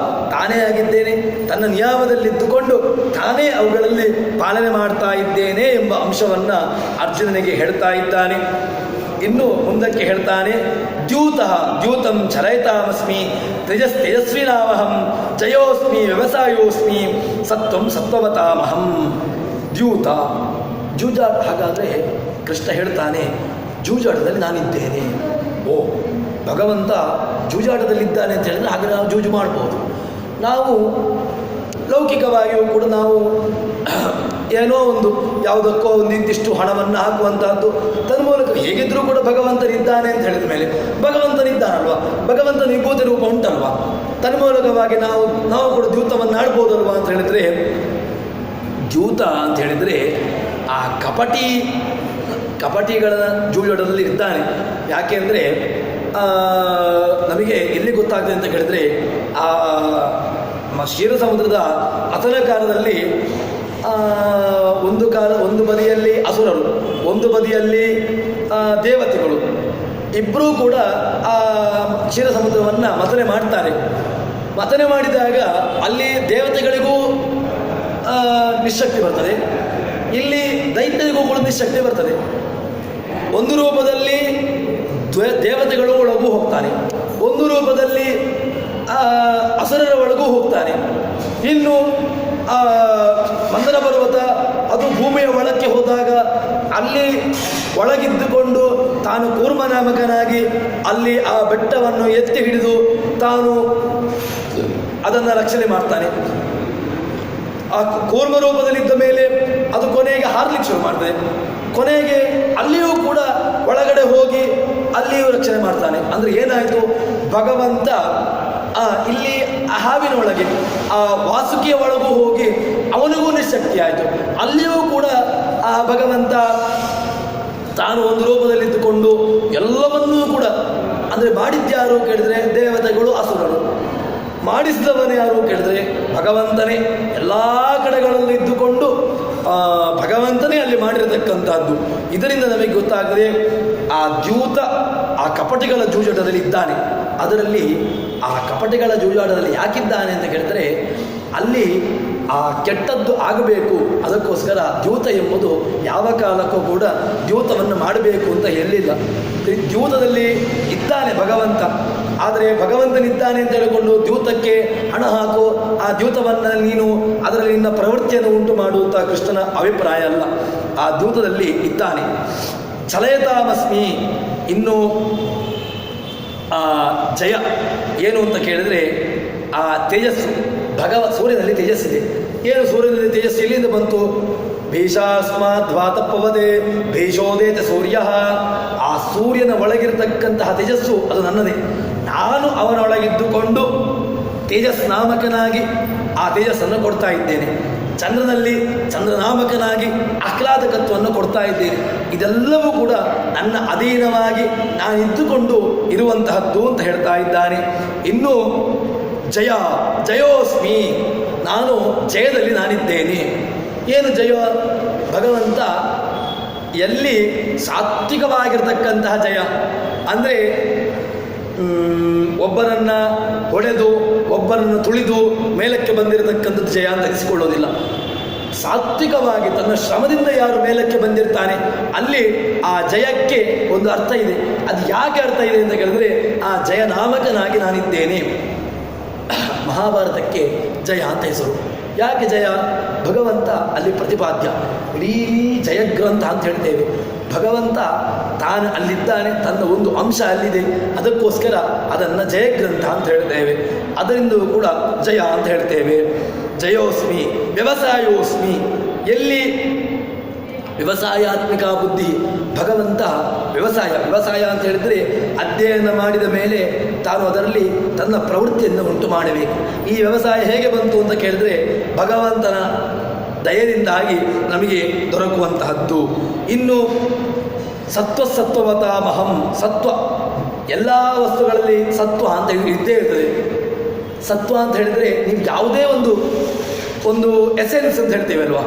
ತಾನೇ ಆಗಿದ್ದೇನೆ, ತನ್ನ ನಿಯಮದಲ್ಲಿದ್ದುಕೊಂಡು ತಾನೇ ಅವುಗಳಲ್ಲಿ ಪಾಲನೆ ಮಾಡ್ತಾ ಇದ್ದೇನೆ ಎಂಬ ಅಂಶವನ್ನು ಅರ್ಜುನನಿಗೆ ಹೇಳ್ತಾ ಇದ್ದಾನೆ. ಇನ್ನು ಮುಂದಕ್ಕೆ ಹೇಳ್ತಾನೆ, ದ್ಯೂತಂ ಚರಯತಾಮಸ್ಮಿ ತೇಜಸ್ವಿನಾಮಹಂ ಜಯೋಸ್ಮಿ ವ್ಯವಸಾಯೋಸ್ಮಿ ಸತ್ವಂ ಸತ್ವವತಾಮಹಂ. ದ್ಯೂತ ಜೂಜಾಟ. ಹಾಗಾದರೆ ಕೃಷ್ಣ ಹೇಳ್ತಾನೆ ಜೂಜಾಟದಲ್ಲಿ ನಾನಿದ್ದೇನೆ. ಓ, ಭಗವಂತ ಜೂಜಾಟದಲ್ಲಿದ್ದಾನೆ ಅಂತ ಹೇಳಿದ್ರೆ ಹಾಗೆ ನಾವು ಜೂಜು ಮಾಡ್ಬೋದು. ನಾವು ಲೌಕಿಕವಾಗಿಯೂ ಕೂಡ ನಾವು ಏನೋ ಒಂದು ಯಾವುದಕ್ಕೋ ಒಂದು ಇಂತಿಷ್ಟು ಹಣವನ್ನು ಹಾಕುವಂತಹದ್ದು ತನ್ಮೂಲಕ ಹೇಗಿದ್ದರೂ ಕೂಡ ಭಗವಂತನಿದ್ದಾನೆ ಅಂತ ಹೇಳಿದ ಮೇಲೆ ಭಗವಂತನಿದ್ದಾನಲ್ವ, ಭಗವಂತನ ವಿಭೂತಿ ರೂಪ ಉಂಟಲ್ವ, ತನ್ಮೂಲಕವಾಗಿ ನಾವು ಕೂಡ ದ್ಯೂತವನ್ನು ಆಡ್ಬೋದಲ್ವ ಅಂತ ಹೇಳಿದರೆ, ದ್ಯೂತ ಅಂತ ಹೇಳಿದರೆ ಆ ಕಪಟಿಗಳ ಜೂಜಾಟದಲ್ಲಿ ಇದ್ದಾನೆ. ಯಾಕೆ ಅಂದರೆ ನಮಗೆ ಎಲ್ಲಿ ಗೊತ್ತಾಗ್ತದೆ ಅಂತ ಹೇಳಿದರೆ, ಆ ಕ್ಷೀರ ಸಮುದ್ರದ ಅಥನ ಕಾಲದಲ್ಲಿ ಒಂದು ಬದಿಯಲ್ಲಿ ಅಸುರರು, ಒಂದು ಬದಿಯಲ್ಲಿ ದೇವತೆಗಳು ಇಬ್ಬರೂ ಕೂಡ ಆ ಕ್ಷೀರ ಸಮುದ್ರವನ್ನು ಮಥನೆ ಮಾಡ್ತಾರೆ. ಮಥನೆ ಮಾಡಿದಾಗ ಅಲ್ಲಿ ದೇವತೆಗಳಿಗೂ ನಿಶಕ್ತಿ ಬರ್ತದೆ, ಇಲ್ಲಿ ದೈತ್ಯರಿಗೂ ಕೂಡ ನಿಶಕ್ತಿ ಬರ್ತದೆ. ಒಂದು ರೂಪದಲ್ಲಿ ದೇವತೆಗಳು ಒಳಗೂ ಹೋಗ್ತಾನೆ, ಒಂದು ರೂಪದಲ್ಲಿ ಅಸುರರ ಒಳಗೂ ಹೋಗ್ತಾನೆ. ಇನ್ನು ಮಂದರ ಪರ್ವತ ಅದು ಭೂಮಿಯ ಒಳಕ್ಕೆ ಹೋದಾಗ ಅಲ್ಲಿ ಒಳಗಿದ್ದುಕೊಂಡು ತಾನು ಕೂರ್ಮನಾಮಕನಾಗಿ ಅಲ್ಲಿ ಆ ಬೆಟ್ಟವನ್ನು ಎತ್ತಿ ಹಿಡಿದು ತಾನು ಅದನ್ನು ರಕ್ಷಣೆ ಮಾಡ್ತಾನೆ. ಆ ಕೂರ್ಮ ರೂಪದಲ್ಲಿದ್ದ ಮೇಲೆ ಅದು ಕೊನೆಗೆ ಹಾರ್ಲಿಕ್ಕೆ ಶುರು ಮಾಡ್ತದೆ. ಕೊನೆಗೆ ಅಲ್ಲಿಯೂ ಕೂಡ ಒಳಗಡೆ ಹೋಗಿ ಅಲ್ಲಿಯೂ ರಕ್ಷಣೆ ಮಾಡ್ತಾನೆ. ಅಂದರೆ ಏನಾಯಿತು, ಭಗವಂತ ಇಲ್ಲಿ ಹಾವಿನ ಒಳಗೆ ಆ ವಾಸುಕಿಯ ಒಳಗೂ ಹೋಗಿ ಅವನಿಗೂ ನಿಶಕ್ತಿ ಆಯಿತು. ಅಲ್ಲಿಯೂ ಕೂಡ ಆ ಭಗವಂತ ತಾನು ಒಂದು ರೂಪದಲ್ಲಿದ್ದುಕೊಂಡು ಎಲ್ಲವನ್ನೂ ಕೂಡ, ಅಂದರೆ ಮಾಡಿದ್ಯಾರು ಕೇಳಿದರೆ ದೇವತೆಗಳು ಅಸುರರು, ಮಾಡಿಸಿದವನೇ ಯಾರು ಕೇಳಿದರೆ ಭಗವಂತನೇ. ಎಲ್ಲ ಕಡೆಗಳಲ್ಲಿ ಇದ್ದುಕೊಂಡು ಭಗವಂತನೇ ಅಲ್ಲಿ ಮಾಡಿರತಕ್ಕಂಥದ್ದು. ಇದರಿಂದ ನಮಗೆ ಗೊತ್ತಾಗದೆ ಆ ದ್ಯೂತ ಆ ಕಪಟಿಗಳ ಜೂಜಾಟದಲ್ಲಿ ಇದ್ದಾನೆ. ಅದರಲ್ಲಿ ಆ ಕಪಟಿಗಳ ಜೂಜಾಟದಲ್ಲಿ ಯಾಕಿದ್ದಾನೆ ಅಂತ ಕೇಳಿದರೆ, ಅಲ್ಲಿ ಆ ಕೆಟ್ಟದ್ದು ಆಗಬೇಕು, ಅದಕ್ಕೋಸ್ಕರ ದ್ಯೂತ ಎಂಬುದು ಯಾವ ಕಾಲಕ್ಕೂ ಕೂಡ ದ್ಯೂತವನ್ನು ಮಾಡಬೇಕು ಅಂತ ಹೇಳಿಲ್ಲ. ದ್ಯೂತದಲ್ಲಿ ಇದ್ದಾನೆ ಭಗವಂತ, ಆದರೆ ಭಗವಂತನಿದ್ದಾನೆ ಅಂತ ಹೇಳಿಕೊಂಡು ದ್ಯೂತಕ್ಕೆ ಹಣ ಹಾಕು, ಆ ದ್ಯೂತವನ್ನು ನೀನು ಅದರಲ್ಲಿ ನಿನ್ನ ಪ್ರವೃತ್ತಿಯನ್ನು ಉಂಟು ಮಾಡುವಂಥ ಕೃಷ್ಣನ ಅಭಿಪ್ರಾಯ ಅಲ್ಲ. ಆ ದ್ಯೂತದಲ್ಲಿ ಇದ್ದಾನೆ. ಚಲಯತಾಮಸ್ಮಿ. ಇನ್ನು ಜಯ ಏನು ಅಂತ ಕೇಳಿದರೆ, ಆ ತೇಜಸ್ಸು ಸೂರ್ಯನಲ್ಲಿ ತೇಜಸ್ಸಿದೆ. ಏನು ಸೂರ್ಯನಲ್ಲಿ ತೇಜಸ್ಸು ಎಲ್ಲಿಂದ ಬಂತು? ಭೀಷಾಸ್ಮಾದ್ವಾತಪ್ಪವದೆ ಭೀಷೋದೇತ ಸೂರ್ಯ. ಆ ಸೂರ್ಯನ ಒಳಗಿರತಕ್ಕಂತಹ ತೇಜಸ್ಸು ಅದು ನನ್ನದೇ. ನಾನು ಅವನೊಳಗಿದ್ದುಕೊಂಡು ತೇಜಸ್ನಾಮಕನಾಗಿ ಆ ತೇಜಸ್ಸನ್ನು ಕೊಡ್ತಾ ಇದ್ದೇನೆ. ಚಂದ್ರನಲ್ಲಿ ಚಂದ್ರನಾಮಕನಾಗಿ ಆಹ್ಲಾದಕತ್ವವನ್ನು ಕೊಡ್ತಾ ಇದ್ದೇನೆ. ಇದೆಲ್ಲವೂ ಕೂಡ ನನ್ನ ಅಧೀನವಾಗಿ ನಾನಿದ್ದುಕೊಂಡು ಇರುವಂತಹದ್ದು ಅಂತ ಹೇಳ್ತಾ ಇದ್ದಾನೆ. ಇನ್ನು ಜಯೋಸ್ಮಿ, ನಾನು ಜಯದಲ್ಲಿ ನಾನಿದ್ದೇನೆ. ಏನು ಜಯ? ಭಗವಂತ ಎಲ್ಲಿ ಸಾತ್ವಿಕವಾಗಿರ್ತಕ್ಕಂತಹ ಜಯ ಅಂದರೆ ಒಬ್ಬರನ್ನು ಹೊಡೆದು ಒಬ್ಬರನ್ನು ತುಳಿದು ಮೇಲಕ್ಕೆ ಬಂದಿರತಕ್ಕಂಥದ್ದು ಜಯ ಅಂತ ಅನಿಸಿಕೊಳ್ಳೋದಿಲ್ಲ. ಸಾತ್ವಿಕವಾಗಿ ತನ್ನ ಶ್ರಮದಿಂದ ಯಾರು ಮೇಲಕ್ಕೆ ಬಂದಿರ್ತಾನೆ ಅಲ್ಲಿ ಆ ಜಯಕ್ಕೆ ಒಂದು ಅರ್ಥ ಇದೆ. ಅದು ಯಾಕೆ ಅರ್ಥ ಇದೆ ಅಂತ ಕೇಳಿದ್ರೆ, ಆ ಜಯನಾಮಕನಾಗಿ ನಾನಿದ್ದೇನೆ. ಮಹಾಭಾರತಕ್ಕೆ ಜಯ ಅಂತ ಹೆಸರು. ಯಾಕೆ ಜಯ? ಭಗವಂತ ಅಲ್ಲಿ ಪ್ರತಿಪಾದ್ಯ. ಇಡೀ ಜಯಗ್ರಂಥ ಅಂತ ಹೇಳ್ತೇವೆ. ಭಗವಂತ ತಾನು ಅಲ್ಲಿದ್ದಾನೆ, ತನ್ನ ಒಂದು ಅಂಶ ಅಲ್ಲಿದೆ, ಅದಕ್ಕೋಸ್ಕರ ಅದನ್ನು ಜಯಗ್ರಂಥ ಅಂತ ಹೇಳ್ತೇವೆ. ಅದರಿಂದಲೂ ಕೂಡ ಜಯ ಅಂತ ಹೇಳ್ತೇವೆ. ಜಯೋಸ್ಮಿ ವ್ಯವಸಾಯೋಸ್ಮಿ. ಎಲ್ಲಿ ವ್ಯವಸಾಯಾತ್ಮಿಕ ಬುದ್ಧಿ, ಭಗವಂತ ವ್ಯವಸಾಯ ಅಂತ ಹೇಳಿದರೆ ಅಧ್ಯಯನ ಮಾಡಿದ ಮೇಲೆ ತಾನು ಅದರಲ್ಲಿ ತನ್ನ ಪ್ರವೃತ್ತಿಯನ್ನು ಉಂಟು ಮಾಡಬೇಕು. ಈ ವ್ಯವಸಾಯ ಹೇಗೆ ಬಂತು ಅಂತ ಕೇಳಿದರೆ ಭಗವಂತನ ದಯದಿಂದಾಗಿ ನಮಗೆ ದೊರಕುವಂತಹದ್ದು. ಇನ್ನು ಸತ್ವವತಾಮಹಂ. ಸತ್ವ ಎಲ್ಲ ವಸ್ತುಗಳಲ್ಲಿ ಸತ್ವ ಅಂತ ಇದ್ದೇ ಇರ್ತದೆ. ಸತ್ವ ಅಂತ ಹೇಳಿದರೆ ನೀವು ಯಾವುದೇ ಒಂದು ಎಸೆನ್ಸ್ ಅಂತ ಹೇಳ್ತೇವೆ ಅಲ್ವಾ,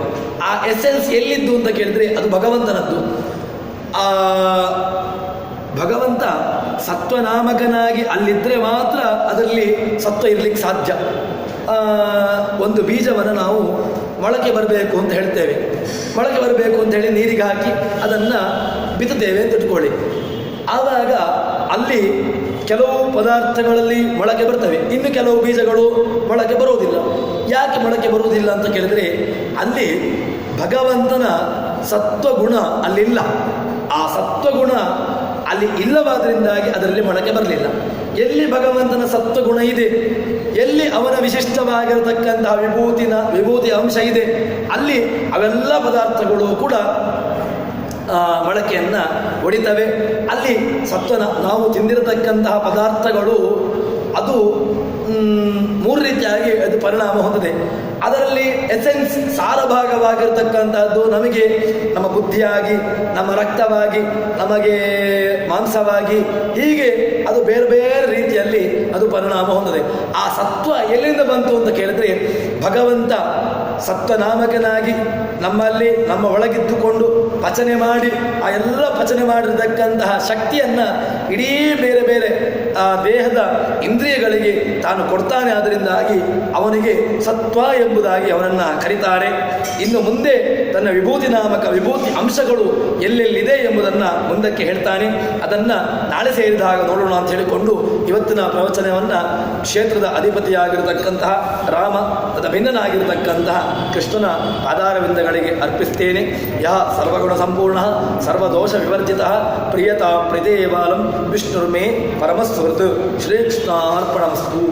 ಆ ಎಸೆನ್ಸ್ ಎಲ್ಲಿದ್ದು ಅಂತ ಕೇಳಿದರೆ ಅದು ಭಗವಂತನದ್ದು. ಭಗವಂತ ಸತ್ವನಾಮಕನಾಗಿ ಅಲ್ಲಿದ್ದರೆ ಮಾತ್ರ ಅದರಲ್ಲಿ ಸತ್ವ ಇರಲಿಕ್ಕೆ ಸಾಧ್ಯ. ಒಂದು ಬೀಜವನ್ನು ನಾವು ಮೊಳಕೆ ಬರಬೇಕು ಅಂತ ಹೇಳ್ತೇವೆ. ಮೊಳಕೆ ಬರಬೇಕು ಅಂತ ಹೇಳಿ ನೀರಿಗೆ ಹಾಕಿ ಅದನ್ನು ಬಿತ್ತುತ್ತೇವೆ ಅಂತ ಇಟ್ಕೊಳ್ಳಿ. ಆವಾಗ ಅಲ್ಲಿ ಕೆಲವು ಪದಾರ್ಥಗಳಲ್ಲಿ ಮೊಳಕೆ ಬರ್ತವೆ, ಇನ್ನು ಕೆಲವು ಬೀಜಗಳು ಮೊಳಕೆ ಬರುವುದಿಲ್ಲ. ಯಾಕೆ ಮೊಳಕೆ ಬರುವುದಿಲ್ಲ ಅಂತ ಕೇಳಿದರೆ ಅಲ್ಲಿ ಭಗವಂತನ ಸತ್ವಗುಣ ಅಲ್ಲಿಲ್ಲ. ಆ ಸತ್ವಗುಣ ಅಲ್ಲಿ ಇಲ್ಲವಾದ್ರಿಂದಾಗಿ ಅದರಲ್ಲಿ ಮೊಳಕೆ ಬರಲಿಲ್ಲ. ಎಲ್ಲಿ ಭಗವಂತನ ಸತ್ವಗುಣ ಇದೆ, ಎಲ್ಲಿ ಅವನ ವಿಶಿಷ್ಟವಾಗಿರತಕ್ಕಂತಹ ವಿಭೂತಿ ಅಂಶ ಇದೆ, ಅಲ್ಲಿ ಅವೆಲ್ಲ ಪದಾರ್ಥಗಳು ಕೂಡ ಮೊಳಕೆಯನ್ನು ಹೊಡಿತವೆ. ಅಲ್ಲಿ ಸತ್ವನ ನಾವು ತಿಂದಿರತಕ್ಕಂತಹ ಪದಾರ್ಥಗಳು ಅದು ಮೂರು ರೀತಿಯಾಗಿ ಅದು ಪರಿಣಾಮ ಹೊಂದಿದೆ. ಅದರಲ್ಲಿ ಎಸೆನ್ಸ್ ಸಾರಭಾಗವಾಗಿರ್ತಕ್ಕಂಥದ್ದು ನಮಗೆ ನಮ್ಮ ಬುದ್ಧಿಯಾಗಿ, ನಮ್ಮ ರಕ್ತವಾಗಿ, ನಮಗೆ ಮಾಂಸವಾಗಿ, ಹೀಗೆ ಅದು ಬೇರೆ ಬೇರೆ ರೀತಿಯಲ್ಲಿ ಅದು ಪರಿಣಾಮ ಹೊಂದಿದೆ. ಆ ಸತ್ವ ಎಲ್ಲಿಂದ ಬಂತು ಅಂತ ಕೇಳಿದ್ರೆ ಭಗವಂತ ಸತ್ವನಾಮಕನಾಗಿ ನಮ್ಮಲ್ಲಿ ನಮ್ಮ ಒಳಗಿದ್ದುಕೊಂಡು ಪಚನೆ ಮಾಡಿ ಆ ಎಲ್ಲ ಪಚನೆ ಮಾಡಿರತಕ್ಕಂತಹ ಶಕ್ತಿಯನ್ನು ಇಡೀ ಬೇರೆ ಬೇರೆ ಆ ದೇಹದ ಇಂದ್ರಿಯಗಳಿಗೆ ತಾನು ಕೊಡ್ತಾನೆ. ಅದರಿಂದಾಗಿ ಅವನಿಗೆ ಸತ್ವ ಎಂಬುದಾಗಿ ಅವನನ್ನು ಕರೀತಾರೆ. ಇನ್ನು ಮುಂದೆ ತನ್ನ ವಿಭೂತಿ ಅಂಶಗಳು ಎಲ್ಲೆಲ್ಲಿದೆ ಎಂಬುದನ್ನು ಮುಂದಕ್ಕೆ ಹೇಳ್ತಾನೆ. ಅದನ್ನು ನಾಳೆ ಸೇರಿದಾಗ ನೋಡೋಣ ಅಂತ ಹೇಳಿಕೊಂಡು ಇವತ್ತಿನ ಪ್ರವಚನವನ್ನು ಕ್ಷೇತ್ರದ ಅಧಿಪತಿಯಾಗಿರತಕ್ಕಂತಹ ರಾಮ ತದ ಭಿನ್ನನಾಗಿರತಕ್ಕಂತಹ ಕೃಷ್ಣನ ಪಾದಾರವಿಂದಗಳಿಗೆ ಅರ್ಪಿಸ್ತೇನೆ. ಯಹ ಸರ್ವಗುಣ ಸಂಪೂರ್ಣ ಸರ್ವದೋಷ ವಿವರ್ಜಿತ ಪ್ರಿಯತಾ ಪ್ರಿಯೇವಾಲಂ ವಿಷ್ಣುರ್ಮೇ ಪರಮಸ್ವೃತ್ ಶ್ರೀಕೃಷ್ಣಾರ್ಪಣಮಸ್ತು.